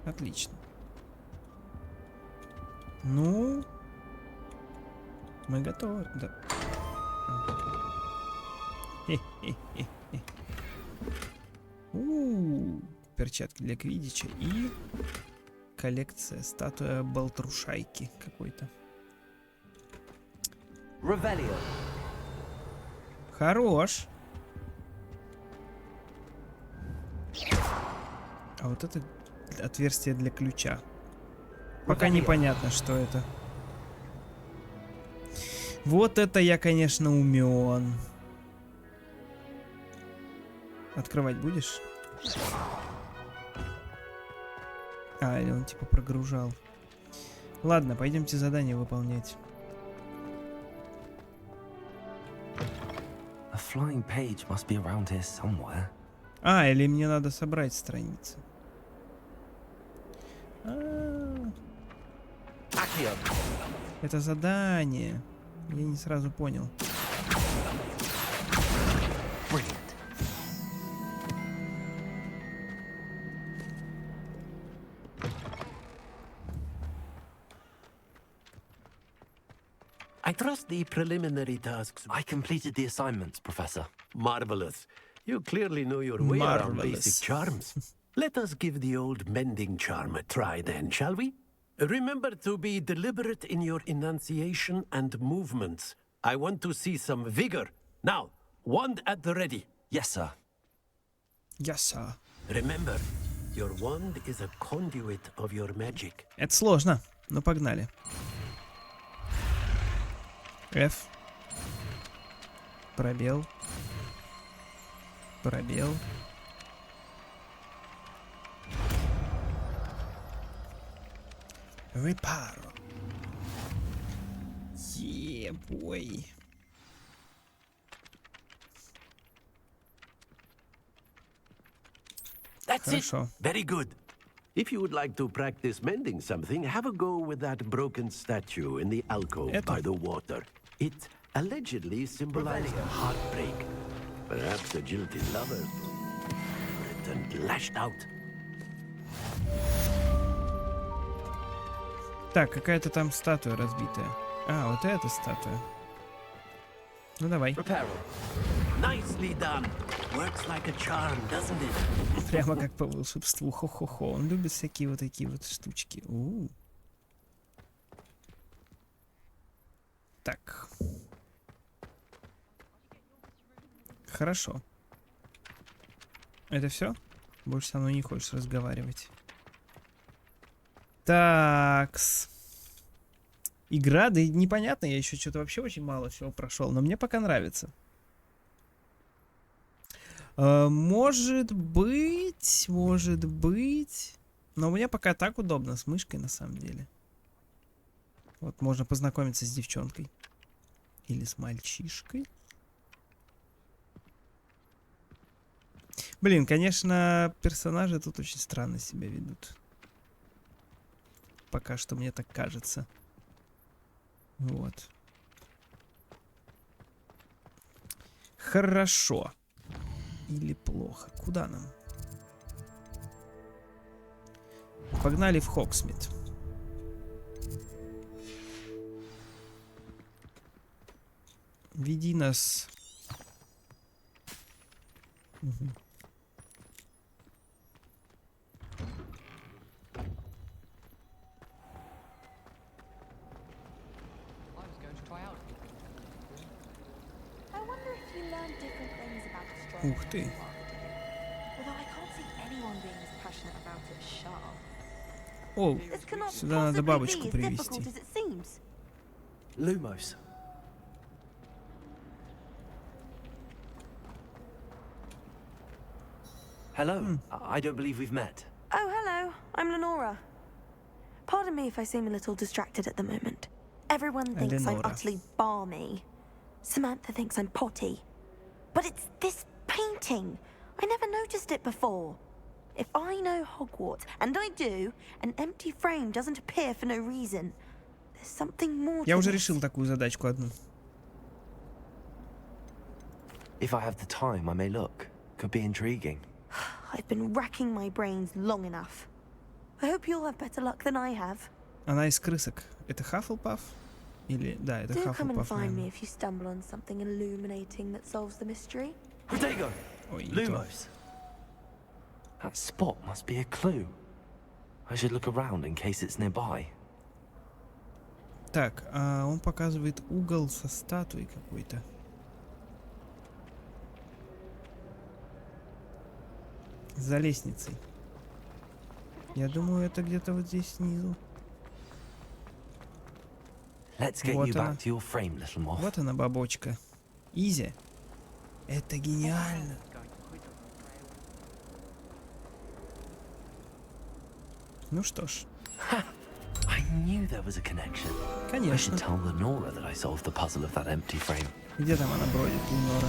Отлично. Ну, мы готовы. Да. Перчатки для квиддича и коллекция, статуя Балтрушайки какой-то. Хорош. А вот это отверстие для ключа. Пока непонятно, что это. Вот это я, конечно, умен. Открывать будешь? Или он типа прогружал. Ладно, пойдемте задание выполнять. A flying page must be around here somewhere. Или мне надо собрать страницы. Это задание. Я не сразу понял. I trust the preliminary tasks. I completed the assignments, Professor. Marvelous. You clearly know your way around basic charms. Let us give the old mending charm a try then, shall we? Remember to be deliberate in your enunciation and movements. I want to see some vigor. Now, wand at the ready. Yes, sir. Yes, sir. Remember, your wand is a conduit of your magic. Это сложно, но погнали. F. Пробел. Пробел. Reparo. Yeah, boy. That's Хорошо. it. Very good. If you would like to practice mending something, have a go with that broken statue in the alcove by the water. It allegedly symbolized heartbreak. Perhaps a jilted lover and lashed out. Так, какая-то там статуя разбитая. А, вот эта статуя. Ну давай. Nicely done. Works like a charm, doesn't it? Прямо как по волшебству. Хо-хо-хо. Он любит всякие вот такие вот штучки. Так. Хорошо. Это все? Больше со мной не хочешь разговаривать. Такс. Игра, да и непонятно, я еще что-то вообще очень мало всего прошел, но мне пока нравится. Может быть. Но у меня пока так удобно с мышкой на самом деле. Вот можно познакомиться с девчонкой. Или с мальчишкой. Блин, конечно, персонажи тут очень странно себя ведут. Пока что мне так кажется. Вот. Хорошо. Или плохо. Куда нам? Погнали в Хогсмит. Веди нас. Угу. Ух ты. О, сюда надо бабочку привезти. Lumos. Hello. I don't believe we've met. Oh, hello. I'm Lenora. Pardon me if I seem a little distracted at the moment. Everyone thinks I'm utterly balmy. Samantha thinks I'm potty. But it's this painting. I never noticed it before. If I know Hogwarts, and I do, an empty frame doesn't appear for no reason. There's something more to Я уже решил такую задачку одну. If I have the time, I may look. Could be intriguing. I've been racking my brains long enough. I hope you'll have better luck than I have. Она из крысок. Это Хаффлпаф? Или... Да, это Do come and Хаффлпаф, find me наверное. if you stumble on something illuminating that solves the mystery. Protego! Ой, не то. Lumos. That spot must be a clue. I should look around in case it's nearby. Так, а он показывает угол со статуей какой-то. За лестницей. Я думаю, это где-то вот здесь снизу. Let's get Вот you она. back to your frame, little moth. Вот она, бабочка. Изи. Это гениально. Ну что ж. I knew there was a connection. I Конечно. should tell Lenora that I solved the puzzle of that empty frame. Где там она бродит, Ленора?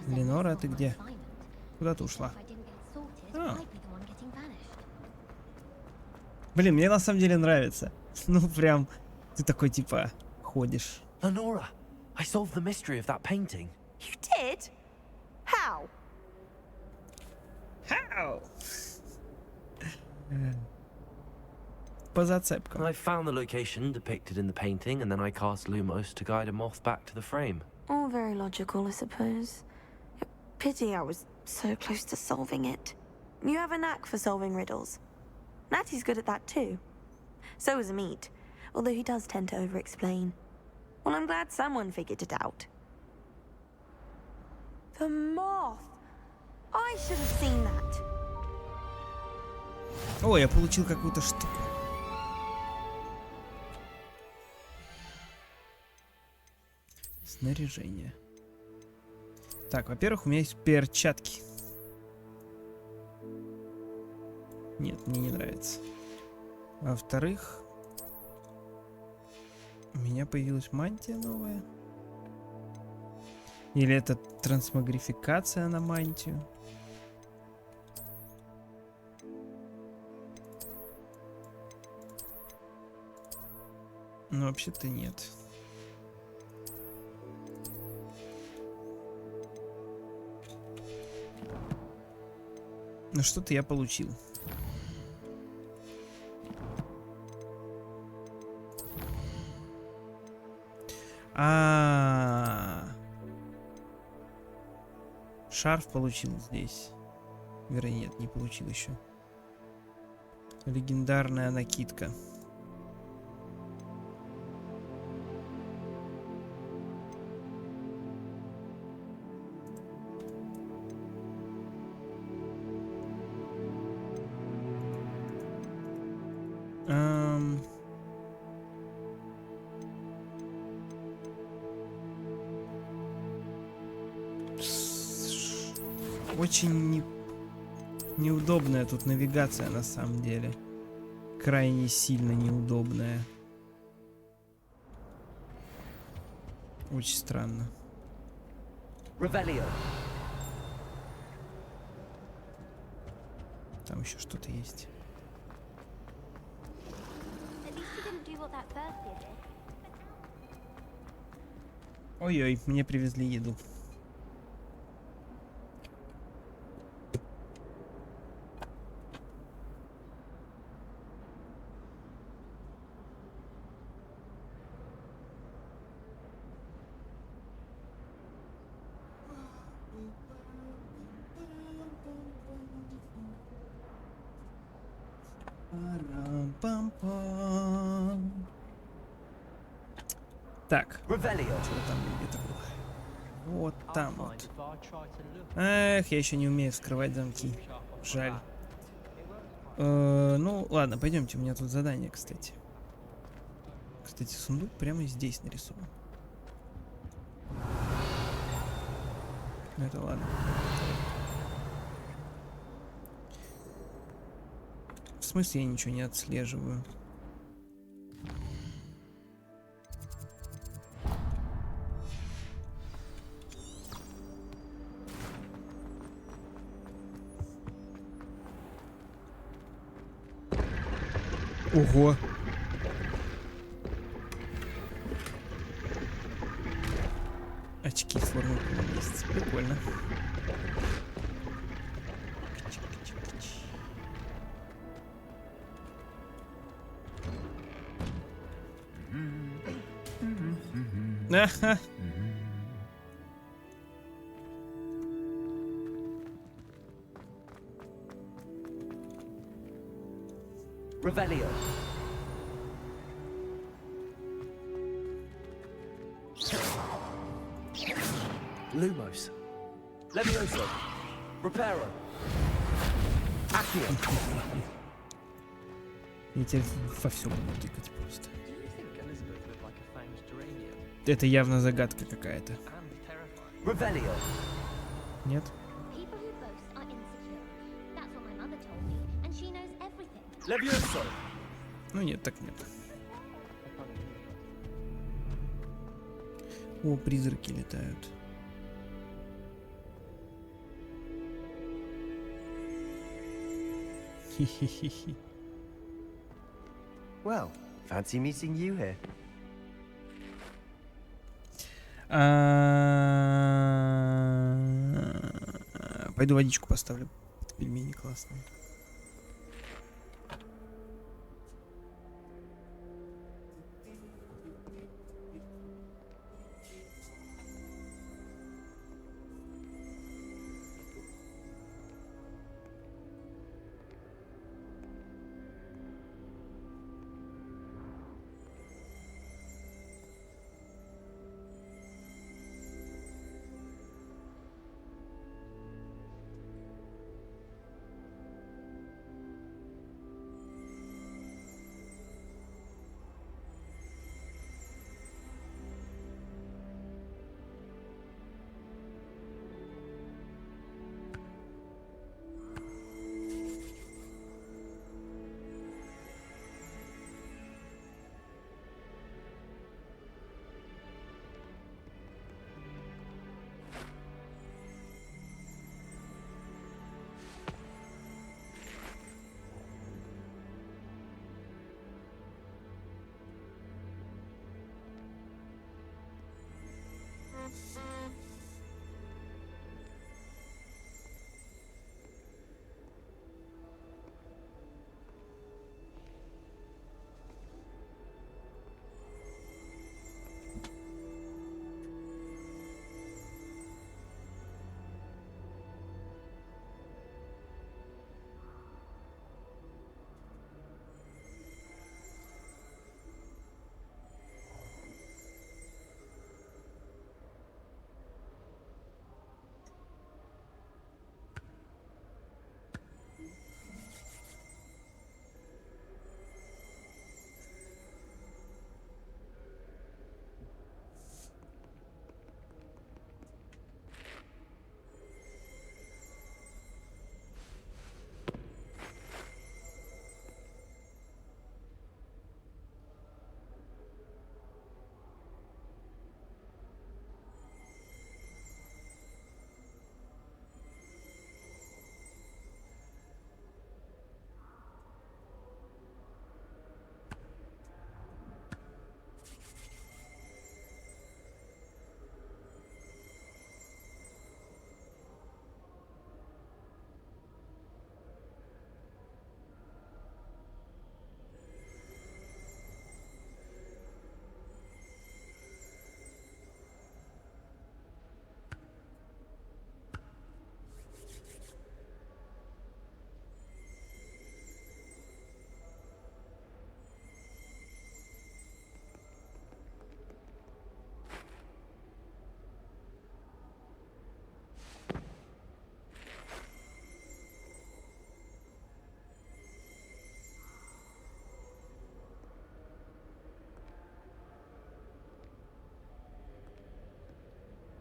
Ленора, ты где? Куда ты ушла? А. Блин, мне на самом деле нравится. Ну прям, ты такой типа ходишь. Lenora, I solved the mystery of that painting. You did? How? How? По зацепкам. I found the location depicted in the painting, and then I cast Lumos to guide a moth back to the frame. All very logical, I suppose. Pity I was so close to solving it. You have a knack for solving riddles. Natty's good at that too. So is Amit, although he does tend to over-explain. Well, I'm glad someone figured it out. The moth! I should have seen that. О, я получил какую-то штуку. Снаряжение. Так, во-первых, у меня есть перчатки. Нет, мне не нравится. Во-вторых, у меня появилась мантия новая. Или это трансмогрификация на мантию? Ну, вообще-то нет. Ну, что-то я получил. Шарф получил здесь. Вернее, нет, не получил еще. Легендарная накидка. Очень неудобная тут навигация на самом деле. Крайне сильно неудобная. Очень странно. Там еще что-то есть. Ой-ой, мне привезли еду. Так, что там где-то было? Вот там вот. Эх, я еще не умею вскрывать замки. Жаль. Ну, ладно, пойдемте, у меня тут задание, кстати. Кстати, сундук прямо здесь нарисован. Ну, это ладно. В смысле я ничего не отслеживаю? Ого! Очки в форме полумесяца. Прикольно. Аха. Revelio. Lumos. Levioso. Reparo. Accio. Я теперь во всем буду тыкать просто. Это явно загадка какая-то. Нет? Ну нет, так нет. О, призраки летают. Хи-хи-хи-хи. Well, fancy meeting you here. Пойду водичку поставлю. Это пельмени классные.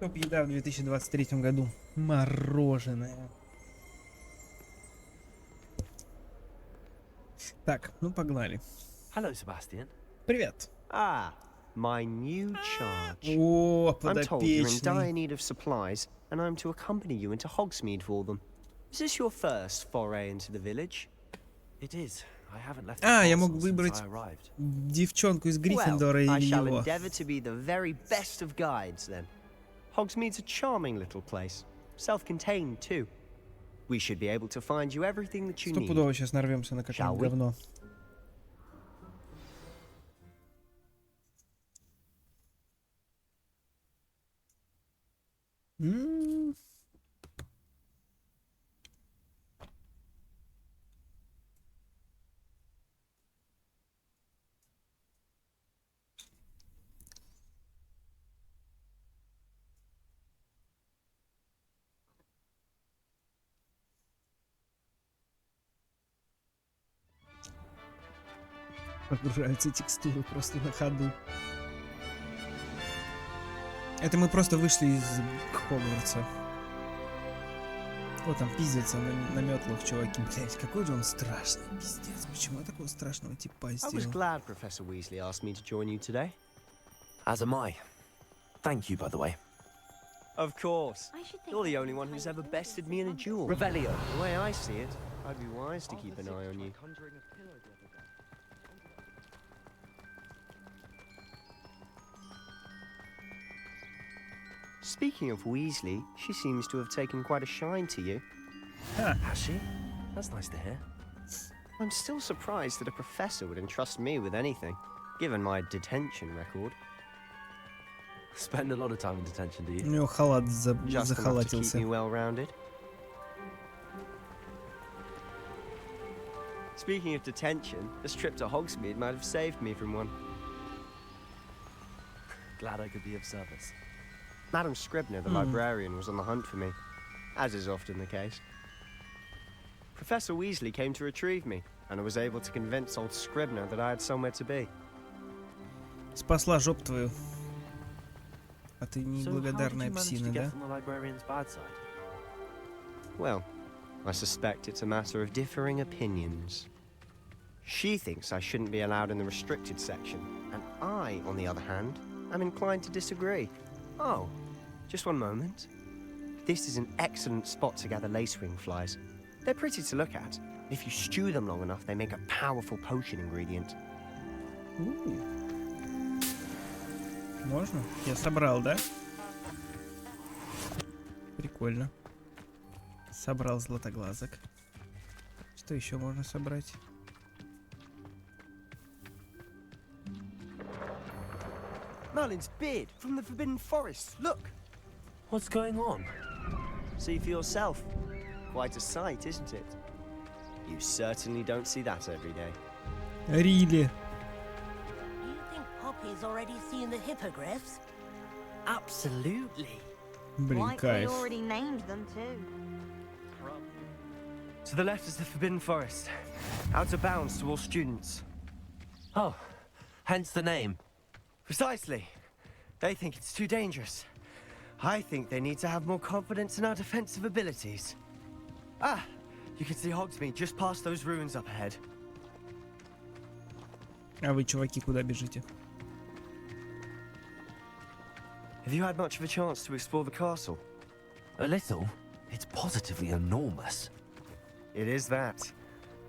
Топ-еда в 2023 году. Мороженое. Так, ну погнали. Hello, Sebastian. Привет. Ah, my new charge. О, I'm told you're in dire подопечный. need of supplies, and I'm to accompany you into Hogsmeade for them. Is this your first foray into the village? It is. I haven't left А, the я castle мог since выбрать I arrived. девчонку из Well, Гриффиндора I или shall его. endeavour to be the very best of guides, then. Hogsmeade's a charming little place. Self-contained, too. We should be able to find you everything that you need. Стопудово сейчас нарвемся на какое-нибудь говно. Прогружаются текстуры просто на ходу. Это мы просто вышли из Хогвартса. Вот там пиздятся на метлах чуваки. Блять, какой же он страшный, пиздец. Почему я такого страшного типа I was сделал? glad Professor Weasley asked me to join you today. As am I. Thank you, by the way. Of course. You're the only one who's ever bested me in a duel. Revelio. The way I see it, I'd be wise to keep an eye on you. Speaking of Weasley, she seems to have taken quite a shine to you. Has she? That's nice to hear. I'm still surprised that a professor would entrust me with anything, given my detention record. Spend a lot of time in detention, do У you? него халат Just enough to keep захалатился. me well-rounded. Speaking of detention, this trip to Hogsmeade might have saved me from one. Glad I could be of service. Madam Scribner, the librarian, was on the hunt for me, as is often the case. Professor Weasley came to retrieve me, and I was able to convince old Scribner that I had somewhere to be. Спасла жоп твою. А ты So how did you неблагодарная manage to псина, get да? on the librarian's bad side? Well, I suspect it's a matter of differing opinions. She thinks I shouldn't be allowed in the restricted section, and I, on the other hand, am inclined to disagree. Oh, just one moment. This is an excellent spot to gather lacewing flies. They're pretty to look at. If you stew them long enough, they make a powerful potion ingredient. Можно? Я собрал, да? Прикольно. Собрал златоглазок. Что еще можно собрать? Merlin's beard from the Forbidden Forest. Look! What's going on? See for yourself. Quite a sight, isn't it? You certainly don't see that every day. Really? Do you think Poppy's already seen the hippogriffs? Absolutely. Блин, Like we кайф. already named them too. To the left is the Forbidden Forest. Out of bounds to all students. Oh, hence the name. Precisely. They think it's too dangerous. I think they need to have more confidence in our defensive abilities. Ah, you can see Hogsmeade just past those ruins up ahead. А вы, чуваки, куда бежите? Have you had much of a chance to explore the castle? A little. It's positively enormous. It is that.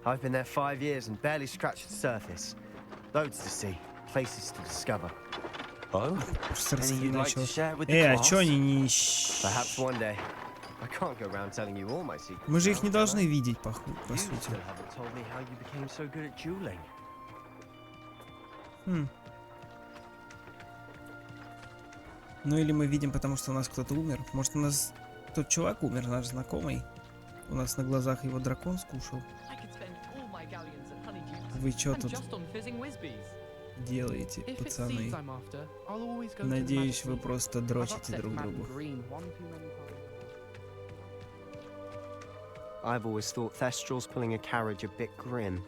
I've been there 5 years and barely scratched the surface. Loads to see, places to discover. Oh? Any you'd like to share with the а class? чё они не... Perhaps one day. I can't go around telling you all my secrets. Мы же их не now, должны can I? видеть, по You сути. still haven't told me how you became so good at dueling. Ну или мы видим, потому что у нас кто-то умер. Может, у нас тот чувак умер, наш знакомый. У нас на глазах его дракон скушал. Вы чё тут делаете, пацаны? Надеюсь, вы просто дрочите друг другу. I've always thought Thestral's pulling a carriage a bit grim.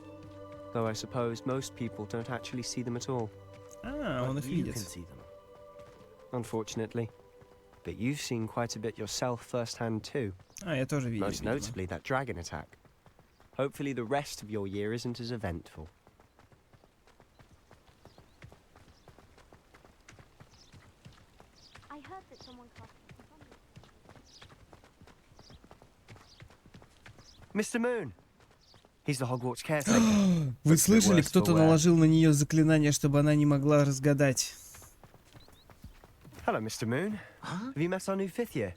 Though I suppose most people don't actually see them at all. А, он их видит. Unfortunately. but you've seen quite a bit yourself firsthand too. Я тоже видел. Most notably that dragon attack. Hopefully the rest of your year isn't as eventful. I heard that someone cast Mr. Moon! He's the Hogwarts caretaker. Вы слышали, кто-то наложил на нее заклинание, чтобы она не могла разгадать. Hello, Mr. Moon. Have you met our new 5th year?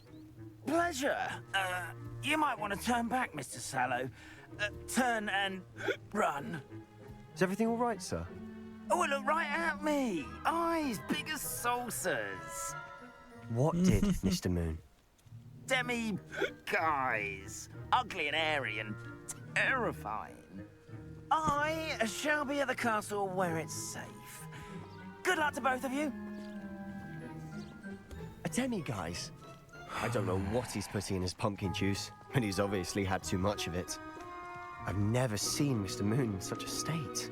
Pleasure. You might want to turn back, Mr. Sallow. Turn and run. Is everything all right, sir? Oh, look right at me. Eyes big as saucers. What did, Mr. Moon? Demi guys. Ugly and airy and terrifying. I shall be at the castle where it's safe. Good luck to both of you. A demi-guise? I don't know what he's putting in his pumpkin juice, but he's obviously had too much of it. I've never seen Mr. Moon in such a state.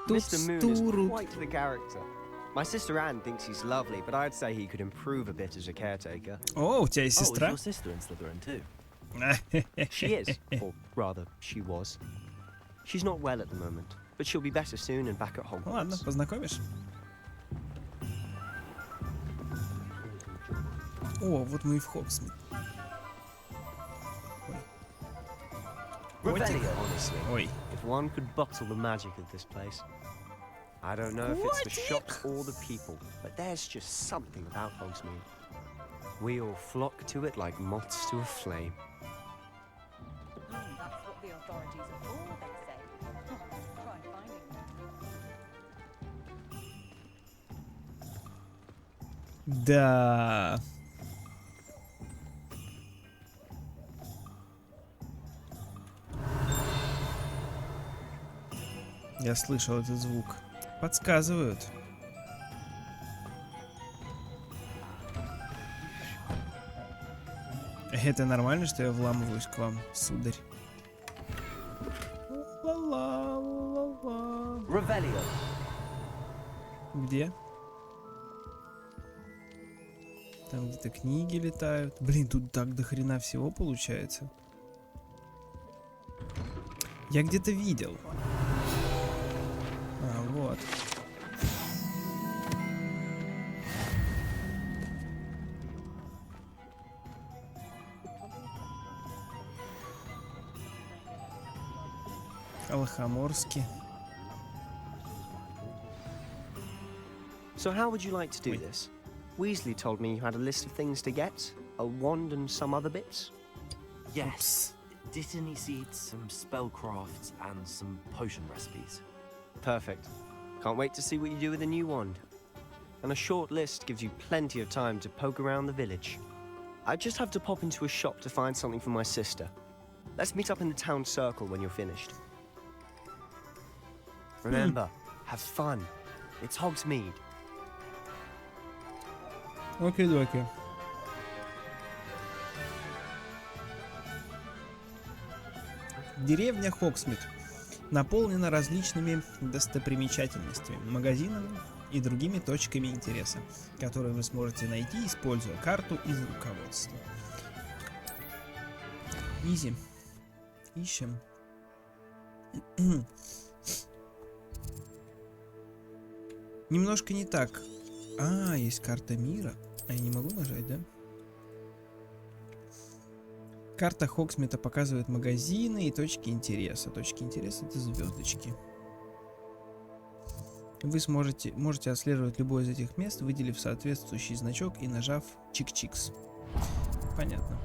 Mr. Moon is quite the character. My sister Anne thinks he's lovely, but I'd say he could improve a bit as a caretaker. О, у тебя есть сестра? Oh, is your sister in Slytherin too? She is, or rather, she was. She's not well at the moment, but she'll be better soon and back at Hogwarts. Ладно, познакомишь. О, вот мы и в Хогсмит. Honestly, if one could bottle the magic of this place. I don't know if it's the shops or the people, but there's just something about Hogsmeade. We all flock to it like moths to a flame. That's what the authorities are for, they say. Try finding them. Да. Я слышал этот звук. Подсказывают. Это нормально, что я вламываюсь к вам, сударь? Где? Там где-то книги летают. Блин, тут так до хрена всего получается. Я где-то видел. А, вот. Лохоморский. So how would you like to do this? Weasley told me you had a list of things to get, a wand and some other bits. Yes. Dittany seeds, some spellcrafts, and some potion recipes. Perfect. Can't wait to see what you do with the new wand. And a short list gives you plenty of time to poke around the village. I just have to pop into a shop to find something for my sister. Let's meet up in the town circle when you're finished. Remember, have fun. It's Hogsmeade. Окей-доки. Деревня Хогсмит наполнена различными достопримечательностями, магазинами и другими точками интереса, которые вы сможете найти, используя карту из руководства. Изи. Ищем. Немножко не так. А, есть карта мира. А я не могу нажать, да? Карта Хогсмита показывает магазины и точки интереса. Точки интереса — это звездочки. Вы можете отслеживать любое из этих мест, выделив соответствующий значок и нажав чик-чикс. Понятно.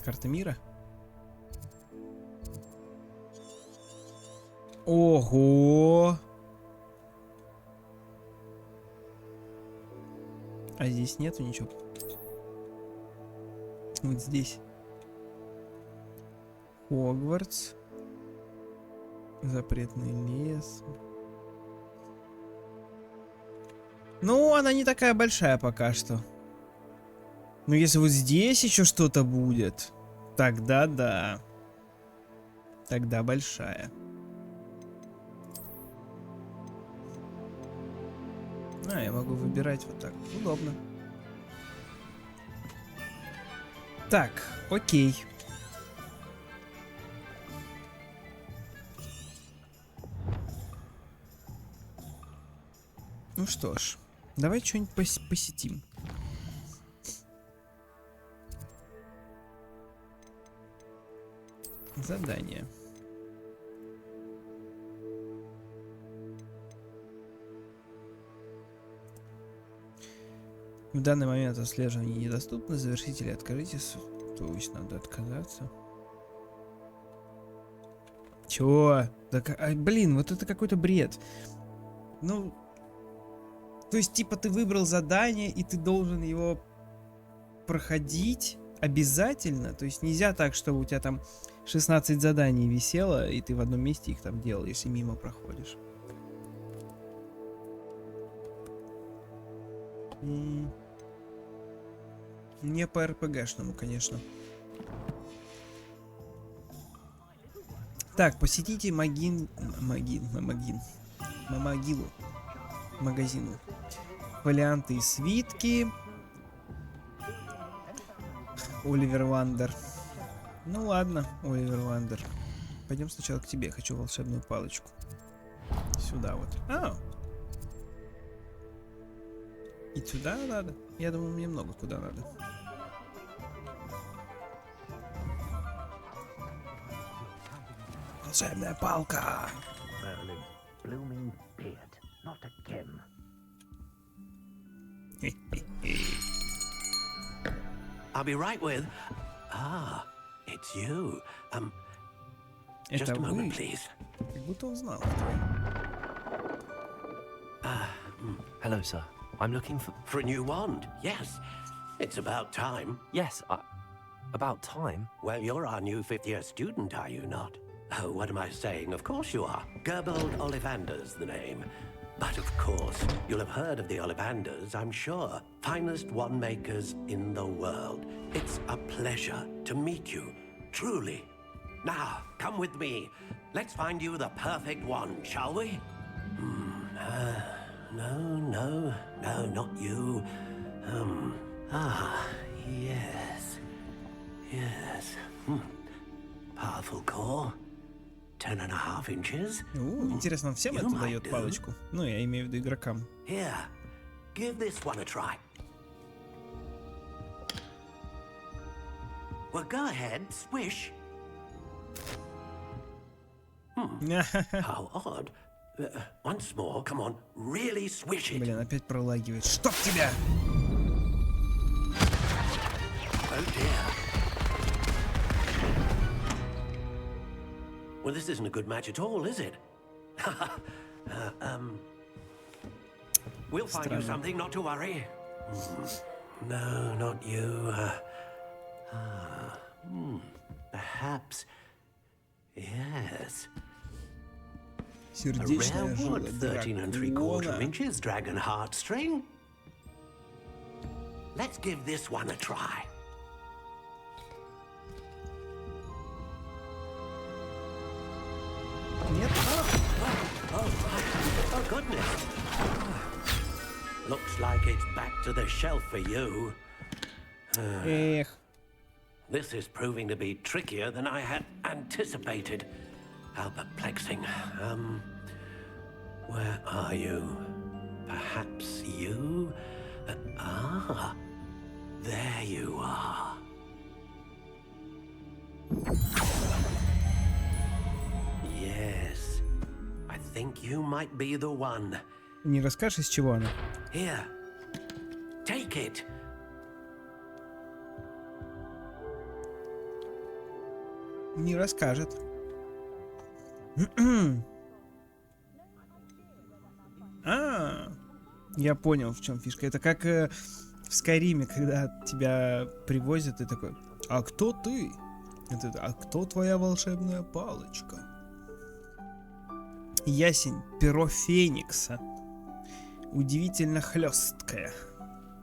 Карта мира. Ого! А здесь нету ничего. Вот здесь. Хогвартс. Запретный лес. Ну, она не такая большая пока что. Но если вот здесь еще что-то будет, тогда да. Тогда большая. А, я могу выбирать вот так. Удобно. Так, окей. Ну что ж, давай что-нибудь посетим. Задание. В данный момент отслеживание недоступно. Завершите или откажитесь. То есть надо отказаться. Чего? Да, блин, вот это какой-то бред. Ну, то есть, типа, ты выбрал задание, и ты должен его проходить обязательно. То есть нельзя так, чтобы у тебя там 16 заданий висело, и ты в одном месте их там делаешь и мимо проходишь. Не по РПГшному, конечно. Так, посетите магазину. Фолианты и свитки. Оливер Вандер. Ну ладно, Оливер Вандер. Пойдем сначала к тебе. Хочу волшебную палочку. Сюда вот. И сюда надо? Я думаю, мне много куда надо. Волшебная палка. I'll be right with. Ah, it's you. Just a moment, please. Как будто узнал. Hello, sir. I'm looking for a new wand. Yes, it's about time. Yes, about time? Well, you're our new fifth-year student, are you not? Oh, what am I saying? Of course you are. Gerbold Ollivander's the name. But of course, you'll have heard of the Ollivanders, I'm sure. Finest wand makers in the world. It's a pleasure to meet you, truly. Now, come with me. Let's find you the perfect wand, shall we? No, not you. Yes. Powerful core. 10.5 inches. Интересно, он всем это дает палочку? Ну, я имею в виду игрокам. Here, give this one a try. Well, go ahead, swish. How odd. Once more, come on, really swish it. Блин, опять пролагивает. Чтоб тебя! Oh dear. Well, this isn't a good match at all, is it? We'll find you something, not to worry. No, not you. Perhaps. Yes. A rare wood, 13 3/4 inches, dragon heartstring. Let's give this one a try. Oh, goodness. Looks like it's back to the shelf for you. This is proving to be trickier than I had anticipated. How perplexing. Where are you? Perhaps you? There you are. Yes. I think you might be the one. Не расскажешь, из чего она? Here. Take it. Не расскажет. Я понял, в чем фишка. Это как в Скайриме, когда тебя привозят, и такой: а кто ты? А кто твоя волшебная палочка? Ясень, перо Феникса. Удивительно хлесткая.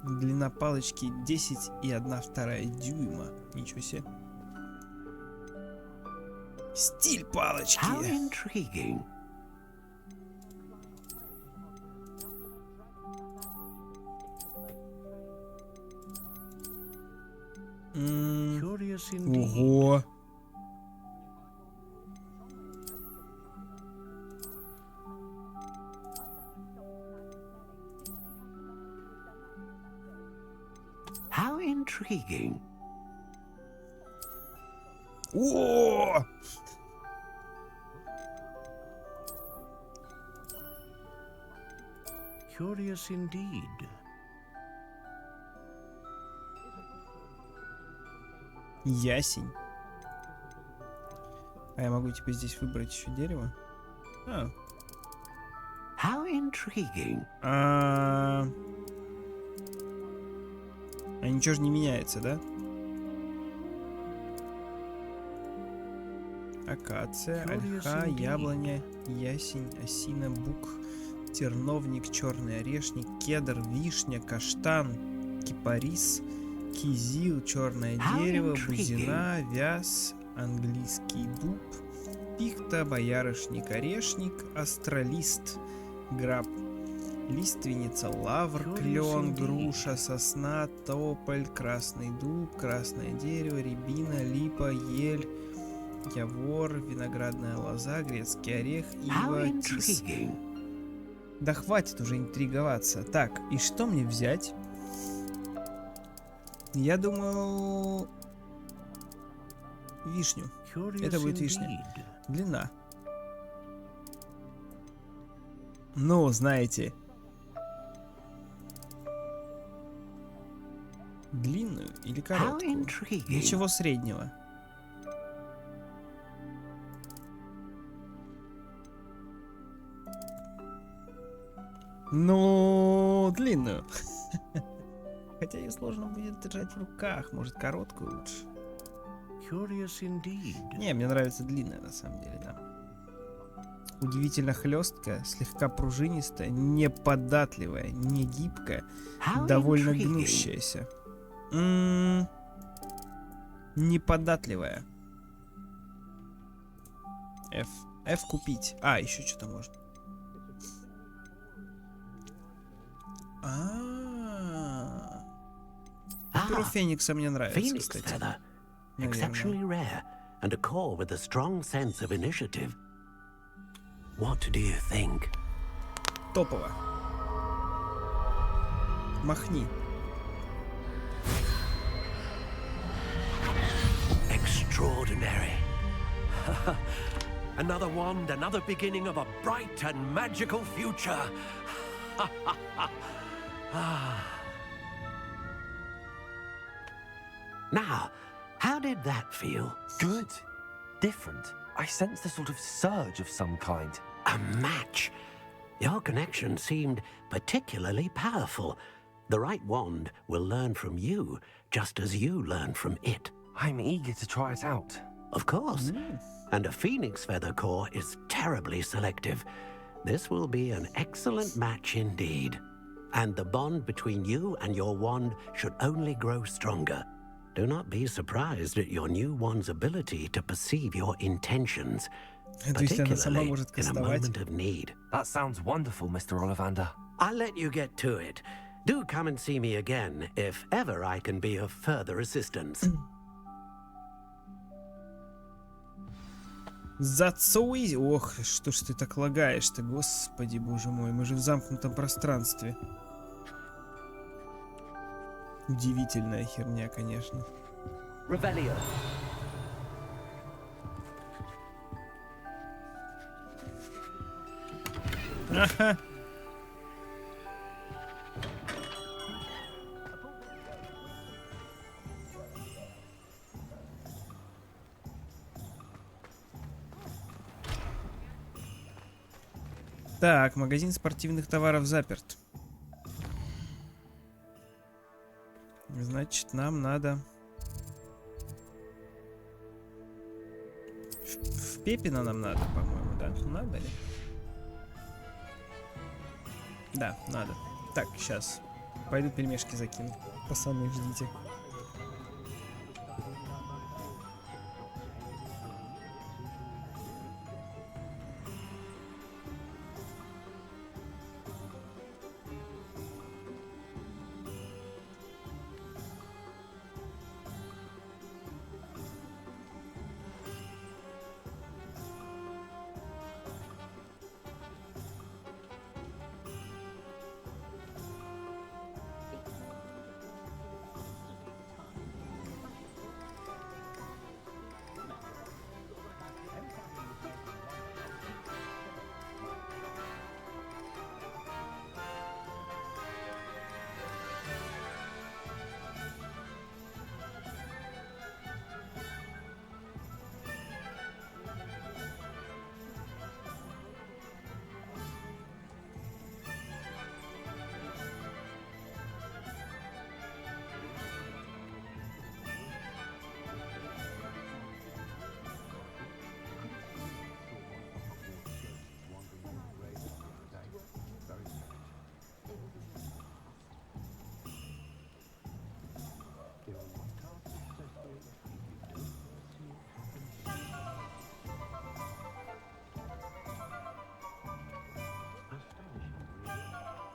Длина палочки 10,1/2 дюйма. Ничего себе. Стиль палочки. Ого! How intriguing. О! Curious indeed. Ясень. А я могу теперь здесь выбрать еще дерево? А. How intriguing. А ничего же не меняется, да? Акация, ольха, яблоня, ясень, осина, бук, терновник, черный орешник, кедр, вишня, каштан, кипарис, кизил, черное дерево, бузина, вяз, английский дуб, пихта, боярышник, орешник, астролист, граб, лиственница, лавр, клен, груша, сосна, тополь, красный дуб, красное дерево, рябина, липа, ель, явор, виноградная лоза, грецкий орех, ива, тис. Да хватит уже интриговаться. Так, и что мне взять? Я думаю... Вишню. Это будет вишня. Длина. Ну, знаете... Длинную или короткую? Ничего среднего. Ну, длинную. Хотя ее сложно будет держать в руках. Может, короткую лучше. Не, мне нравится длинная, на самом деле, да. Удивительно хлесткая, слегка пружинистая, неподатливая, не гибкая, довольно гнущаяся. Неподатливая. F. F купить. А, еще что-то можно. Перо Феникса мне нравится, кстати. Exceptionally rare, and a core with a strong sense of initiative. What do you think? Топово. Махни. Extraordinary. Another wand, another beginning of a bright and magical future. Now, how did that feel? Good. Different. I sensed a sort of surge of some kind. A match. Your connection seemed particularly powerful. The right wand will learn from you, just as you learn from it. I'm eager to try it out. Of course. And a phoenix feather core is terribly selective. This will be an excellent match indeed. And the bond between you and your wand should only grow stronger. Do not be surprised at your new wand's ability to perceive your intentions, particularly in a moment of need. That sounds wonderful, Mr. Ollivander. I'll let you get to it. Do come and see me again if ever I can be of further assistance. Зацуй! Ох, что ж ты так лагаешь-то, господи, боже мой, мы же в замкнутом пространстве. Удивительная херня, конечно. Revelio. Ага. Так, магазин спортивных товаров заперт. Значит, нам надо... В Пепино нам надо, по-моему, да? Надо ли? Да, надо. Так, сейчас. Пойду пельмешки закину. Пацаны, ждите.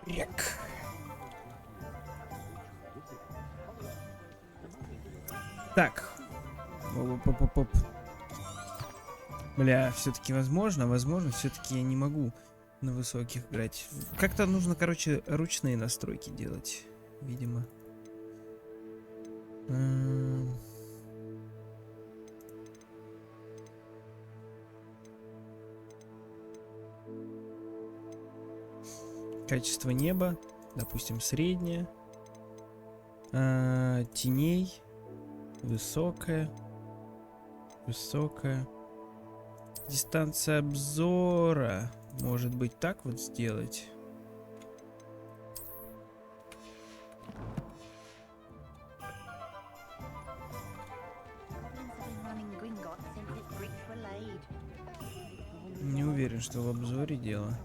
Рек. Так. Оп-оп-оп-оп. Бля, все-таки возможно, все-таки я не могу на высоких играть. Как-то нужно, короче, ручные настройки делать, видимо. Качество неба, допустим, среднее. Теней. Высокая. Дистанция обзора. Может быть, так вот сделать. Не уверен, что в обзоре дело.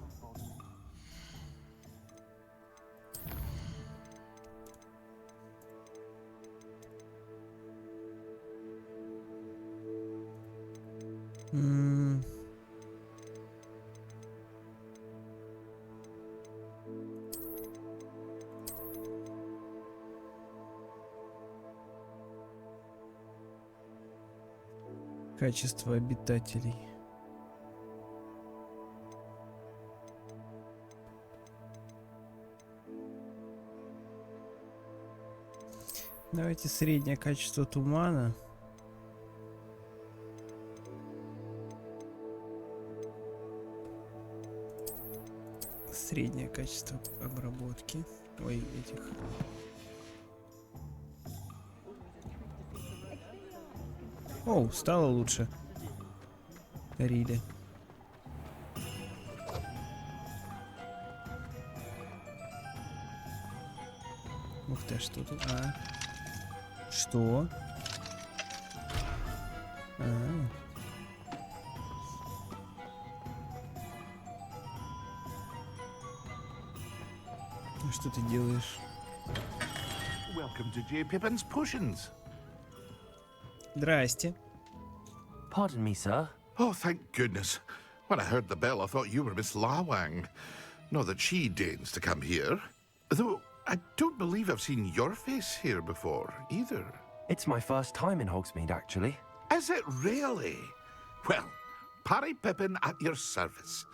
Качество обитателей. Давайте среднее качество тумана. Среднее качество обработки. Ой, этих. Оу, стало лучше. Рили. Ух ты, что тут? Что? Что ты делаешь? Welcome to J. Pippin's Potions. Здрасте. Pardon me, sir. Oh, thank goodness. When I heard the bell, I thought you were Miss Lawang. Not that she deigns to come here. Though, I don't believe I've seen your face here before, either. It's my first time in Hogsmeade, actually. Is it really? Well, Parry Pippin at your service.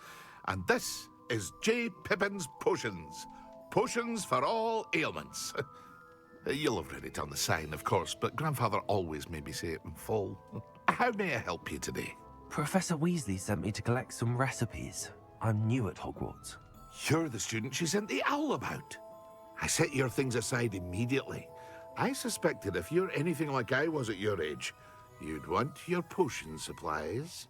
And this is J. Pippin's Potions. Potions for all ailments. You'll have read it on the sign, of course, but Grandfather always made me say it in full. How may I help you today? Professor Weasley sent me to collect some recipes. I'm new at Hogwarts. You're the student she sent the owl about. I set your things aside immediately. I suspected if you're anything like I was at your age, you'd want your potion supplies.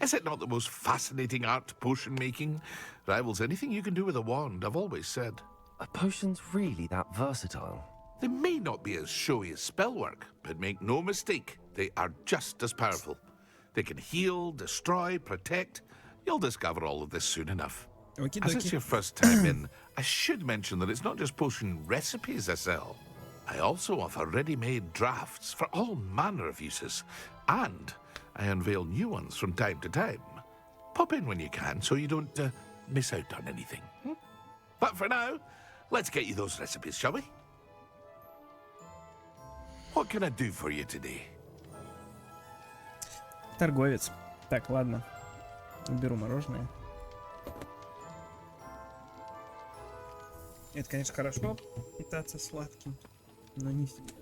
Is it not the most fascinating art, potion making? Rivals anything you can do with a wand, I've always said. Are potions really that versatile? They may not be as showy as spellwork, but make no mistake, they are just as powerful. They can heal, destroy, protect. You'll discover all of this soon enough. As it's your first time in, I should mention that it's not just potion recipes I sell. I also offer ready-made drafts for all manner of uses, and I unveil new ones from time to time. Pop in when you can so you don't miss out on anything. But for now, let's get you those recipes, shall we? What can I do for you today? Торговец. Так, ладно. Беру мороженое. Это, конечно, хорошо питаться сладким, но не всегда.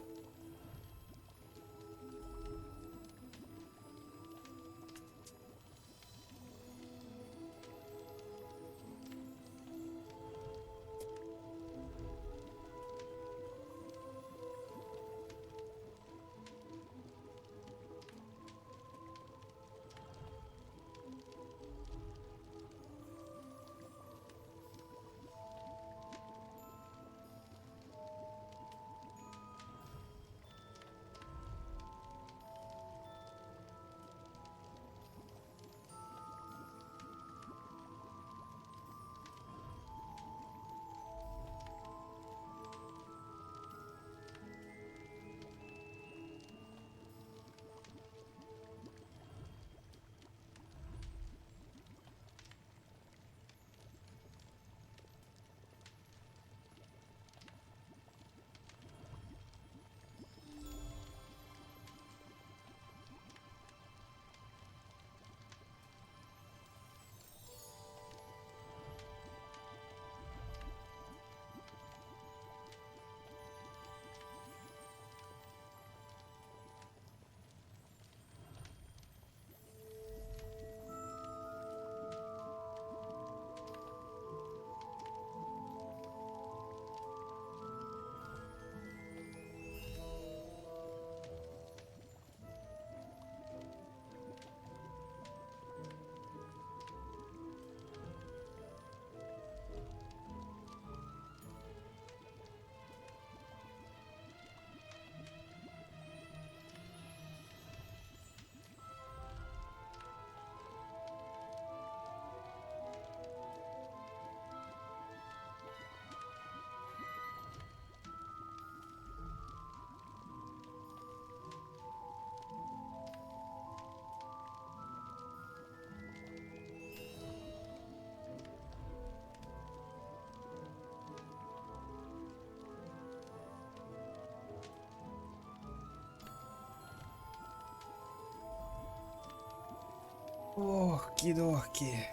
Ох, кидохки.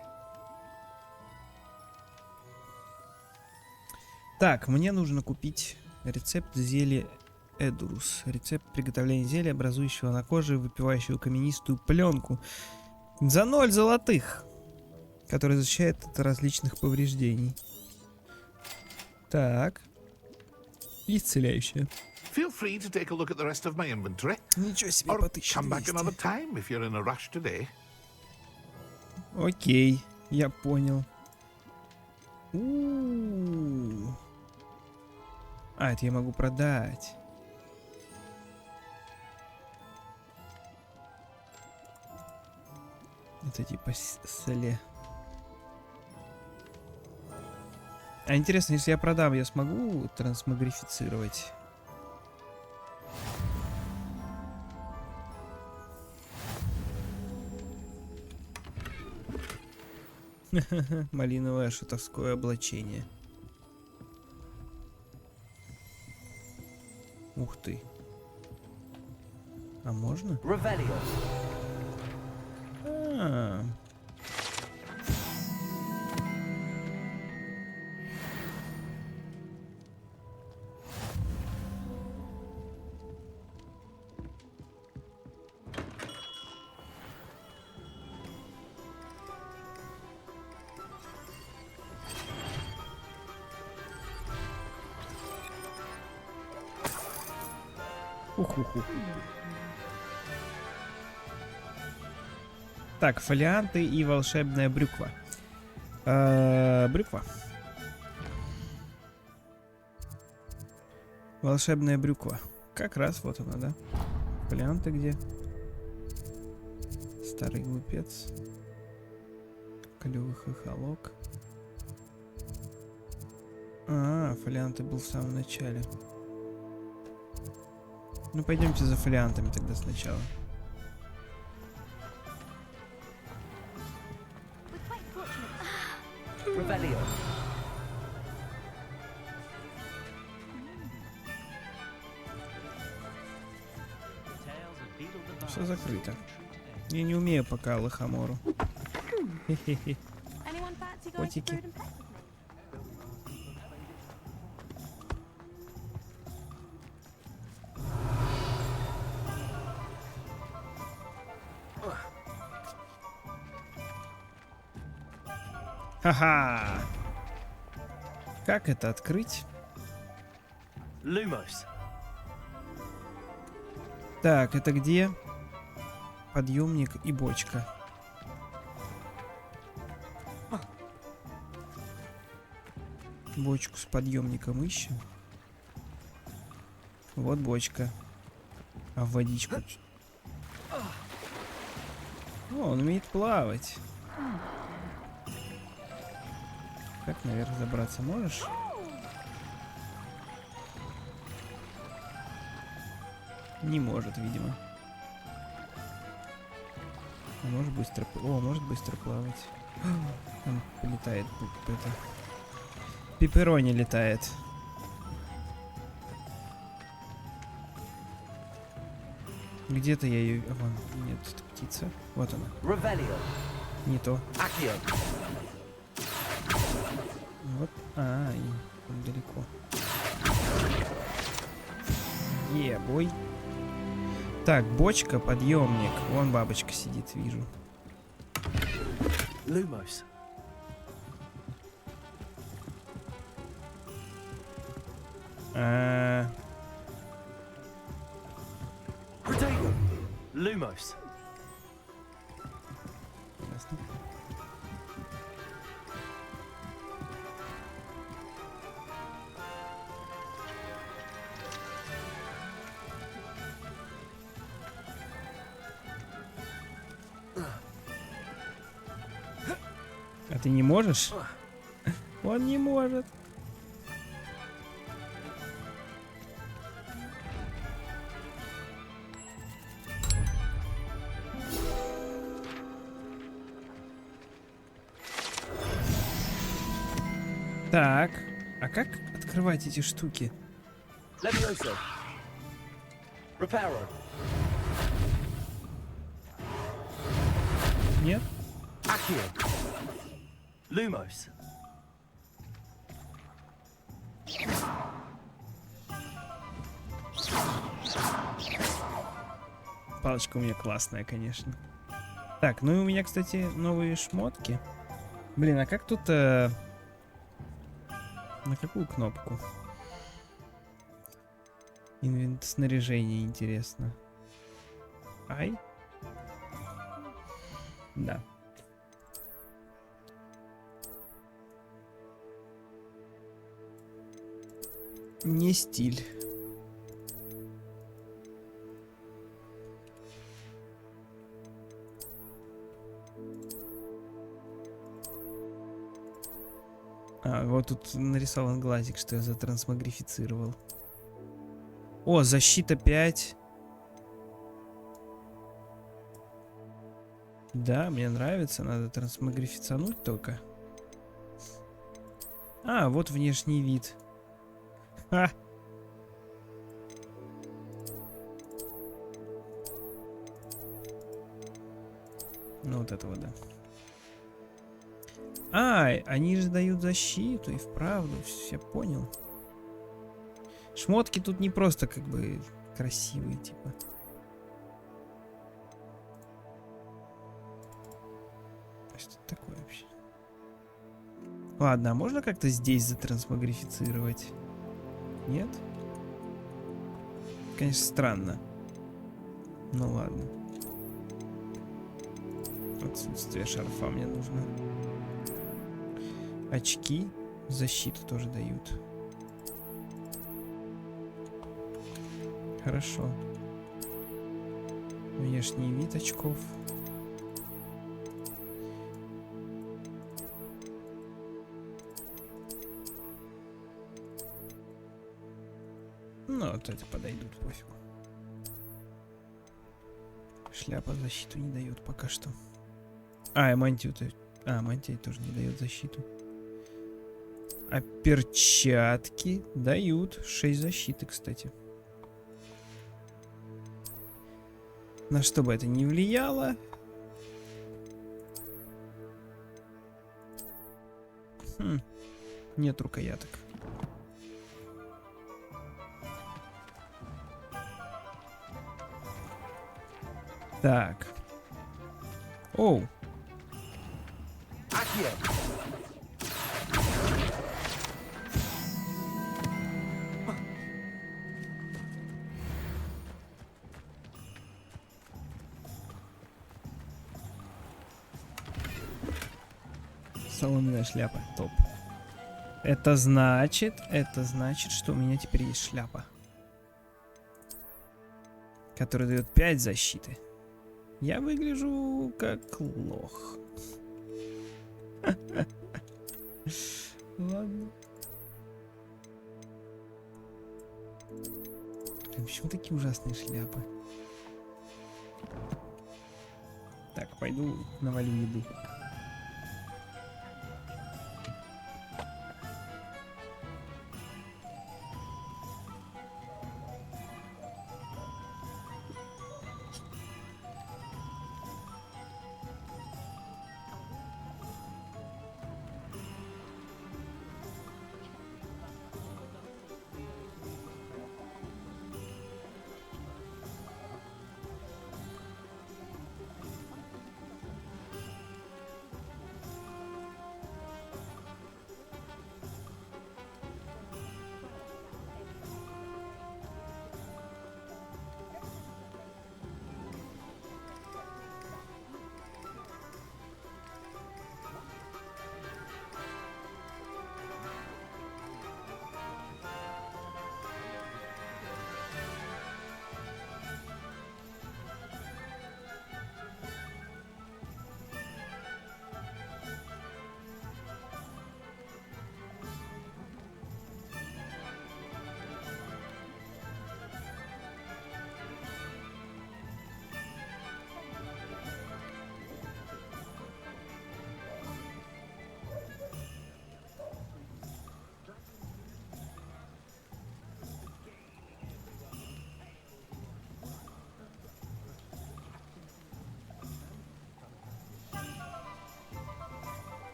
Так, мне нужно купить рецепт зелья Эдурус. Рецепт приготовления зелья, образующего на коже выпивающую каменистую пленку. За 0 золотых. Который защищает от различных повреждений. Так. Исцеляющая. Feel free to take a look at the rest of my inventory. Ничего себе, Or по come back 1200. another time if you're in a rush today. Окей, я понял. У-у-у. А, это я могу продать. Это типа соле. А интересно, если я продам, я смогу трансмагрифицировать? Малиновое шутовское облачение. Ух ты. А можно? А. Уху-ху. Так, фолианты и волшебная брюква. Брюква. Волшебная брюква. Как раз вот она, да? Фолианты где? Старый глупец. Клёвый хохолок. А, фолианты был в самом начале. Ну, пойдемте за фолиантами тогда сначала. Все закрыто. Я не умею пока лохомору. Хе-хе-хе. Котики. Ха-ха! Как это открыть? Lumos. Так, это где? Подъемник и бочка. Бочку с подъемником ищем. Вот бочка. А в водичку. О, он умеет плавать. Как наверх забраться можешь? Не может, видимо. А может быстро... О, может быстро плавать. Там полетает это... Пепперони летает. Где-то я ее... Вон, нет, это птица. Вот она. Не то. Вот. А, и он далеко. Бой. Так, бочка, подъемник. Вон бабочка сидит, вижу. Lumos. Lumos. Ясно. А ты не можешь? Он не может. Так, а как открывать эти штуки? Нет? Accio. Lumos. Палочка у меня классная, конечно. Так, ну и у меня, кстати, новые шмотки. Блин, а как тут... На какую кнопку? Инвент снаряжение, интересно. Ай? Да. Не стиль. А, вот тут нарисован глазик, что я затрансмагрифицировал. О, защита 5. Да, мне нравится, надо трансмагрифицануть только. А, вот внешний вид. Ха! Ну вот этого, да. А, они же дают защиту, и вправду, все понял. Шмотки тут не просто как бы красивые, типа. Что это такое вообще? Ладно, а можно как-то здесь затрансмагрифицировать? Нет? Конечно, странно. Ну ладно. Отсутствие шарфа мне нужно. Очки, защиту тоже дают. Хорошо. Внешний вид очков. Ну, вот это подойдут, пофигу. Шляпа защиту не дает пока что. А, и мантию-то... А, мантия тоже не дает защиту. А перчатки дают 6 защиты, кстати. На что бы это ни влияло. Нет рукояток. Так. Оу. Соломенная шляпа. Топ. Это значит, что у меня теперь есть шляпа, которая дает 5 защиты. Я выгляжу как лох. Ладно. Почему такие ужасные шляпы? Так, пойду навалю еды.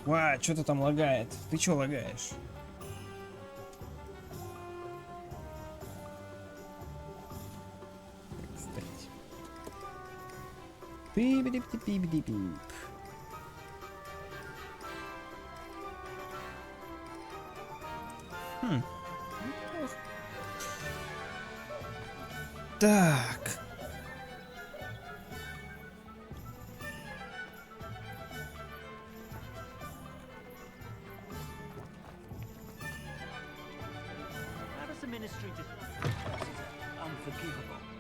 Ва, что-то там лагает. Ты чё лагаешь? Пип-дип-дип-дип-дип. Так.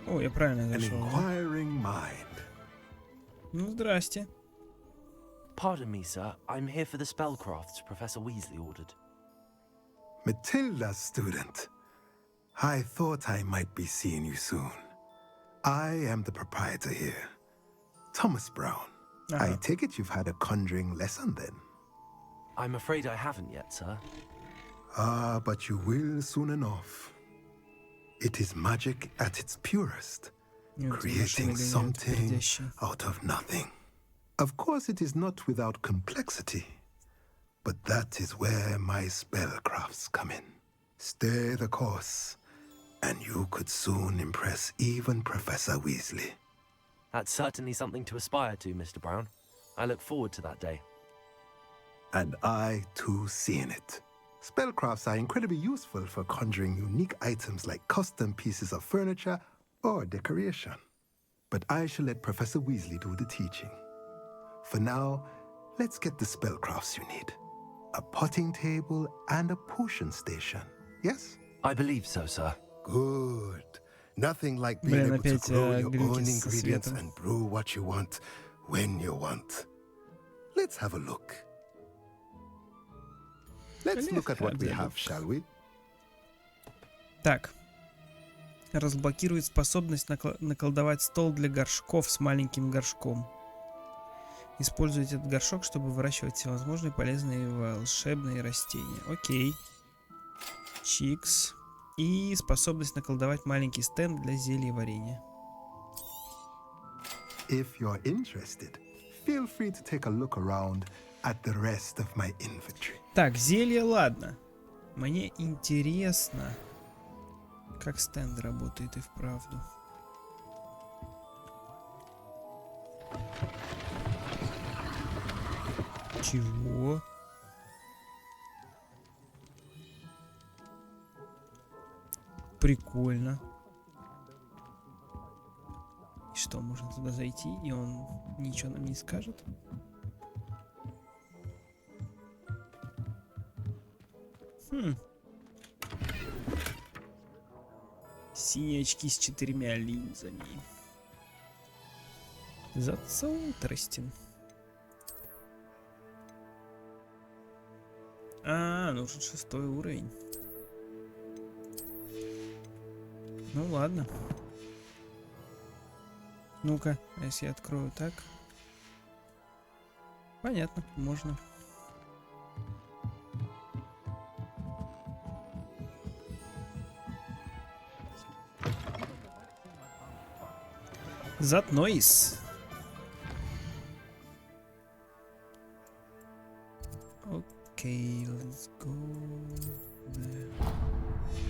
О, я правильно зашел. Ну, здрасте. Pardon me, sir. I'm here for the spellcrafts Professor Weasley ordered. Matilda, student. I thought I might be seeing you soon. I am the proprietor here, Thomas Brown. I take it you've had a conjuring lesson then? I'm afraid I haven't yet, sir. Ah, but you will soon enough. It is magic at its purest, creating something out of nothing. Of course, it is not without complexity, but that is where my spellcrafts come in. Stay the course, and you could soon impress even Professor Weasley. That's certainly something to aspire to, Mr. Brown. I look forward to that day. And I, too, see in it. Spellcrafts are incredibly useful for conjuring unique items like custom pieces of furniture or decoration. But I shall let Professor Weasley do the teaching. For now, let's get the spellcrafts you need. A potting table and a potion station, yes? I believe so, sir. Good. Nothing like being able to grow your own ingredients and brew what you want when you want. Let's have a look. Let's look at what we have, shall we? Так. Разблокирует способность наколдовать стол для горшков с маленьким горшком. Используйте этот горшок, чтобы выращивать всевозможные полезные волшебные растения. Окей. Чикс. И способность наколдовать маленький стенд для зелья варенья. If you're interested, feel free to take a look around at the rest of my inventory. Так, зелье, ладно. Мне интересно, как стенд работает и вправду. Чего? Прикольно. И что, можно туда зайти, и он ничего нам не скажет? Синие очки с 4 линзами. That's so interesting. Нужен 6-й уровень. Ну ладно. Ну-ка, а если я открою так? Понятно, можно. That noise. Окей, let's go there.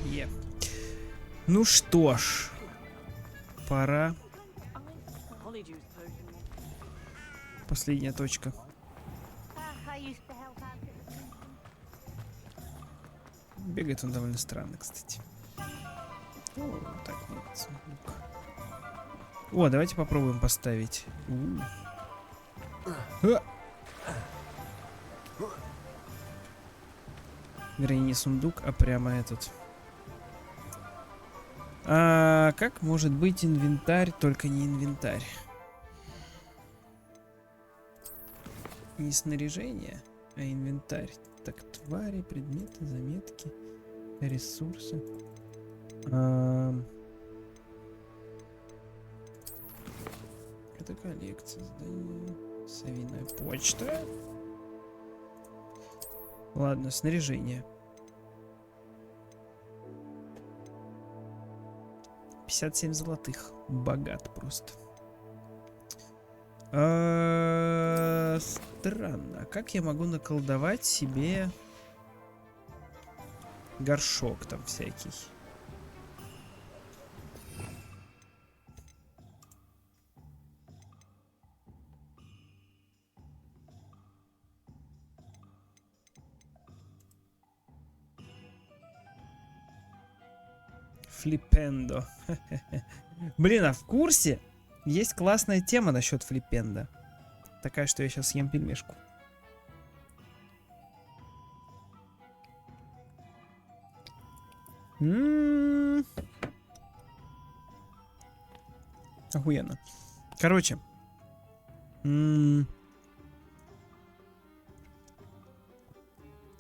Yeah. Ну что ж, пора. Последняя точка. Бегает он довольно странно, кстати. О, так, нет, сундук. О, давайте попробуем поставить. Вернее, не сундук, а прямо этот. Как может быть инвентарь, только не инвентарь? Не снаряжение, а инвентарь. Так, твари, предметы, заметки, ресурсы. Это коллекция, здание, совиная почта. Ладно, снаряжение. 57 золотых. Богат просто. Странно. Как я могу наколдовать себе горшок там всякий? Флипендо. Блин, а в курсе есть классная тема насчет флипенда. Такая, что я сейчас съем пельмешку. Охуенно. Короче.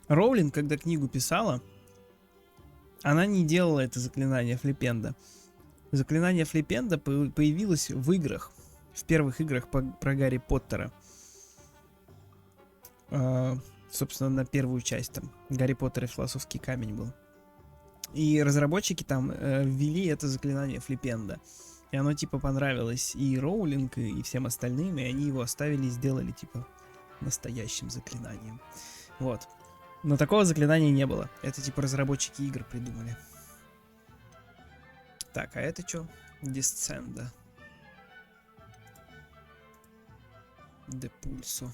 Роулинг, когда книгу писала, она не делала это заклинание флипенда. Заклинание флипенда появилось в играх. В первых играх про Гарри Поттера. Собственно, на первую часть там. Гарри Поттер и философский камень был. И разработчики там ввели это заклинание флипенда. И оно типа понравилось и Роулинг, и всем остальным. И они его оставили и сделали типа настоящим заклинанием. Вот. Но такого заклинания не было. Это типа разработчики игр придумали. Так, а это что? Дисценда. Депульсо.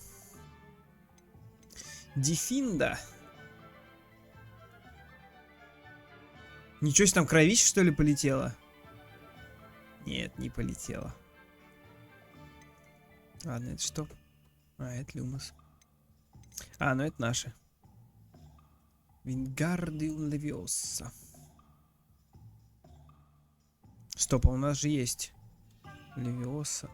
Дефинда. Ничего себе, там кровища, что ли, полетела? Нет, не полетела. Ладно, это что? А, это Люмос. А, ну это наши. Вингардиум Левиоса. Стоп, а у нас же есть Левиоса.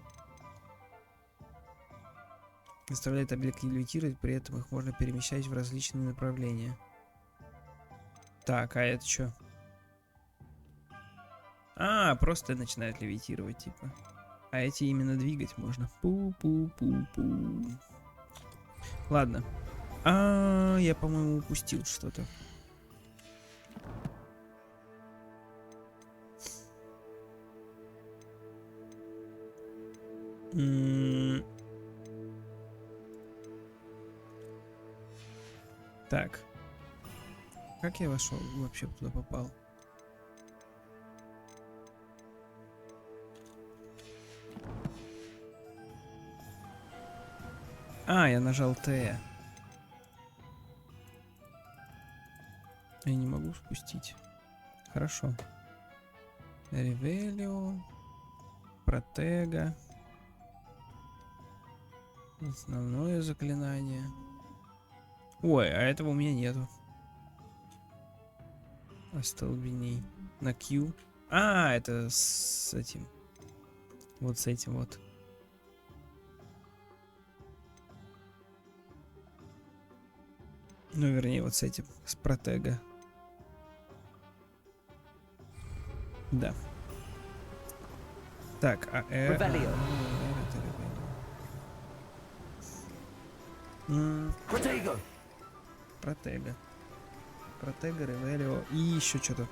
Заставляет объекты левитировать, при этом их можно перемещать в различные направления. Так, а это что? А, просто начинает левитировать, типа. А эти именно двигать можно. Пу-пу-пу-пу. Ладно. Я, по-моему, упустил что-то. Так. Как я вошел? Вообще туда попал? А, я нажал Т. Я не могу спустить. Хорошо. Ревелио. Протега. Основное заклинание. Ой, а этого у меня нету. Остолбеней. На Q. А, это с этим. Вот с этим вот. Ну, вернее, вот с этим. С протега. Да. Так, а Протега. Протега. Протега, Ревелио и еще что-то.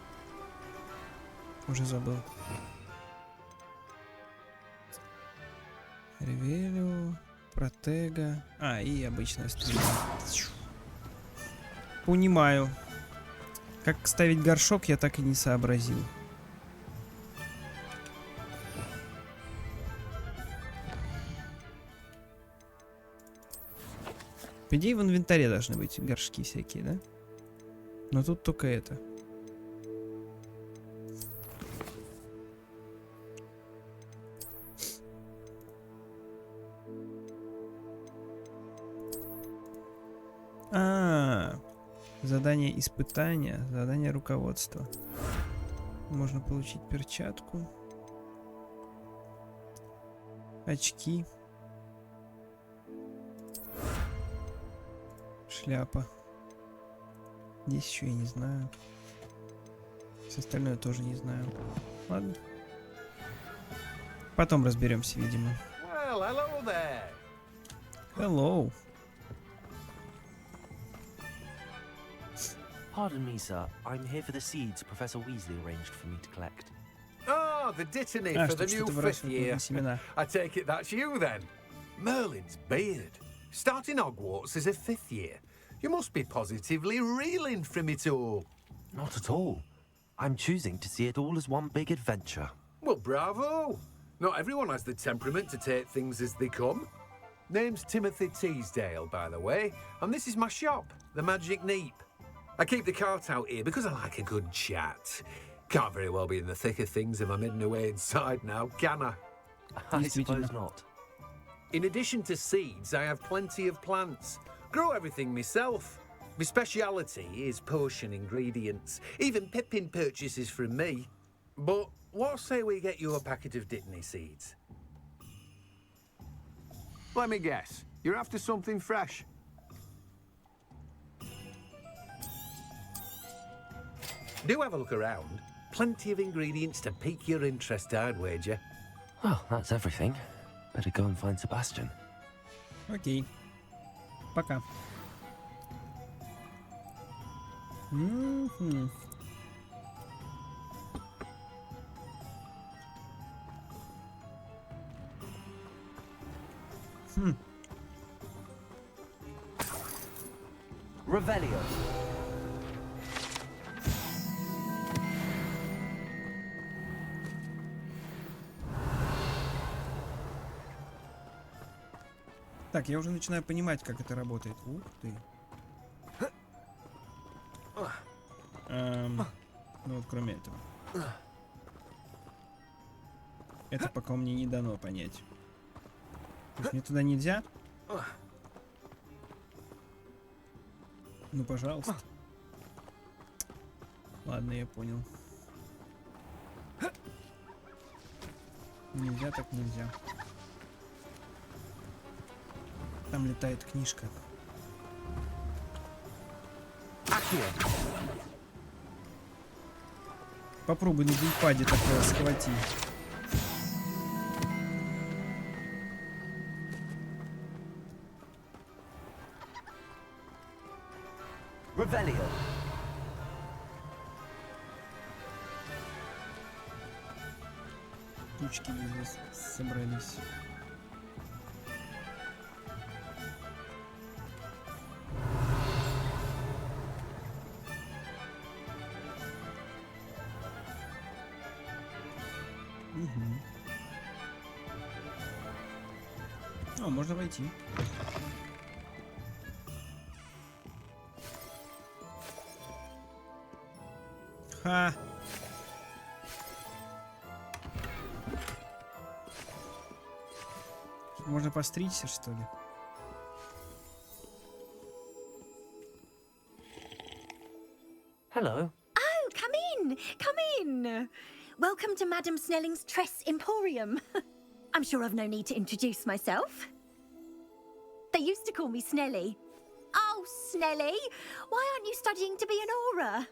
Уже забыл. Ревелио, Протега. А, и обычная стрела. Понимаю. Как ставить горшок, я так и не сообразил. По идее, в инвентаре должны быть горшки всякие, да? Но тут только это. Задание испытания, задание руководства. Можно получить перчатку. Очки. Шляпа. Здесь еще я не знаю. Все остальное тоже не знаю. Ладно. Потом разберемся, видимо. Well, hello there. Hello. Pardon me, sir. I'm here for the seeds Professor Weasley arranged for me to collect. Oh, the dittany for the new 5th year. I take it that's you then. Merlin's beard. Starting Hogwarts as a 5th year. You must be positively reeling from it all. Not at all. I'm choosing to see it all as one big adventure. Well, bravo. Not everyone has the temperament to take things as they come. Name's Timothy Teasdale, by the way, and this is my shop, the Magic Neep. I keep the cart out here because I like a good chat. Can't very well be in the thick of things if I'm hidden away inside now, can I? I suppose not. In addition to seeds, I have plenty of plants. Grow everything myself. My speciality is potion ingredients. Even Pippin purchases from me. But what say we get you a packet of Dittany seeds? Let me guess. You're after something fresh. Do have a look around. Plenty of ingredients to pique your interest, I'd wager. Well, that's everything. Better go and find Sebastian. Окей. Пока. Revelio. Так, я уже начинаю понимать, как это работает. Ух ты. Ну вот кроме этого. Это пока мне не дано понять. То есть мне туда нельзя? Ну, пожалуйста. Ладно, я понял. Нельзя так нельзя. Там летает книжка. Попробуй на геймпаде такое схвати. Revelio. Тучки здесь собрались. О, можно войти. Ха! Можно постричься, что ли? Hello. Oh, come in! Come in! Welcome to Madame Snelling's Tress Emporium. I'm sure I've no need to introduce myself. They used to call me Snelly. Oh, Snelly, why aren't you studying to be an aura?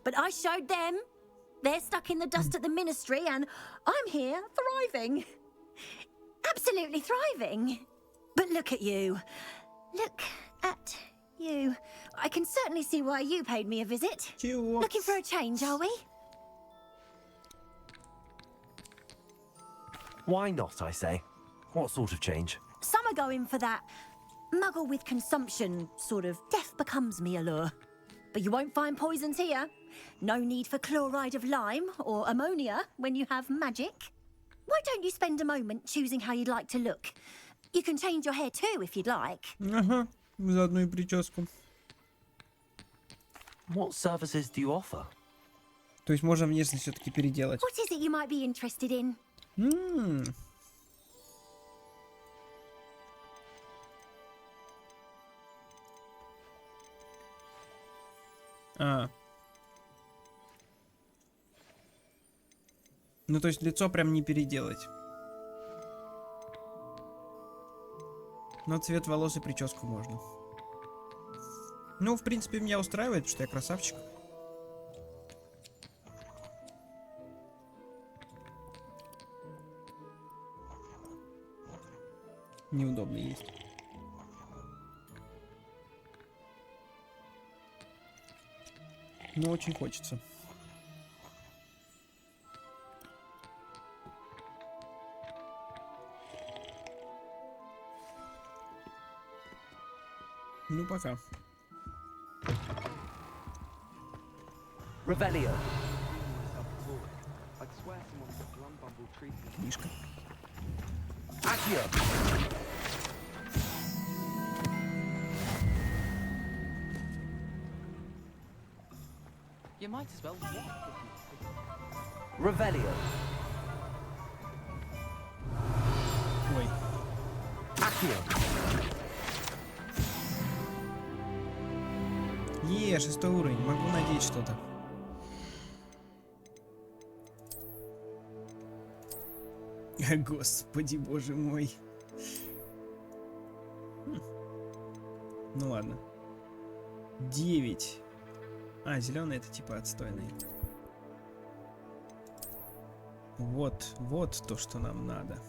But I showed them. They're stuck in the dust at the ministry, and I'm here, thriving. Absolutely thriving. But look at you. Look at you. I can certainly see why you paid me a visit. Looking for a change, are we? Why not, I say? What sort of change? Some are going for that muggle with consumption, sort of death becomes me allure. But you won't find poisons here. No need for chloride of lime or ammonia when you have magic. Why don't you spend a moment choosing how you'd like to look? You can change your hair too if you'd like. Ага, заодно и прическу. What services do you offer? То есть можно внешность все-таки переделать. What is it you might be interested in? Ну, то есть лицо прям не переделать. Но цвет волос и прическу можно. Ну, в принципе, меня устраивает, потому что я красавчик. Неудобно есть. Но очень хочется. Ну, пока. Revelio. Книжка. Accio. You might as well walk. Revelio. Ой. Accio. Шестой уровень. Могу надеть что-то. Господи, боже мой. Ну ладно. 9. А, зеленый это типа отстойный. Вот то, что нам надо.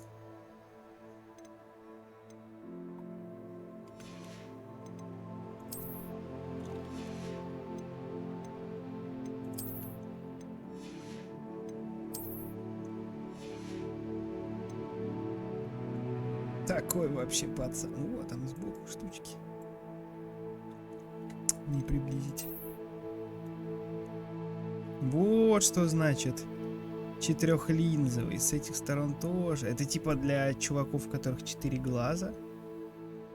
Такой вообще пацан. Вот там сбоку штучки. Не приблизить. Вот что значит четырехлинзовый. С этих сторон тоже. Это типа для чуваков, у которых 4 глаза.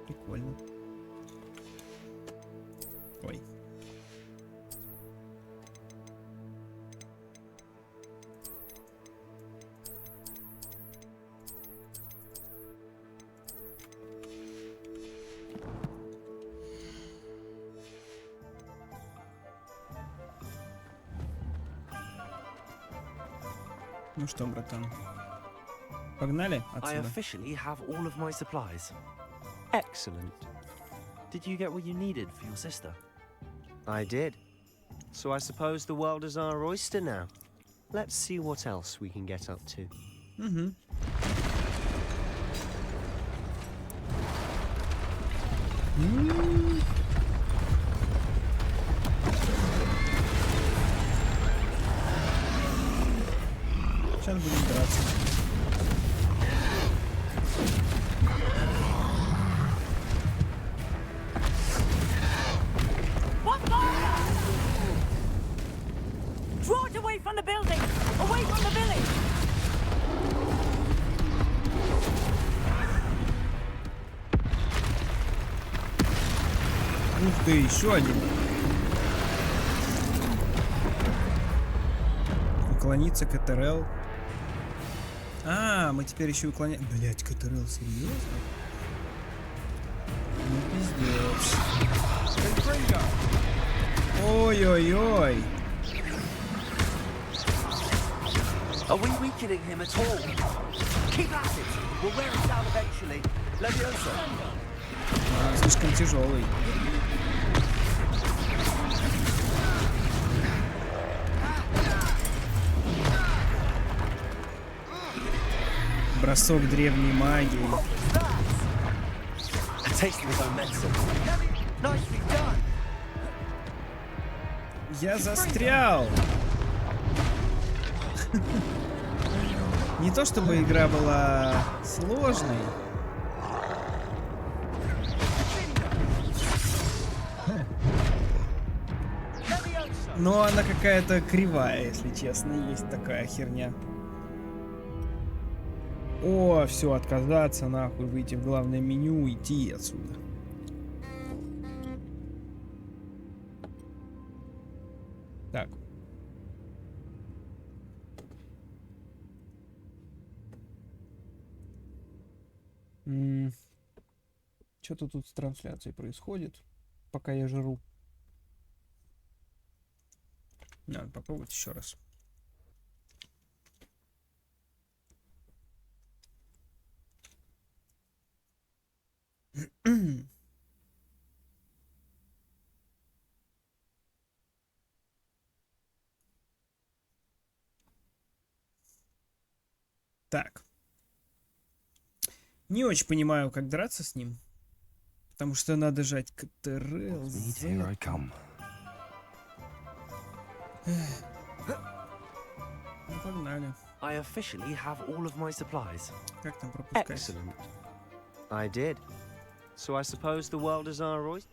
Прикольно. Ой. Ну что, братан, погнали I отсюда. officially have all of my supplies. Excellent. Did you get what you needed for your sister? I did. So I suppose the world is our oyster now. Let's see what else we can get up to. Mm-hmm. Сейчас будем драться. What fire? Draw it away from the building! Away from the village! Ух ты, еще один. Уклониться КТРЛ. А, мы теперь еще уклоняем. Блять, КТРЛ, серьезно? Ну пиздец. Ой-ой-ой. Are we weakening him at all? Keep at it. We'll wear him down eventually. Leviosa. А, слишком тяжелый. Бросок древней магии. Я застрял. Не то чтобы игра была сложной. Но она какая-то кривая, если честно. Есть такая херня. О, все, отказаться, нахуй, выйти в главное меню, уйти отсюда. Так. Что-то тут с трансляцией происходит, пока я жру. Надо попробовать еще раз. Так. Не очень понимаю, как драться с ним. Потому что надо жать КТРЛ. Ну, погнали. I officially have all of my supplies. Как там пропускать? Excellent. I did. So I suppose the world is our oyster.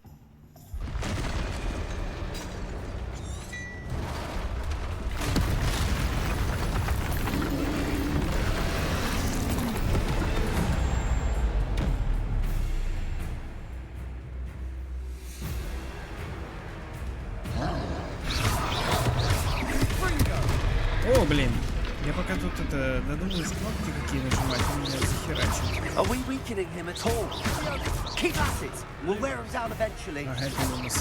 задумалась, кнопки какие нажимать, он меня захерачит. Are we weakening him at all? Keep at it. We'll wear him down eventually. Ага, это минус.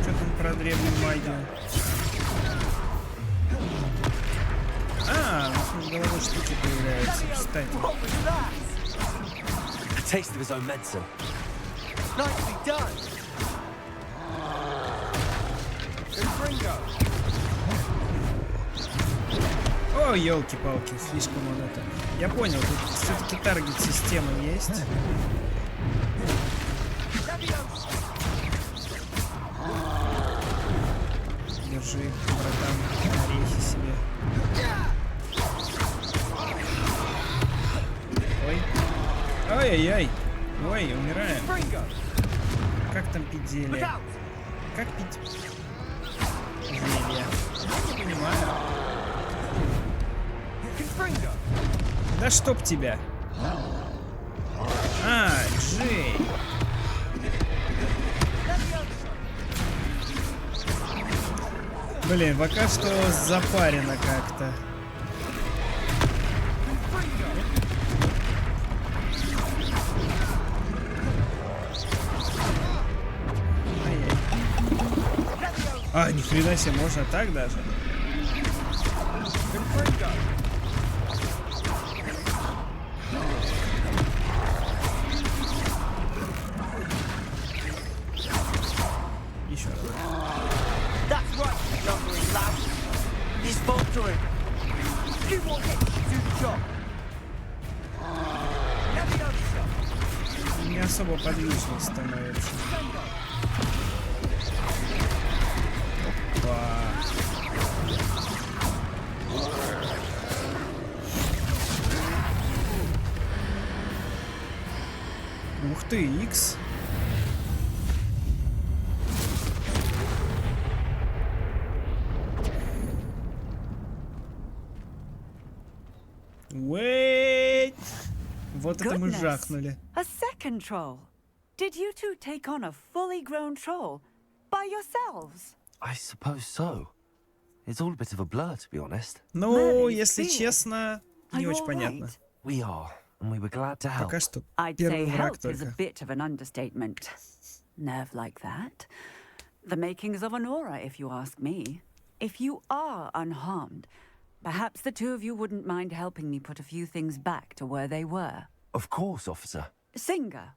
Что там про древнюю магию? В головой штуки появляются. Кстати. A taste of his own medicine. Nicely done. О, елки-палки, слишком он это. Я понял, тут все-таки таргет-система есть. Держи, братан, орехи себе. Ой. Ой-ой-ой. Ой, умираем. Как там пить зелье? Как пить зелье? Не понимаю. Да чтоб тебя. Джей. Блин, пока что запарено как-то. Ни хрена себе, можно так даже? Еще раз. Не особо подвижно становится. Ух ты, Икс. Wait! Вот это мы жахнули. A second troll. Did you two take on a fully grown troll by yourselves? I suppose so. It's all a bit of a blur, to be honest. Ну, если честно, не очень понятно. We are, and we were glad to help. Пока что I'd say первый враг help is a только. bit of an understatement. Nerve like that. The makings of an aura, if you ask me. If you are unharmed, perhaps the two of you wouldn't mind helping me put a few things back to where they were. Of course, officer. Singer.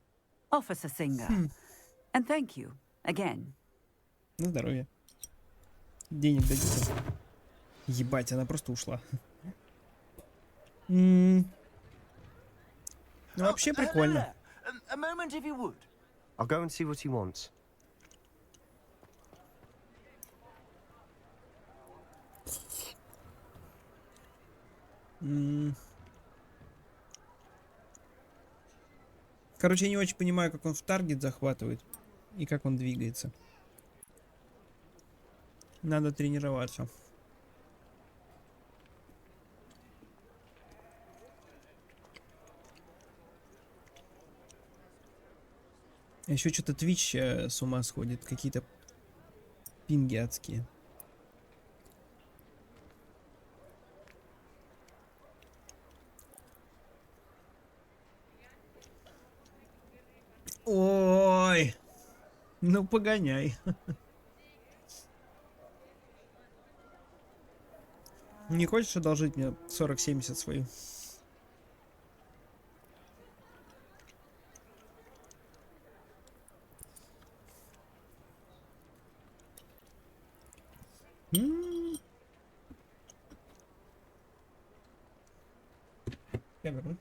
Officer Singer. And thank you, again. На здоровье. Денег дадите. Ебать, она просто ушла. Ну, вообще прикольно. A moment, if you would. I'll go and see what he wants. Короче, я не очень понимаю, как он в таргет захватывает и как он двигается. Надо тренироваться. Еще что-то Twitch с ума сходит. Какие-то пинги адские. Ой, ну погоняй. Не хочешь одолжить мне 40-70 свою? Я верну.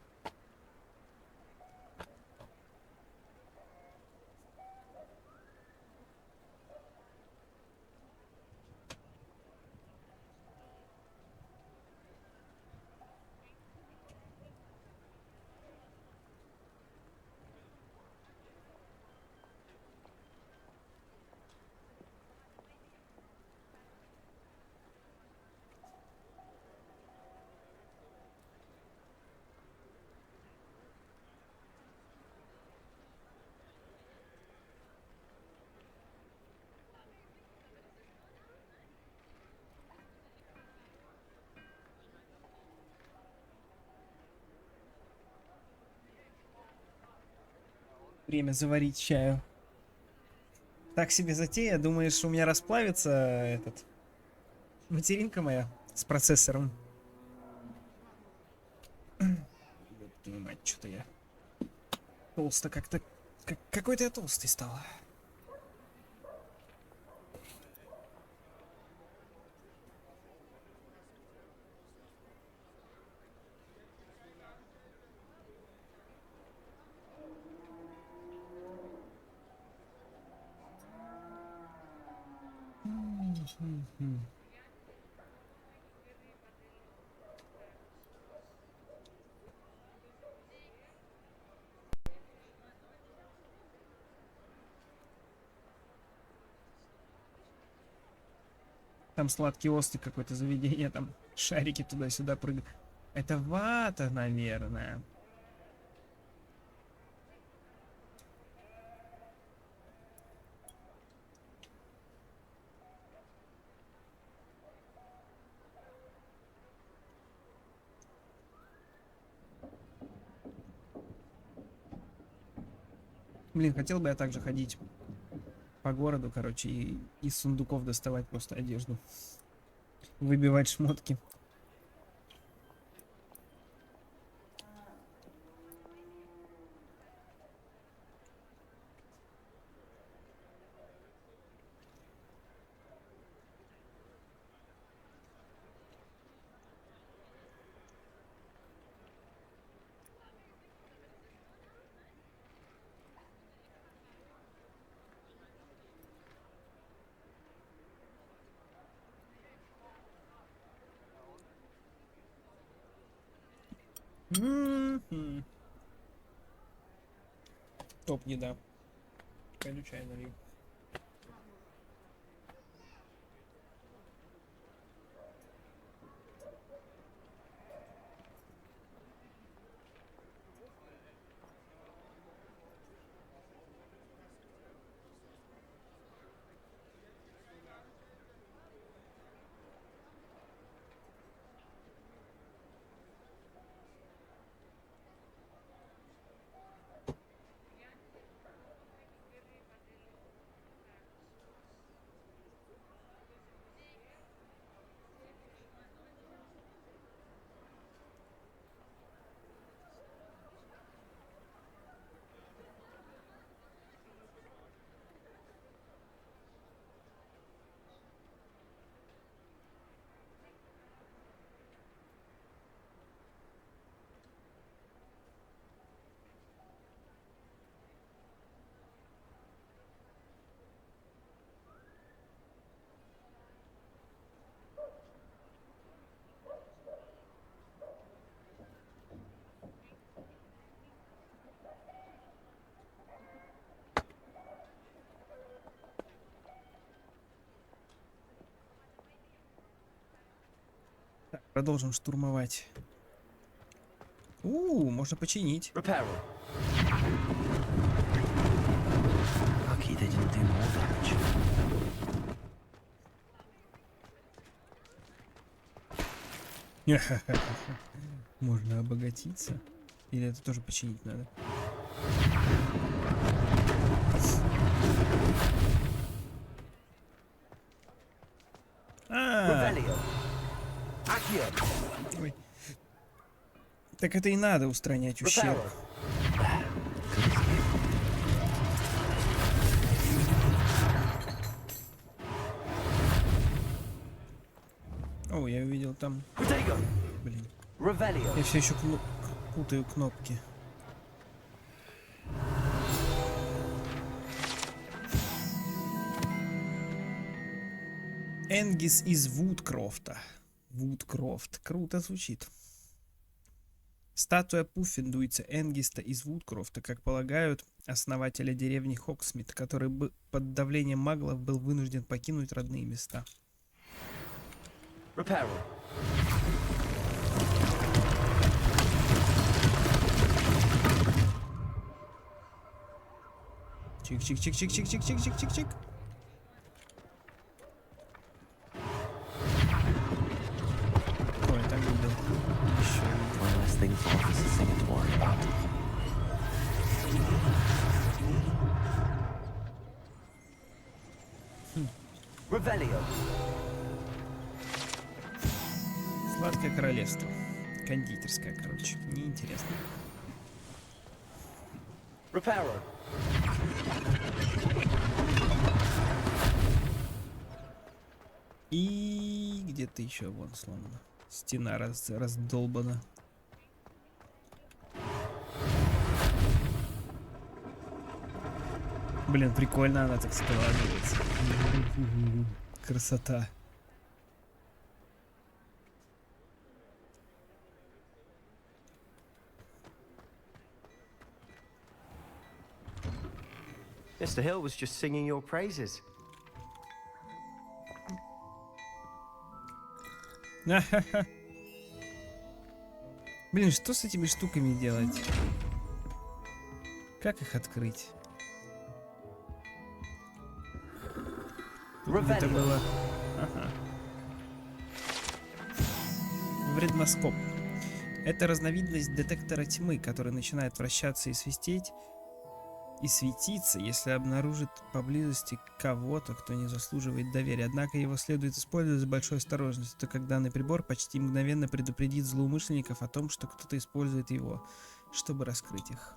время заварить чаю. Так себе затея. Думаешь, у меня расплавится этот... материнка моя с процессором? Мать, что-то я толсто как-то... Какой-то я толстый стал. Там сладкий острый какое-то заведение, там шарики туда-сюда прыгают. Это вата, наверное. Блин, хотел бы я также ходить по городу, короче, и из сундуков доставать просто одежду. Выбивать шмотки. Топ еда. Пойду чай налью. Так, продолжим штурмовать. Можно починить. Можно обогатиться. Или это тоже починить надо? Ой. Так это и надо устранять ущерб. О, я увидел там. Блин. Я все еще путаю кнопки. Энгис из Вудкрофта. Вудкрофт. Круто звучит. Статуя Пуффендуйца Энгиста из Вудкрофта, как полагают, основателя деревни Хоксмит, который под давлением маглов был вынужден покинуть родные места. Чик-чик-чик-чик-чик-чик-чик-чик-чик-чик. Ой, так видел. Сладкое королевство. Кондитерская, короче. Неинтересно. И где-то еще вон сломана. Стена раздолбана. Блин, прикольно она так складывается. Красота. Mr. Hill was just singing your praises. Блин, что с этими штуками делать? Как их открыть? Это было... Ага. Вредноскоп. Это разновидность детектора тьмы, который начинает вращаться и свистеть, и светиться, если обнаружит поблизости кого-то, кто не заслуживает доверия. Однако его следует использовать с большой осторожностью, так как данный прибор почти мгновенно предупредит злоумышленников о том, что кто-то использует его, чтобы раскрыть их.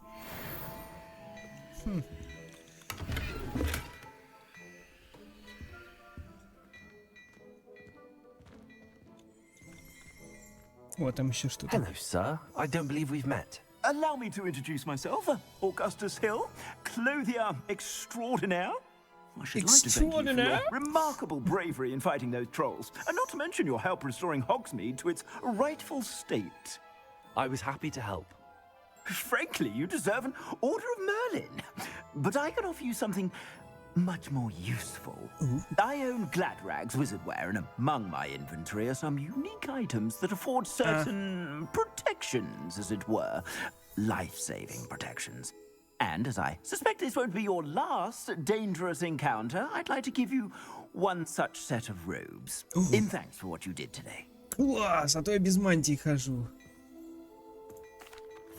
Вот там еще что-то. Hello, sir. I don't believe we've met. Allow me to introduce myself, Augustus Hill, clothier extraordinaire. I should like to thank you for your remarkable bravery in fighting those trolls, and not to mention your help restoring Hogsmeade to its rightful state. I was happy to help. Frankly, you deserve an Order of Merlin. But I can offer you something much more useful. I own Gladrag's wizardware, and among my inventory are some unique items that afford certain protections, as it were. Life-saving protections. And as I suspect this won't be your last dangerous encounter, I'd like to give you one such set of robes. In thanks for what you did today. Класс, а то я без мантии хожу.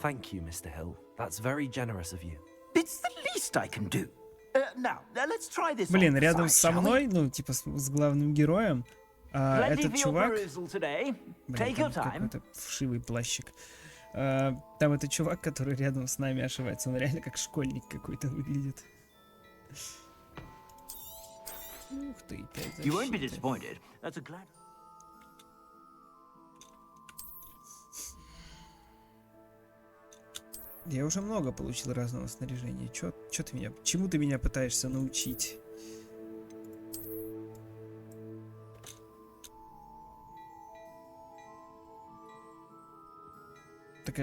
Thank you, Mr. Hill. That's very generous of you. It's the least I can do. Блин, рядом со мной, ну, типа с главным героем, этот чувак... Блин, там какой-то вшивый плащик. Там этот чувак, который рядом с нами ошивается. Он реально как школьник какой-то выглядит. Ух ты, 5 защиты. Я уже много получил разного снаряжения. Чё ты меня... Чему ты меня пытаешься научить? Так,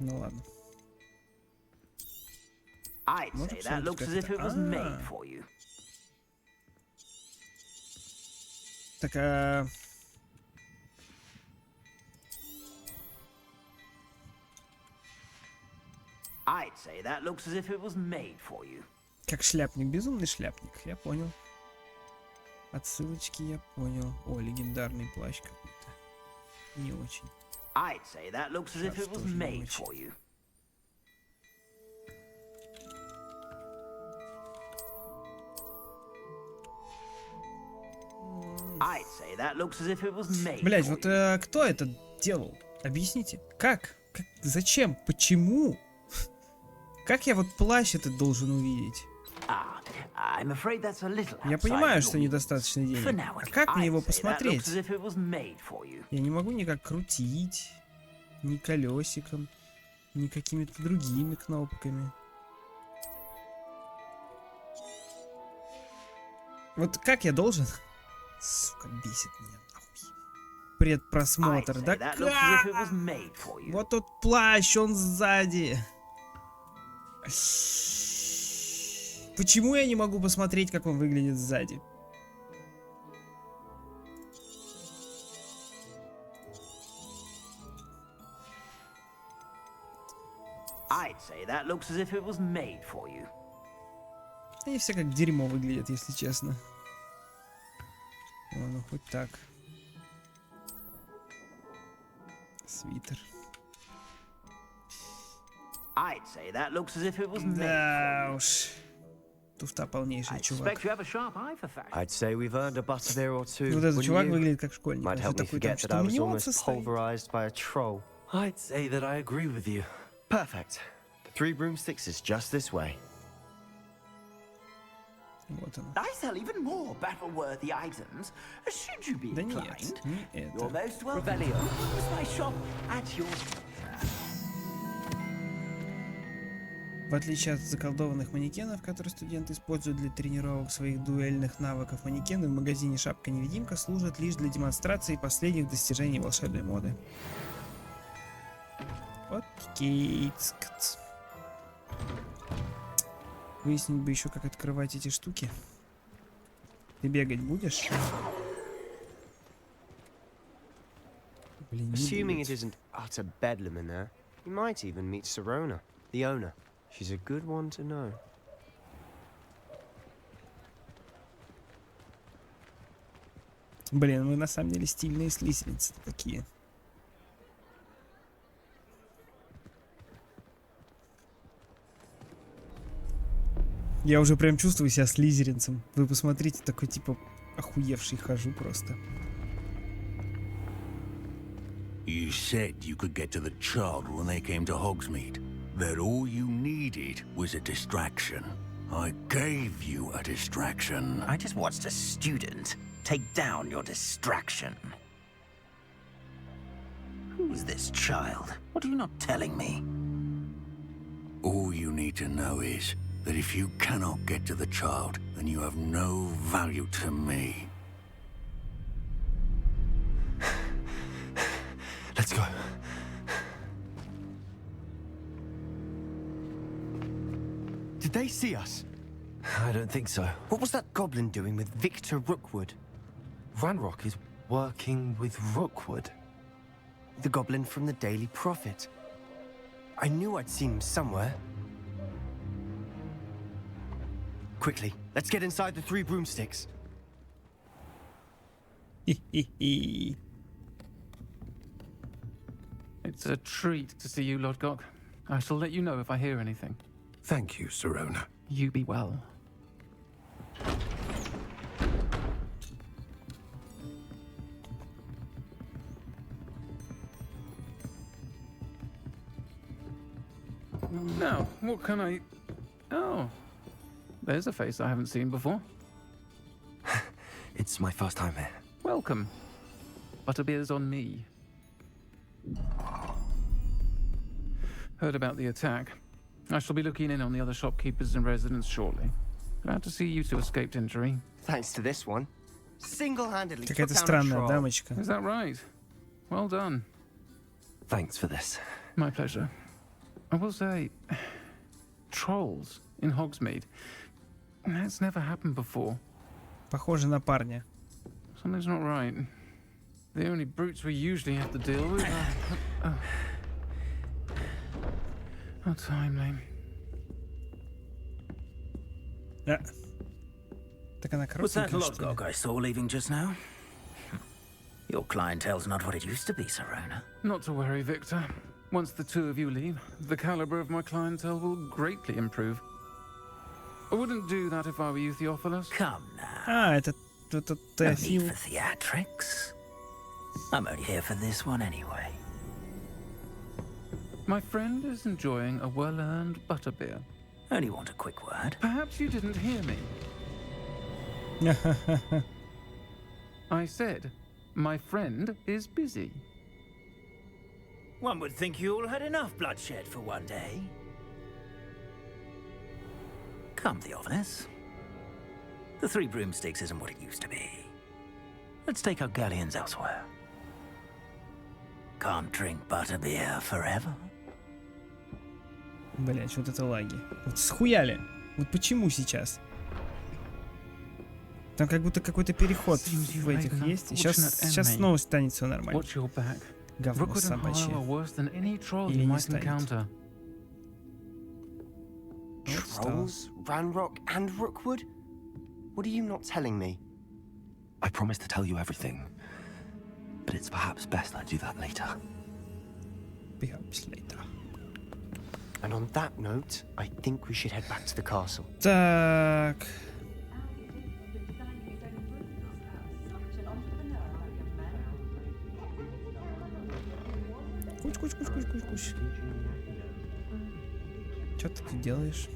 ну ладно. Может, так, I'd say that looks as if it was made for you. Как шляпник, безумный шляпник, я понял. Отсылочки я понял. О, легендарный плащ какой-то. Не очень. I'd say that looks as if it was made for you. I'd say that looks as if it was made. Блять, вот кто это делал? Объясните. Как? Зачем? Почему? Как я вот плащ этот должен увидеть? Я понимаю, что недостаточно денег. А как мне его посмотреть? Я не могу никак крутить, ни колесиком, ни какими-то другими кнопками. Вот как я должен? Сука, бесит меня нахуй. Предпросмотр, да как? Вот тот плащ, он сзади. Почему я не могу посмотреть, как он выглядит сзади? Они все как дерьмо выглядят, если честно. О, ну хоть так. I'd say that looks as if it was made Да for you. уж. Туфта полнейшая, I чувак. expect you have a sharp eye for fashion. I'd say we've earned a butterbeer or two. Вот этот чувак wouldn't you? выглядит как школьник. Might Он help me такой там, forget that что I was мнется almost стоит. pulverized by a troll. I'd say that I agree with you. Perfect. The 3 broomsticks is just this way. Вот он. I sell even more battle-worthy items. Should you be Да inclined, нет, не это. you're most welcome to use my shop at your В отличие от заколдованных манекенов, которые студенты используют для тренировок своих дуэльных навыков, манекены в магазине «Шапка-невидимка» служат лишь для демонстрации последних достижений волшебной моды. Окей. Выяснить бы еще, как открывать эти штуки. Ты бегать будешь? Блин, не Assuming будет. it isn't utter bedlam in there, you might even meet Sirona, the owner. She's a good one to know. Блин, вы на самом деле стильные слизеринцы такие. Я уже прям чувствую себя слизеринцем. Вы посмотрите, такой типа охуевший хожу просто. You said you could get to the child when they came to Hogsmeade. That all you needed was a distraction. I gave you a distraction. I just watched a student take down your distraction. Who's this child? What are you not telling me? All you need to know is that if you cannot get to the child, then you have no value to me. Let's go. Did they see us? I don't think so. What was that goblin doing with Victor Rookwood? Ranrock is working with Rookwood. The goblin from the Daily Prophet. I knew I'd seen him somewhere. Quickly, let's get inside the 3 broomsticks. It's a treat to see you, Lodgok. I shall let you know if I hear anything. Thank you, Sirona. You be well. Now, what can I... Oh, there's a face I haven't seen before. It's my first time here. Welcome. Butterbeer's on me. Heard about the attack. I shall be looking in on the other shopkeepers and residents shortly. Glad to see you two escaped injury. Thanks to this one. Single-handedly took Какая-то down a странная troll. дамочка. Is that right? Well done. Thanks for this. My pleasure. I will say, trolls in Hogsmeade. That's never happened before. Похоже на парня. Something's not right. The only brutes we usually have to deal with are... How timely. Да. Так она Was that коротенькая, что ли? Lodgok I saw leaving just now? Your clientele's not what it used to be, Sirona. Not to worry, Victor. Once the two of you leave, the caliber of my clientele will greatly improve. I wouldn't do that if I were you, Theophilus. Come now. А, это No Теофил. need for theatrics. I'm only here for this one anyway. My friend is enjoying a well-earned butterbeer. Only want a quick word. Perhaps you didn't hear me. I said, my friend is busy. One would think you all had enough bloodshed for one day. Come, Theophilus. The 3 broomsticks isn't what it used to be. Let's take our galleons elsewhere. Can't drink butterbeer forever. Блять, вот это лаги. Вот схуяли. Вот почему сейчас? Там как будто какой-то переход в этих есть. Сейчас снова станет все нормально. Говно собачье. Или не станет. Trolls, Ranrock, and Rookwood? What are you not telling me? I promise to tell you everything, but it's perhaps best I do that later. Perhaps later. And on that note, I think we should head back to the castle. Так. Куч. Что ты тут делаешь?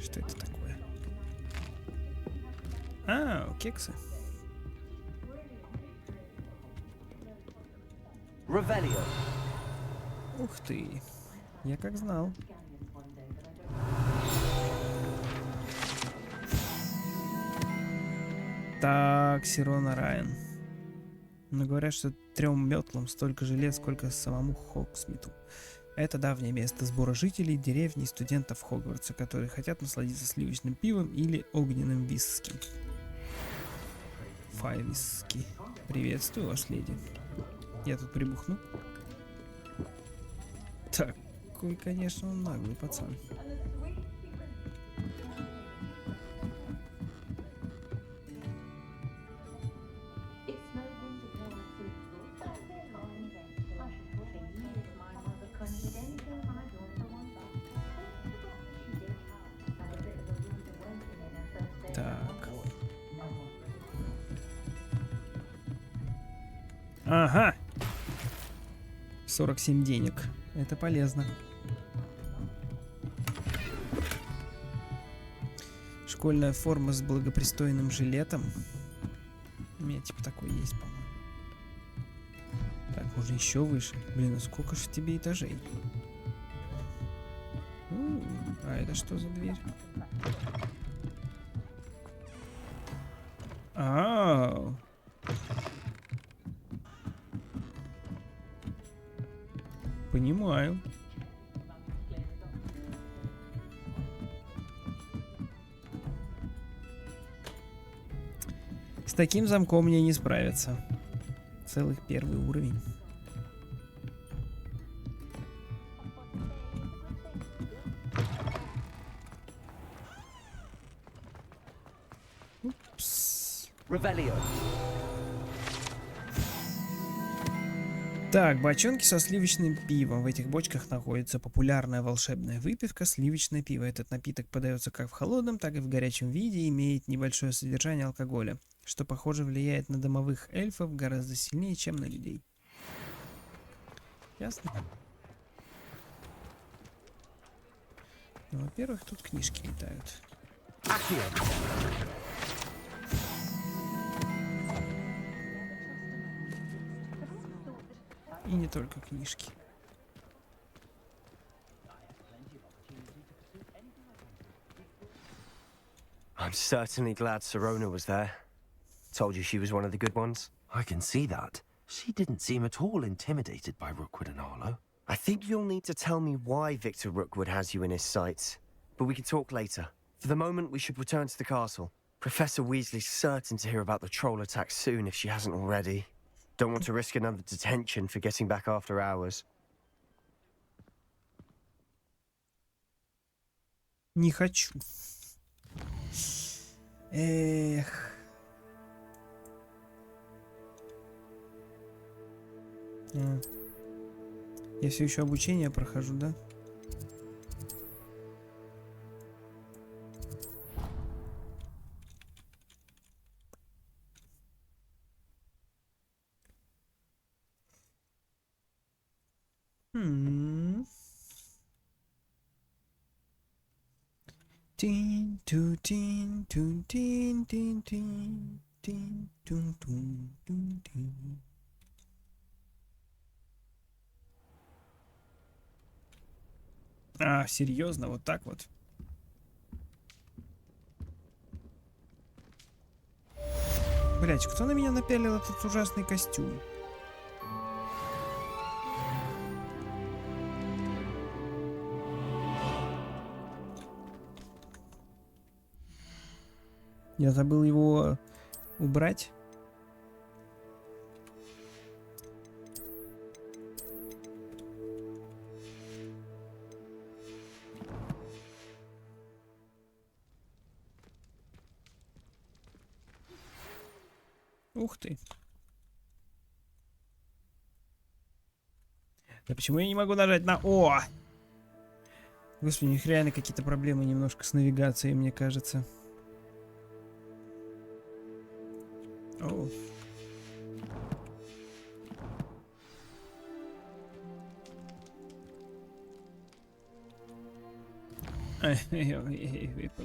Что это такое? А, кексы. Revelio. Ух ты. Я как знал. Так, Сирона Райан. Но говорят, что 3 метлам столько же лет, сколько самому Хогсмиту. Это давнее место сбора жителей, деревни и студентов Хогвартса, которые хотят насладиться сливочным пивом или огненным виски. Виски. Приветствую вас, леди. Я тут прибухну. Такой, конечно, он наглый пацан. Так. Ага. 47 денег. Это полезно. Школьная форма с благопристойным жилетом. У меня типа такой есть, по-моему. Так, можно еще выше. Блин, а сколько же тебе этажей? А это что за дверь? Ау. Понимаю. С таким замком мне не справиться. Целых 1 уровень. Упс. Так, бочонки со сливочным пивом. В этих бочках находится популярная волшебная выпивка сливочное пиво. Этот напиток подается как в холодном, так и в горячем виде и имеет небольшое содержание алкоголя, что, похоже, влияет на домовых эльфов гораздо сильнее, чем на людей. Ясно? Ну, во-первых, тут книжки летают. И не только книжки. I'm certainly glad Sirona was there. Told you she was one of the good ones. I can see that. She didn't seem at all intimidated by Rookwood and Arlo. I think you'll need to tell me why Victor Rookwood has you in his sights. But we can talk later. For the moment, we should return to the castle. Professor Weasley's certain to hear about the troll attack soon if she hasn't already. Don't want to risk another detention for getting back after hours. Не хочу. Эх. Я все еще обучение прохожу, да? Тин ту тин тун тин тин тин тин тун тун тун тин. А, серьезно, вот так вот? Блять, кто на меня напялил этот ужасный костюм? Я забыл его убрать. Ух ты. Да почему я не могу нажать на О? Господи, у них реально какие-то проблемы немножко с навигацией, мне кажется. О.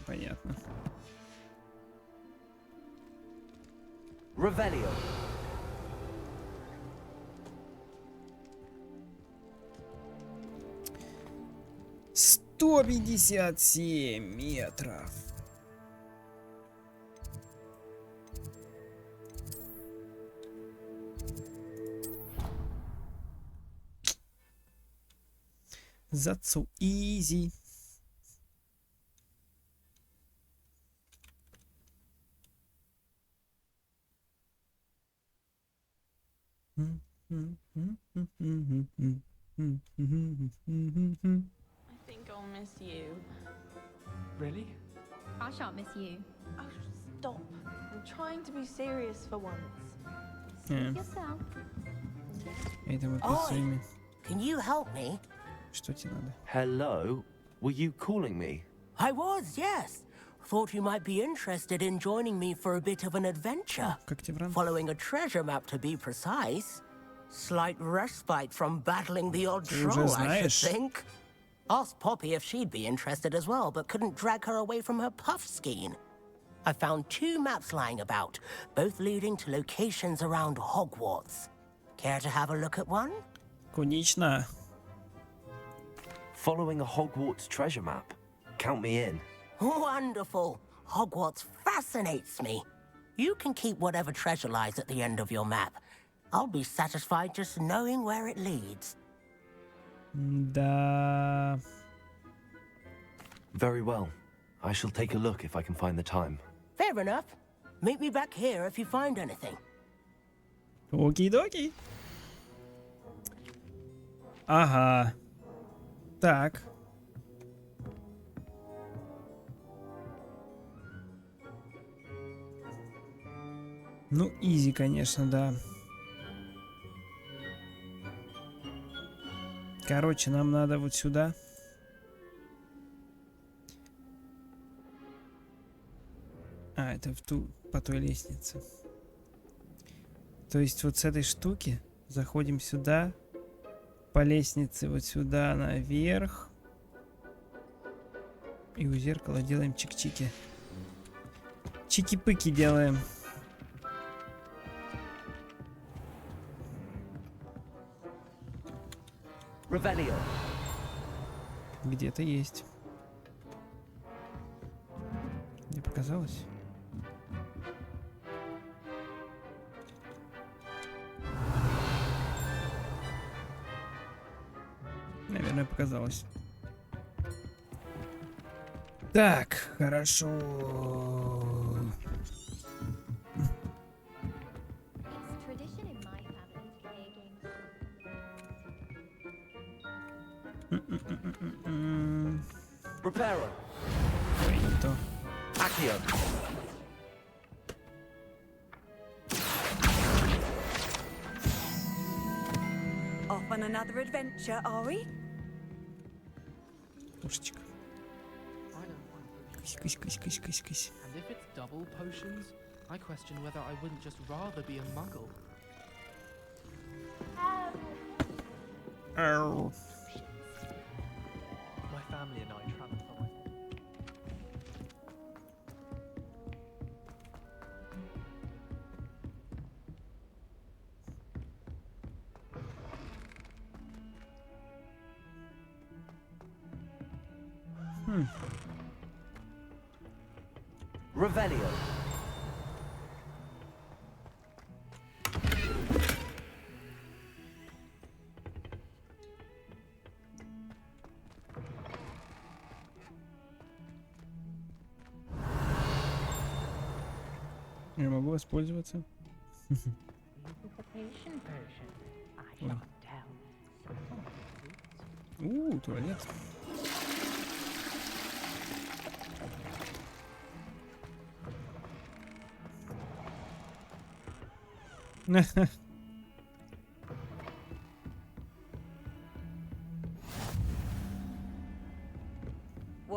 'Понятно. Revelio. — 157 метров. That's so easy. I think I'll miss you. Really? I shan't miss you. Oh, stop. I'm trying to be serious for once. Yeah. Yourself. Это вот Oi, can you help me? Что тебе надо? Hello? Were you calling me? I was, yes. Thought you might be interested in joining me for a bit of an adventure. Following a treasure map, to be precise. Slight respite from battling the odd troll, I should think. Asked Poppy if she'd be interested as well, but couldn't drag her away from her puff skein. I found 2 maps lying about, both leading to locations around Hogwarts. Care to have a look at one? Конечно. Following a Hogwarts treasure map. Count me in. Wonderful. Hogwarts fascinates me. You can keep whatever treasure lies at the end of your map. I'll be satisfied just knowing where it leads. Да. Very well. I shall take a look if I can find the time. Fair enough. Meet me back here if you find anything. Оки-доки. Ага. Так. Ну, изи, конечно, да. Короче, нам надо вот сюда. А, это по той лестнице. То есть вот с этой штуки заходим сюда. По лестнице вот сюда наверх. И у зеркала делаем чик-чики. Чики-пыки делаем. Revelio. Где-то есть. Мне показалось. Наверное, показалось. Так, хорошо. It's tradition in my family to play a game. Reparo. Ой, не то. Accio. Off on another adventure, are we? Пушечка. I don't want Кысь-кысь-кысь-кысь-кысь-кысь. And if it's double potions, I question whether I wouldn't just rather be a muggle. Ау. My family and I traveled for my... Revelio. Я могу воспользоваться. Туалет.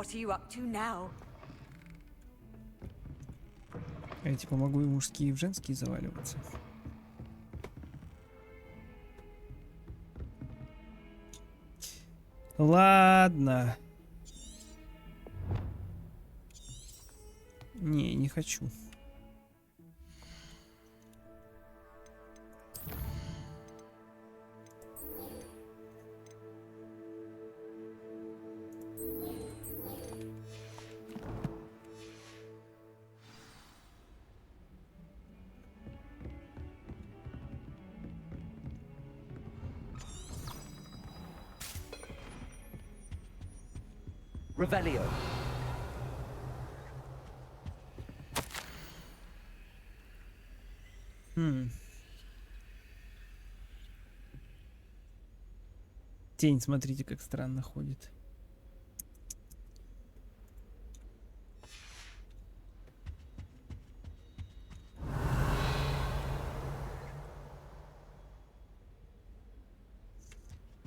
What are you up to now? Я типа могу и мужские, и в женские заваливаться. Ладно. Не хочу. Revelio. Тень, смотрите, как странно ходит.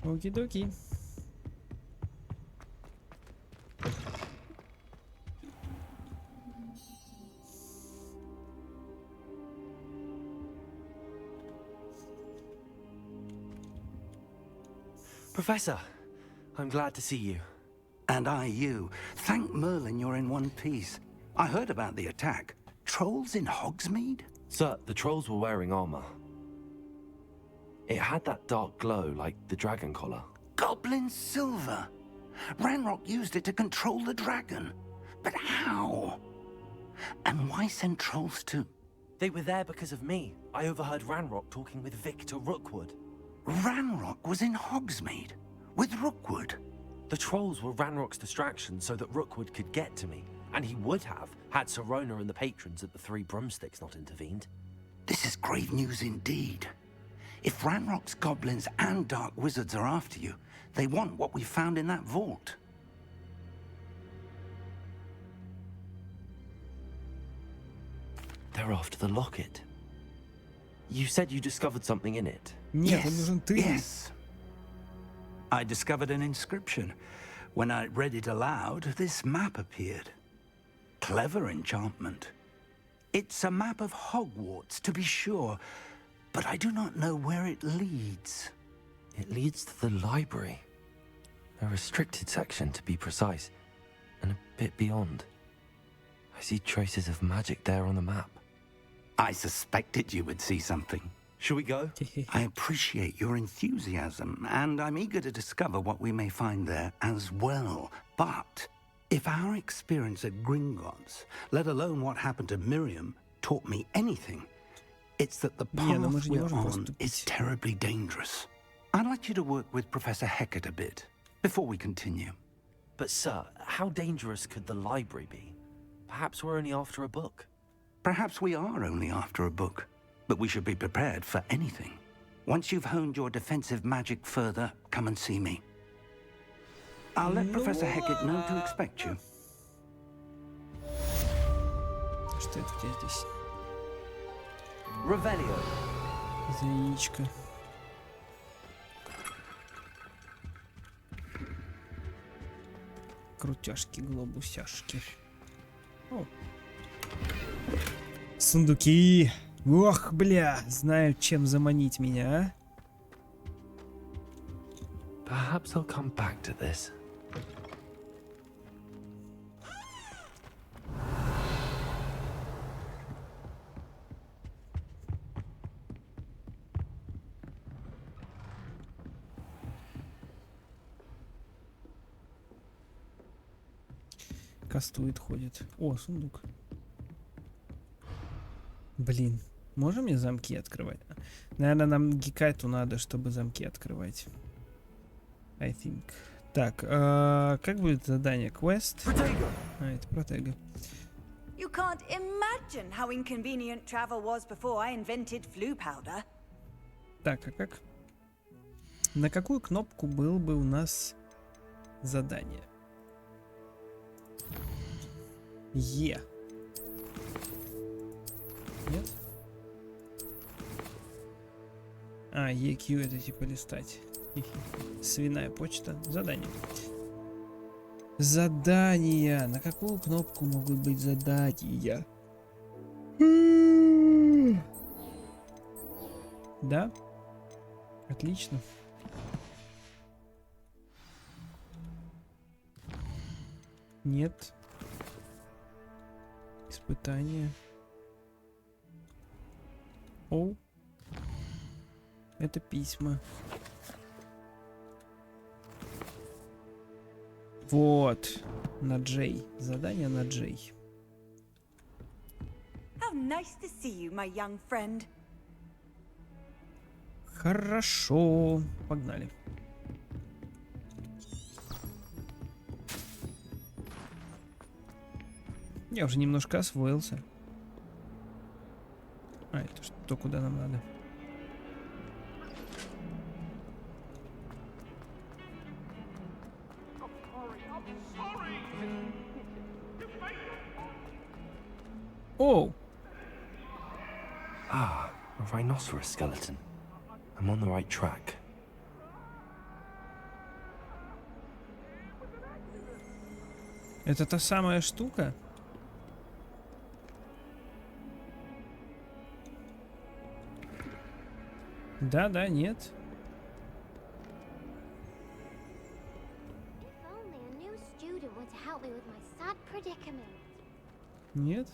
Оки-доки. Professor, I'm glad to see you. And I you. Thank Merlin you're in one piece. I heard about the attack. Trolls in Hogsmeade? Sir, the trolls were wearing armor. It had that dark glow like the dragon collar. Goblin silver. Ranrock used it to control the dragon. But how? And why send trolls to... They were there because of me. I overheard Ranrock talking with Victor Rookwood. Ranrock was in Hogsmeade? With Rookwood? The trolls were Ranrock's distraction so that Rookwood could get to me. And he would have, had Sirona and the patrons at the Three Broomsticks not intervened. This is grave news indeed. If Ranrock's goblins and dark wizards are after you, they want what we found in that vault. They're after the locket. You said you discovered something in it. Yes. I discovered an inscription. When I read it aloud, this map appeared. Clever enchantment. It's a map of Hogwarts, to be sure, but I do not know where it leads. It leads to the library. A restricted section, to be precise, and a bit beyond. I see traces of magic there on the map. I suspected you would see something. Shall we go? I appreciate your enthusiasm, and I'm eager to discover what we may find there as well. But if our experience at Gringotts, let alone what happened to Miriam, taught me anything, it's that the path we're on is terribly dangerous. I'd like you to work with Professor Hecat a bit, before we continue. But sir, how dangerous could the library be? Perhaps we're only after a book. Perhaps we are only after a book. But we should be prepared for anything. Once you've honed your defensive magic further, come and see me. I'll let Professor Hecat know to expect you. Что это у тебя здесь? Revelio. За яичко. Крутяшки, глобусяшки. О. Сундуки. Ох, бля, знаю, чем заманить меня, а? Perhaps I'll come back to this. Кастует, ходит. О, сундук. Блин. Можем мне замки открывать? Наверное, нам гикайту надо, чтобы замки открывать. I think. Так, как будет задание? Квест? Это протега. You can't imagine how inconvenient travel was before I invented flu powder. Так, а как? На какую кнопку был бы у нас задание? Е. Нет? А, EQ это типа листать. Свиная почта. Задание. Задания. На какую кнопку могут быть задания? Да? Отлично. Нет. Испытание. О. Это письма. Вот. На Джей. Задание на Джей. How nice to see you, my young friend. Хорошо. Погнали. Я уже немножко освоился. А, это что, куда нам надо? Оу! Ah, a rhinoceros skeleton. I'm on the right track. Это та самая штука? Да, да, нет. Нет.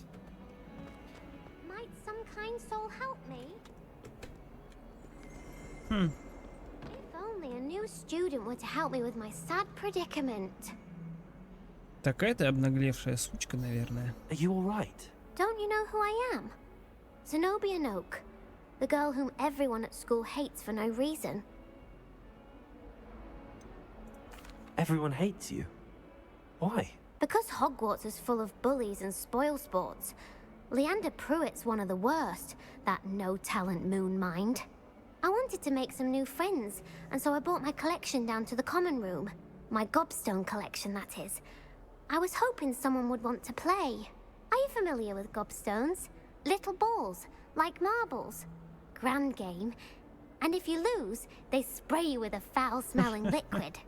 Might some kind soul help me? Хм. If only a new student were to help me with my sad predicament. Такая-то обнаглевшая сучка, наверное. Are you all right? Don't you know who I am? Zenobia Noak, the girl whom everyone at school hates for no reason. Everyone hates you. Why? Because Hogwarts is full of bullies and spoilsports. Leander Pruitt's one of the worst, that no-talent moon mind. I wanted to make some new friends, and so I brought my collection down to the common room. My gobstone collection, that is. I was hoping someone would want to play. Are you familiar with gobstones? Little balls, like marbles. Grand game. And if you lose, they spray you with a foul-smelling liquid.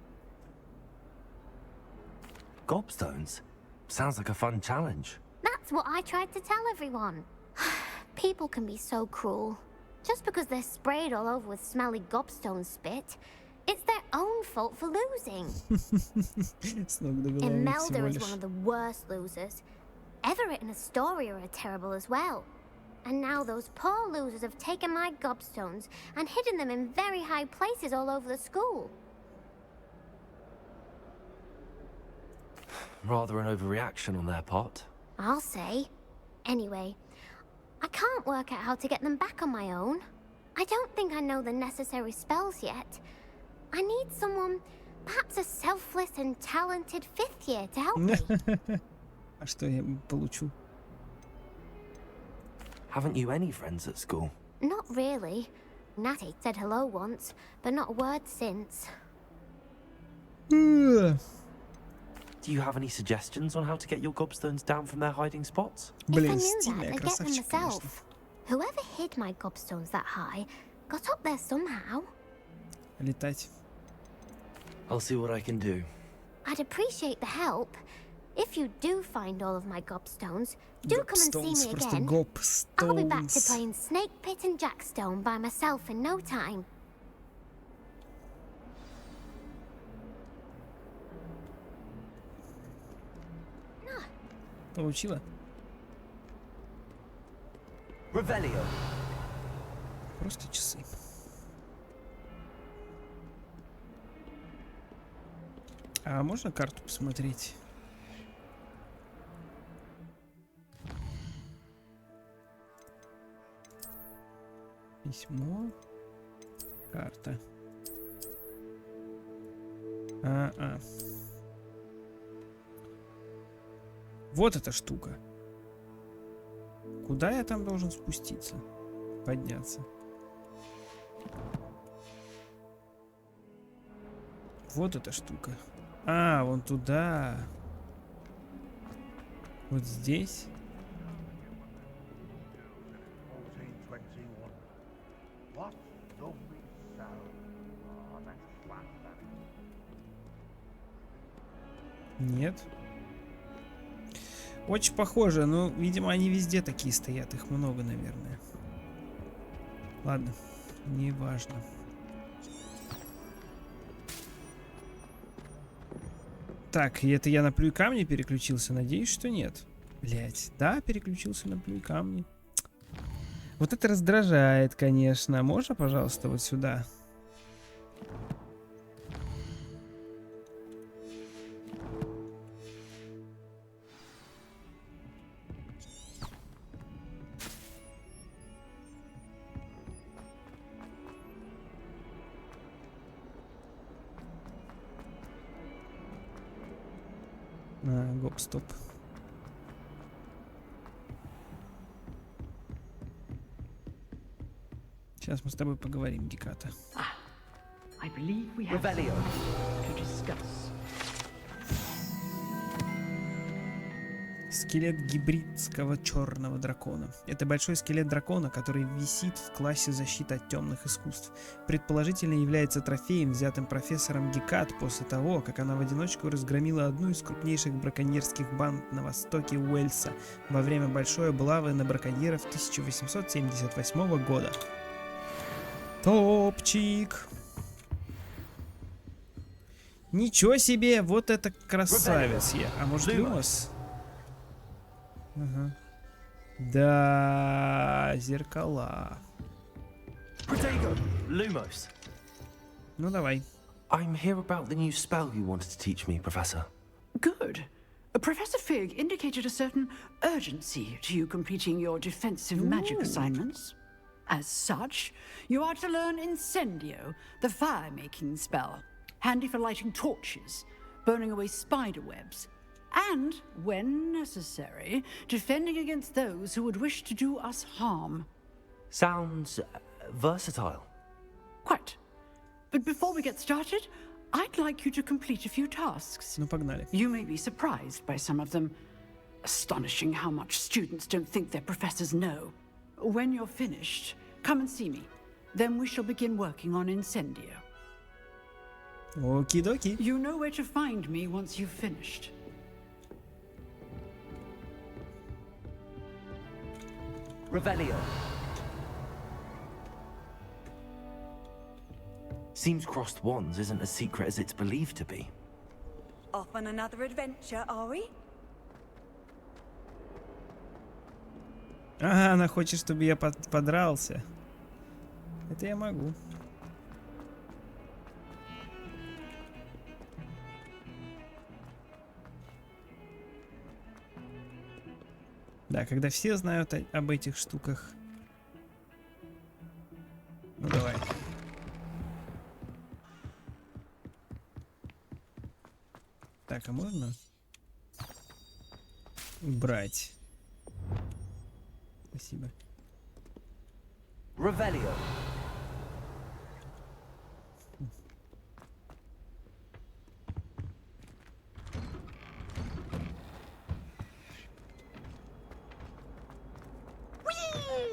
Gobstones? Sounds like a fun challenge. That's what I tried to tell everyone. People can be so cruel. Just because they're sprayed all over with smelly gobstone spit, it's their own fault for losing. Imelda is one of the worst losers. Everett and Astoria are terrible as well. And now those poor losers have taken my gobstones and hidden them in very high places all over the school. Rather an overreaction on their part. I'll say. Anyway, I can't work out how to get them back on my own. I don't think I know the necessary spells yet. I need someone, perhaps a selfless and talented fifth year to help me. А что я получу? Haven't you any friends at school? Not really. Natty said hello once, but not a word since. Do you have any suggestions on how to get your gobstones down from their hiding spots? If I knew that, I'd get them myself. Whoever hid my gobstones that high got up there somehow. Летать. I'll see what I can do. I'd appreciate the help. If you do find all of my gobstones, do come and see me again. I'll be back to playing Snake Pit and Jackstone by myself in no time. Получила? Revelio. Просто часы. А можно карту посмотреть? Письмо. Карта. Вот эта штука. Куда я там должен спуститься? Подняться. Вот эта штука. А, вон туда. Вот здесь. Нет. Очень похоже, но, видимо, они везде такие стоят. Их много, наверное. Ладно, неважно. Так, и это я на плюй камни переключился? Надеюсь, что нет. Блять, да, переключился на плюй камни. Вот это раздражает, конечно. Можно, пожалуйста, вот сюда? Гоп-стоп. Сейчас мы с тобой поговорим, Геката. Скелет гибридского черного дракона. Это большой скелет дракона, который висит в классе защиты от темных искусств. Предположительно является трофеем, взятым профессором Гекат после того, как она в одиночку разгромила одну из крупнейших браконьерских банд на востоке Уэльса во время большой облавы на браконьеров 1878 года. Топчик! Ничего себе, вот это красавец я. А может Люмос? Ага. Да, зеркала. Lumos. Ну давай. I'm here about the new spell you wanted to teach me, Professor. Good. Professor Fig indicated a certain urgency to you completing your defensive magic assignments. As such, you are to learn Incendio, the fire-making spell, handy for lighting torches, burning away spider webs, and, when necessary, defending against those who would wish to do us harm. Sounds versatile. Quite. But before we get started, I'd like you to complete a few tasks. Ну, погнали. You may be surprised by some of them. Astonishing how much students don't think their professors know. When you're finished, come and see me. Then we shall begin working on Incendio. Okie-dokie. You know where to find me once you've finished. Revelio. Seems crossed wands isn't as secret as it's believed to be. Off on another adventure, are we? Ага, она хочет, чтобы я подрался. Это я могу. Да, когда все знают об этих штуках. Ну давай. Так, а можно убрать? Спасибо. Revelio.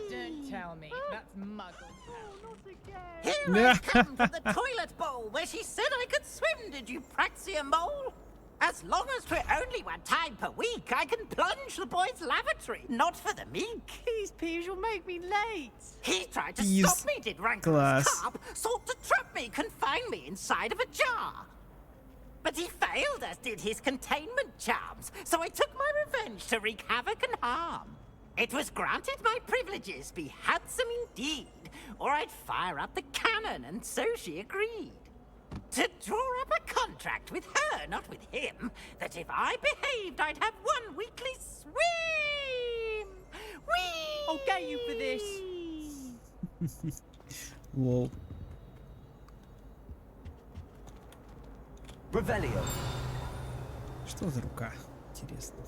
Don't tell me. That's muggle. Here I come from the toilet bowl where she said I could swim, did you praxia mole? As long as we're only one time per week, I can plunge the boys' lavatory, not for the meek. These peeves will make me late. He tried to stop me, did rancorous carp, sought to trap me, confine me inside of a jar. But he failed, as did his containment charms, so I took my revenge to wreak havoc and harm. It was granted my privileges be handsome indeed, or I'd fire up the cannon, and so she agreed. To draw up a contract with her, not with him, that if I behaved, I'd have one weekly swim! Whee! I'll get you for this. Lol. Revelio. Что за рука? Интересно.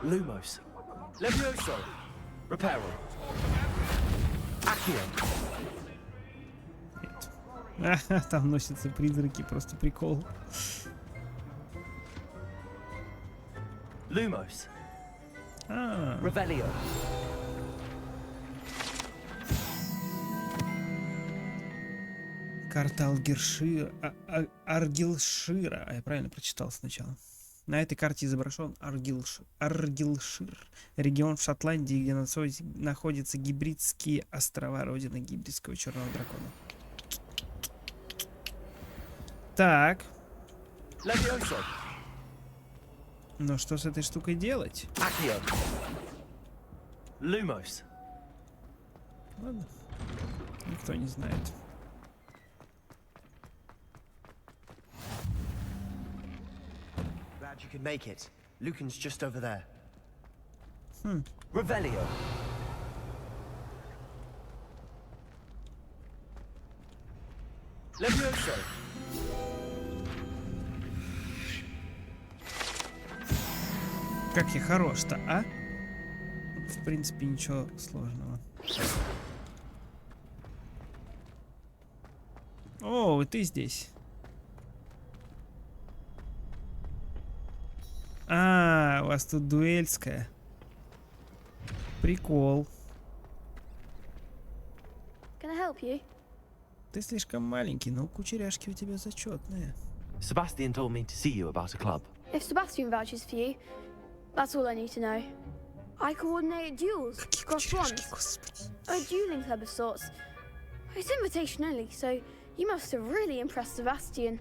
Lumos. Levioso. Reparo. Accio. Нет. Там носятся призраки, просто прикол. Lumos. Revelio. Карта Аргилшира. А я правильно прочитал сначала. На этой карте изображен Аргилшир. Регион в Шотландии, где находятся гибридские острова, родина гибридского черного дракона. Так. Ну что с этой штукой делать? Lumos. Ладно. Никто не знает. Glad you could make it. Lucan's just over there. Revelio. Levioso. Как я хорош-то, а? В принципе, ничего сложного. О, и ты здесь. А, у вас тут дуэльская. Прикол. Can I help you? Ты слишком маленький, но кучеряшки у тебя зачетные. Sebastian told me to see you about a club. If Sebastian vouches for you, that's all I need to know. I coordinate duels, cross ones, a dueling club of sorts. It's invitation only, so you must have really impressed Sebastian.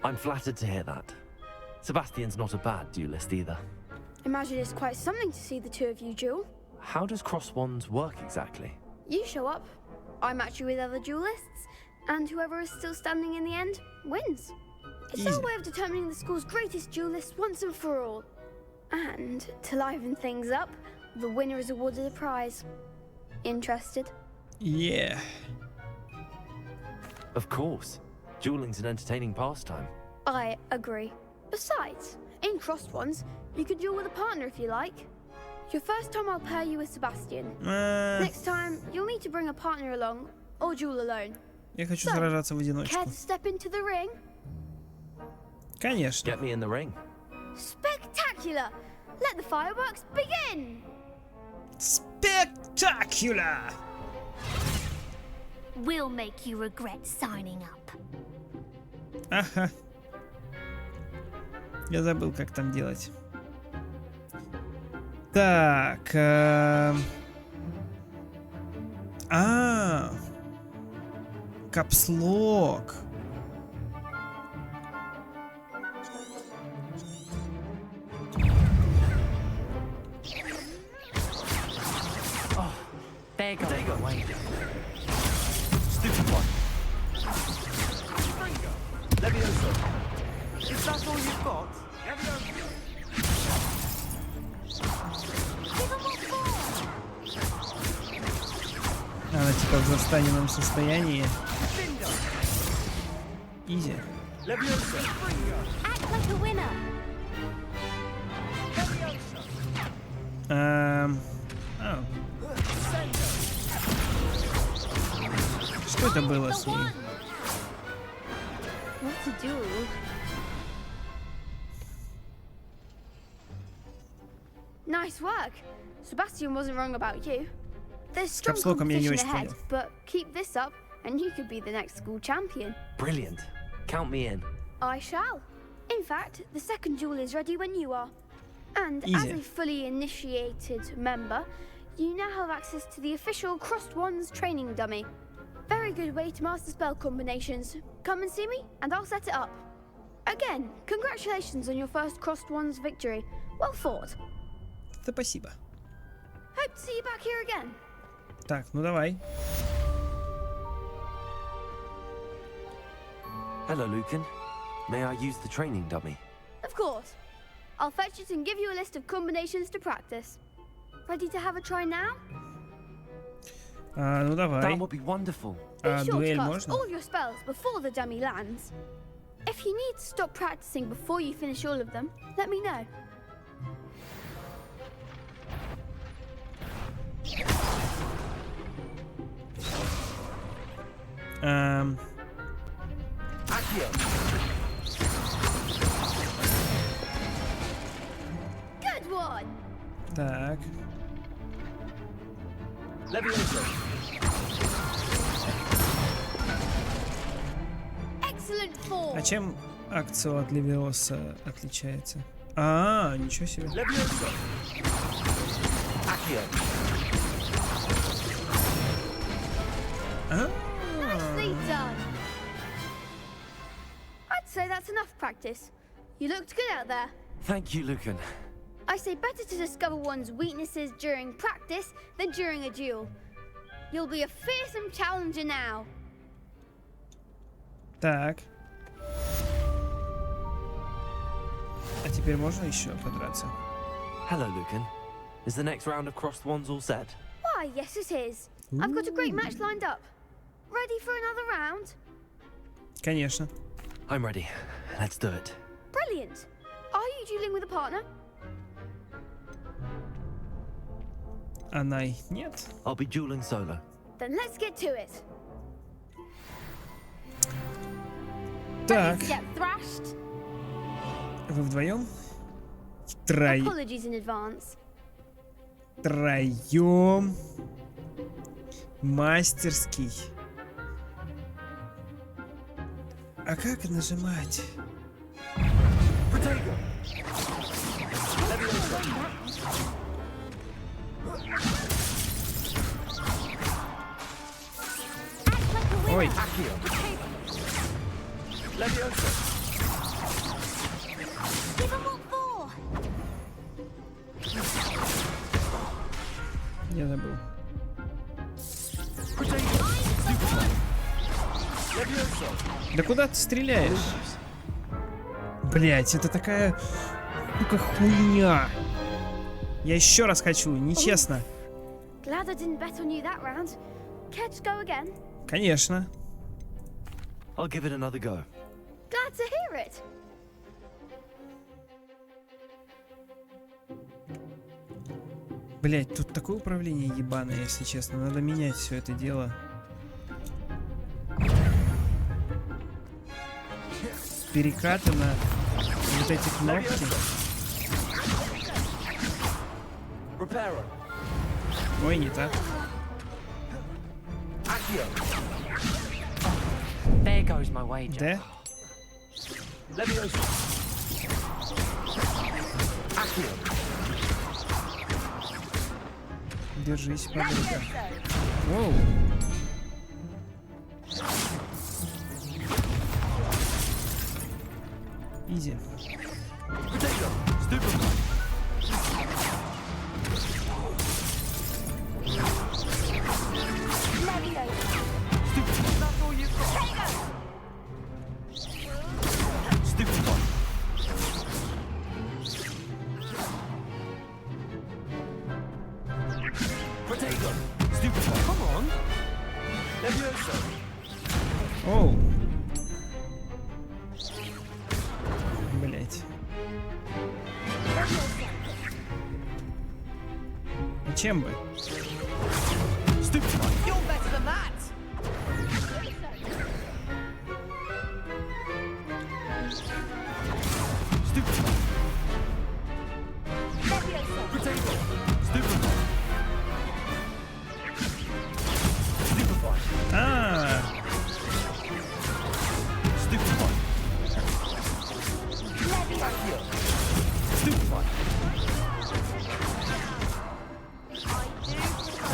I'm flattered to hear that. Sebastian's not a bad duelist either. Imagine it's quite something to see the two of you duel. How does cross wands work exactly? You show up, I match you with other duelists, and whoever is still standing in the end wins. It's our way of determining the school's greatest duelist once and for all. And to liven things up, the winner is awarded a prize. Interested? Yeah. Of course. Dueling's an entertaining pastime. I agree. Besides, in crossed ones, you could duel with a partner if you like. Your first time I'll pair you with Sebastian. Next time, you'll need to bring a partner along, or duel alone. Я хочу сражаться в одиночку. Care to step into the ring? Конечно. Get me in the ring. Spectacular! Let the fireworks begin! Spectacular! We'll make you regret signing up. Ага. Я забыл, как там делать. Так. Капслок. There you go. Stupid one. Levioso. Is that all you've got? Она типа в застаненном состоянии. Изи. Act like a winner. Что это было с ней? What to do? Nice work. Sebastian wasn't wrong about you. There's strong competition ahead, but keep this up and you could be the next school champion. Brilliant. Count me in. I shall. In fact, the second duel is ready when you are. And as a fully initiated member, you now have access to the official Crossed Wands training dummy. Very good way to master spell combinations. Come and see me, and I'll set it up. Again, congratulations on your first Crossed Wands victory. Well fought. Спасибо. Hope to see you back here again. Так, ну давай. Hello, Lucan. May I use the training dummy? Of course. I'll fetch it and give you a list of combinations to practice. Ready to have a try now? Ну давай. That would be wonderful. Дуэль cast можно? all your spells before the dummy lands. If you need to stop practicing before you finish all of them, let me know. Good one. Так. Excellent form. А чем акцио от Левиоса отличается? Ничего себе. Nicely done. I'd say that's enough practice. You looked good out there. Thank you, Lucan. I say better to discover one's weaknesses during practice than during a duel. You'll be a fearsome challenger now. Так. А теперь можно еще подраться? Hello, Lucan. Is the next round of crossed wands all set? Why, yes it is. I've got a great match lined up. Ready for another round? Конечно. I'm ready. Let's do it. Brilliant. Are you dueling with a partner? Она нет. I'll be dueling solo. Then let's get to it. Так. Ready to get thrashed? Вы вдвоем? Apologies in advance. Втроем. Мастерский. А как нажимать? Ой. Я забыл. Да куда ты стреляешь? Блять, это такая хуйня. Я еще раз хочу, нечестно. Glad I didn't bet on you that round. Care to go again? Конечно. I'll give it another go. Glad to hear it. Блять, тут такое управление ебаное, если честно. Надо менять все это дело. Перекаты на вот эти кнопки. Ой, не так. There goes my wager. Да? Держись, подруга. Воу. Изи. Оу. Блять. Чем бы?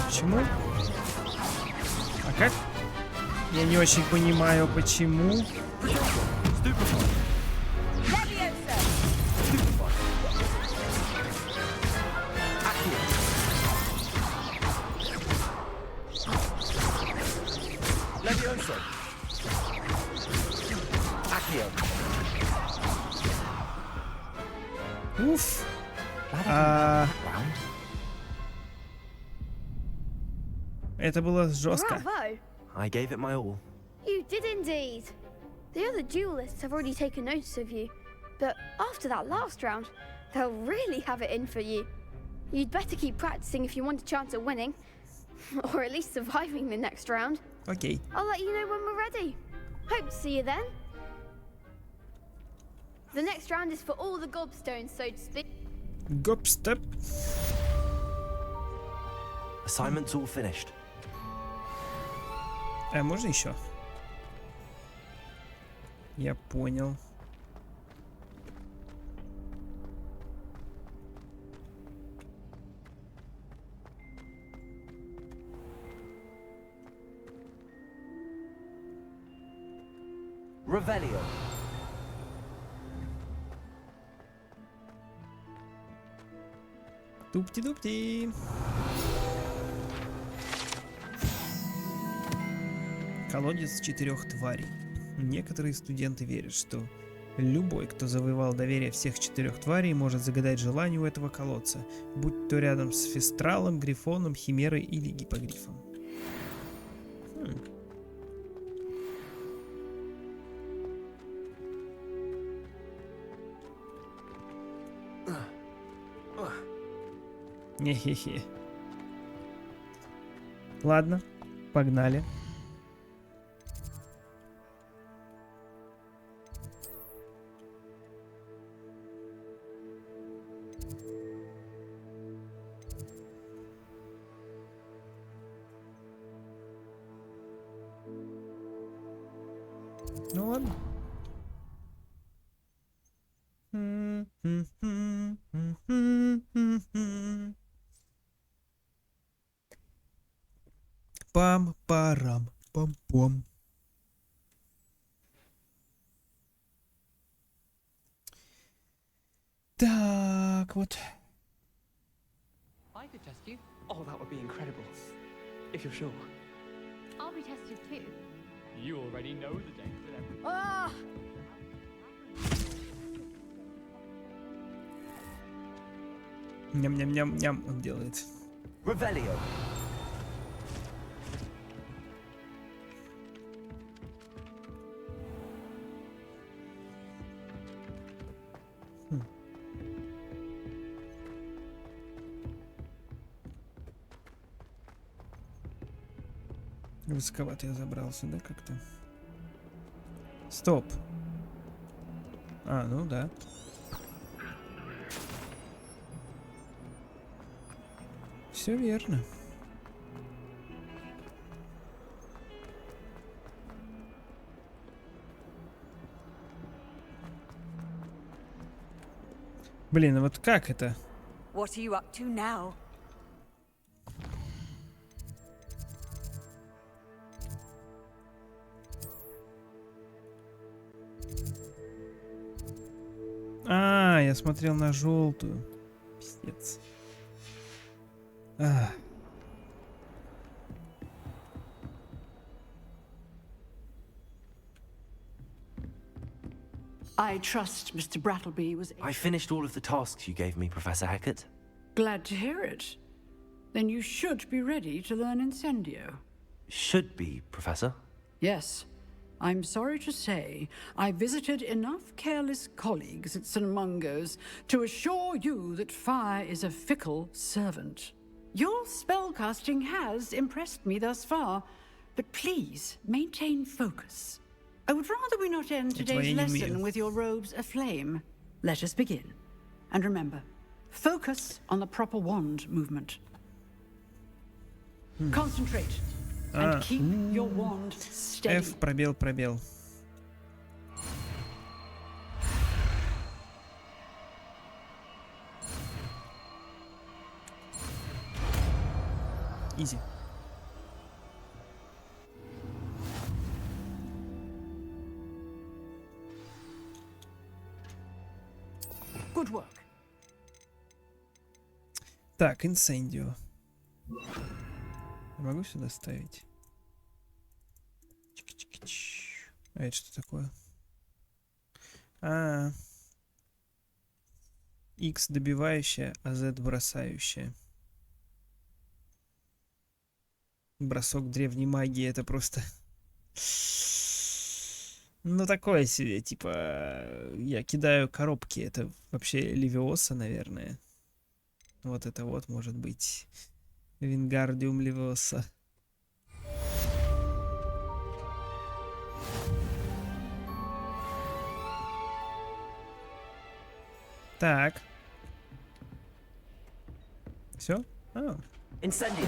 Почему? А как? Я не очень понимаю, почему. Уф. Это было жестко. Bravo! I gave it my all. You did indeed. The other duelists have already taken notice of you, but after that last round, they'll really have it in for you. You'd better keep practicing if you want a chance at winning, or at least surviving the next round. Okay. I'll let you know when we're ready. Hope to see you then. The next round is for all the gobstones, so to speak. Gobstep. Assignment's all finished. А можно еще? Я понял. Revelio. Тупти-дупти. Колодец 4 тварей. Некоторые студенты верят, что любой, кто завоевал доверие всех 4 тварей, может загадать желание у этого колодца, будь то рядом с Фестралом, Грифоном, Химерой или Гиппогрифом. Хе-хе-хе. Ладно, погнали. Ну ладно. Пам-парам, пам-пом. Так, вот. I could test you. Oh, that would be incredible. If you're sure. I'll be tested too. You already know the danger then. Ah! Ням-ням-ням-ням он делает. Revelio. Высоковато я забрался, да, как-то? Стоп. А, ну да. Все верно. Блин, а вот как это? What are you up to now? А, я смотрел на желтую. Пиздец. А. I trust Mr. Brattleby was... I finished all of the tasks you gave me, Professor Hackett. Glad to hear it. Then you should be ready to learn Incendio. Should be, Professor. Yes. I'm sorry to say, I visited enough careless colleagues at St. Mungo's to assure you that fire is a fickle servant. Your spellcasting has impressed me thus far, but please maintain focus. I would rather we not end today's lesson with your robes aflame. Let us begin. And remember, focus on the proper wand movement. Concentrate. And keep your wand steady. F, пробел, пробел. Изи. Good work. Так, инсендио. Могу сюда ставить? А это что такое? А, X добивающая, а Z бросающая. Бросок древней магии, это просто... Ну, такое себе, типа... Я кидаю коробки, это вообще Левиоса, наверное. Вот это вот может быть Вингардиум Левиоса. Так. Все? Incendio.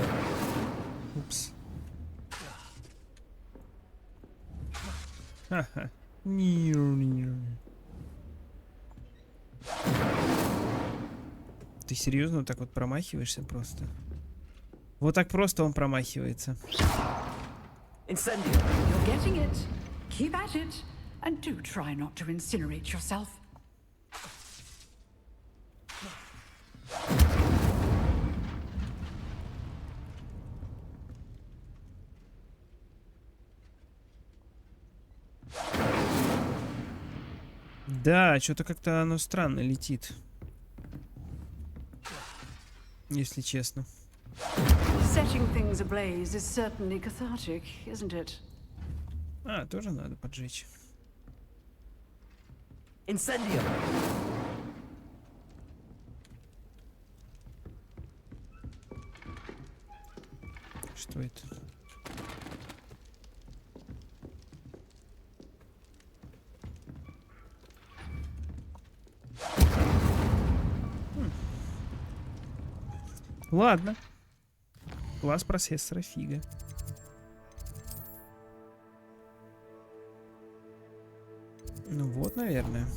Упс. Ха-ха. Ты серьезно вот так вот промахиваешься просто? Вот так просто он промахивается. Incendio. You're getting it. Keep at it. And do try not to incinerate yourself. Да, что-то как-то оно странно летит. Если честно. Setting things ablaze is certainly cathartic, isn't it? А, тоже надо поджечь. Incendio. Что это? Ладно. Класс процессора фига. Ну вот, наверное.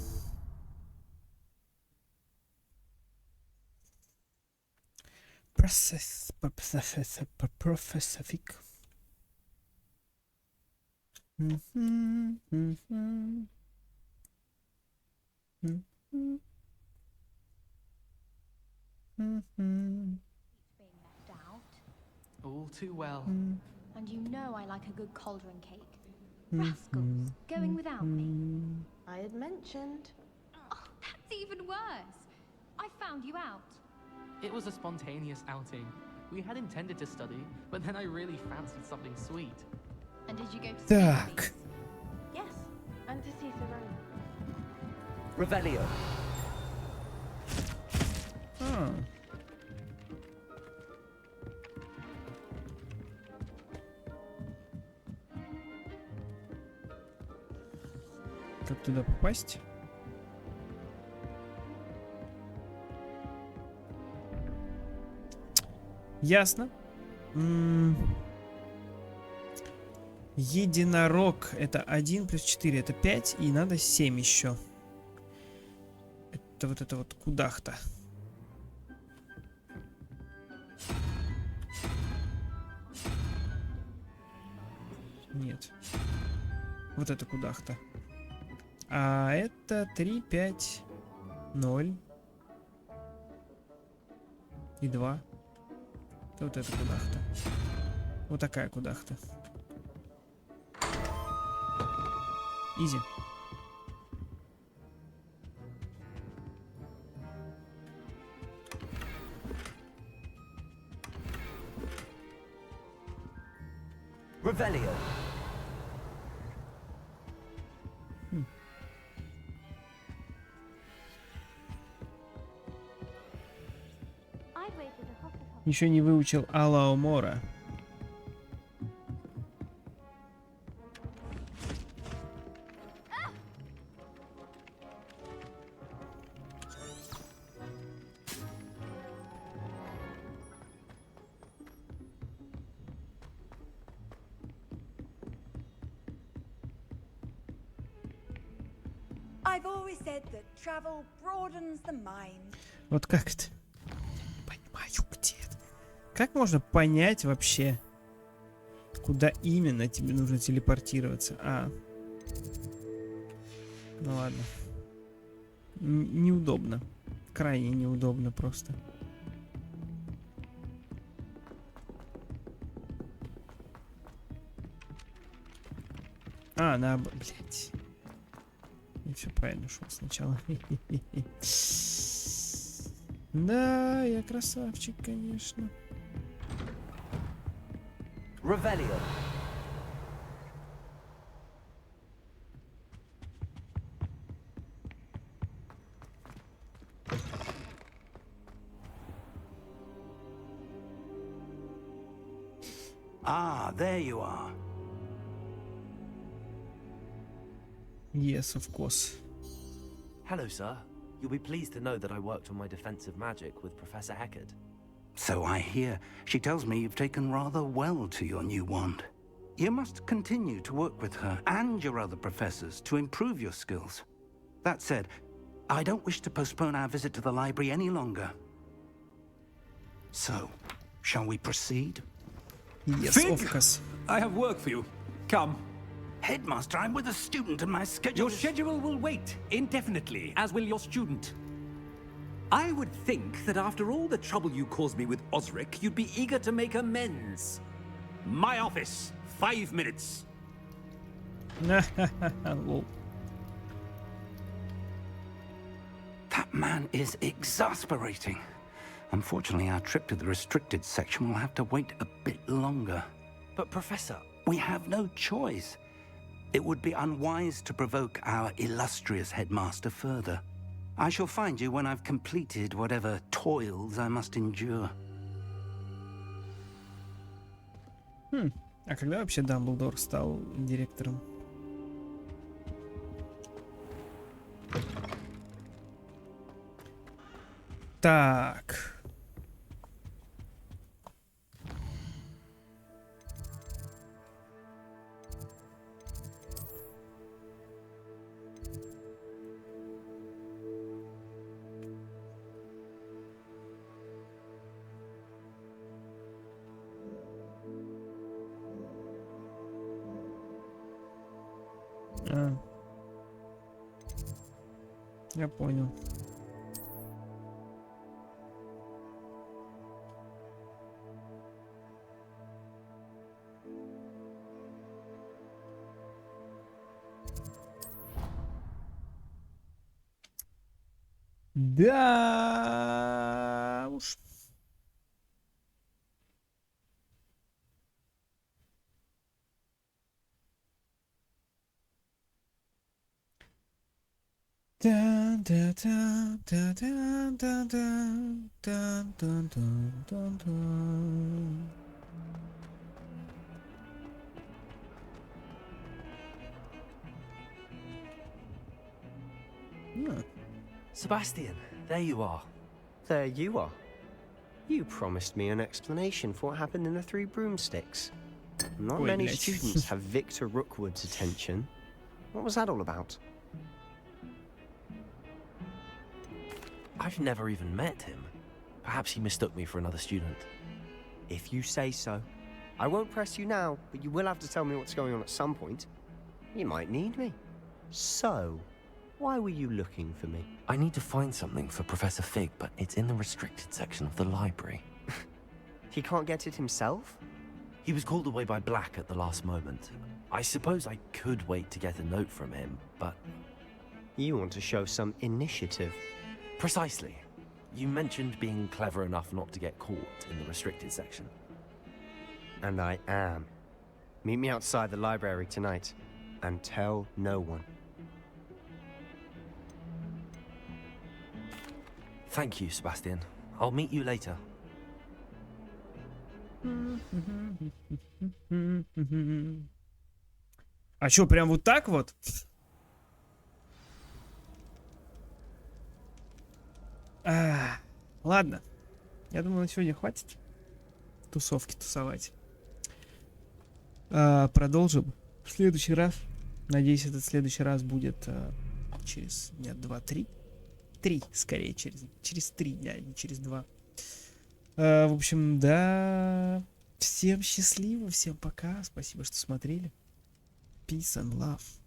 Профессофик. All too well. And you know I like a good cauldron cake. Rascals, going without me. I had mentioned. Oh, that's even worse. I found you out. It was a spontaneous outing. We had intended to study, but then I really fancied something sweet. And did you go to Так. Yes, and to see Serena. Revelio. Как туда попасть? Ясно. Единорог это 1 плюс 4, это 5, и надо 7 еще. Это вот кудахта. Нет. Вот это кудахта. А это 3, 5, 0 и 2. Это вот эта кудахта. Вот такая кудахта. Изи. Revelio. Еще не выучил Алаомора. I've always said that travel broadens the mind. Вот как это? Понимаю, где это. Как можно понять вообще, куда именно тебе нужно телепортироваться? Ну ладно. Неудобно. Крайне неудобно просто. Блять. Я все правильно шел сначала. Да, я красавчик, конечно. Revelio. Ah, there you are. Yes, of course. Hello, sir. You'll be pleased to know that I worked on my defensive magic with Professor Heckard. So I hear. She tells me you've taken rather well to your new wand. You must continue to work with her and your other professors to improve your skills. That said, I don't wish to postpone our visit to the library any longer. So, shall we proceed? Yes, Fig, of course. I have work for you. Come. Headmaster, I'm with a student and my schedule Your schedule will wait indefinitely, as will your student. I would think that after all the trouble you caused me with Osric, you'd be eager to make amends. My office, 5 minutes. Lol. That man is exasperating. Unfortunately, our trip to the restricted section will have to wait a bit longer. But, Professor... We have no choice. It would be unwise to provoke our illustrious headmaster further. I shall find you when I've completed whatever toils I must endure. А когда вообще Дамблдор стал директором? Так. Я понял. Да уж. Sebastian, there you are. There you are. You promised me an explanation for what happened in the Three Broomsticks. Not many students have Victor Rookwood's attention. What was that all about? I've never even met him. Perhaps he mistook me for another student. If you say so. I won't press you now, but you will have to tell me what's going on at some point. You might need me. So, why were you looking for me? I need to find something for Professor Fig, but it's in the restricted section of the library. He can't get it himself? He was called away by Black at the last moment. I suppose I could wait to get a note from him, but... You want to show some initiative. Precisely. You mentioned being clever enough not to get caught in the restricted section. And I am. Meet me outside the library tonight, and tell no one. Thank you, Sebastian. I'll meet you later. А чё, прям вот так вот? Ладно. Я думаю, на сегодня хватит тусовки тусовать. Продолжим в следующий раз. Надеюсь, этот следующий раз будет через дня 2-3. 3, скорее, через 3 дня, не через 2. В общем, да. Всем счастливо, всем пока. Спасибо, что смотрели. Peace and love.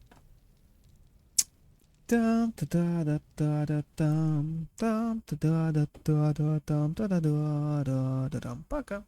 Там та да да да да там та да да да да там та да да да да. Пока.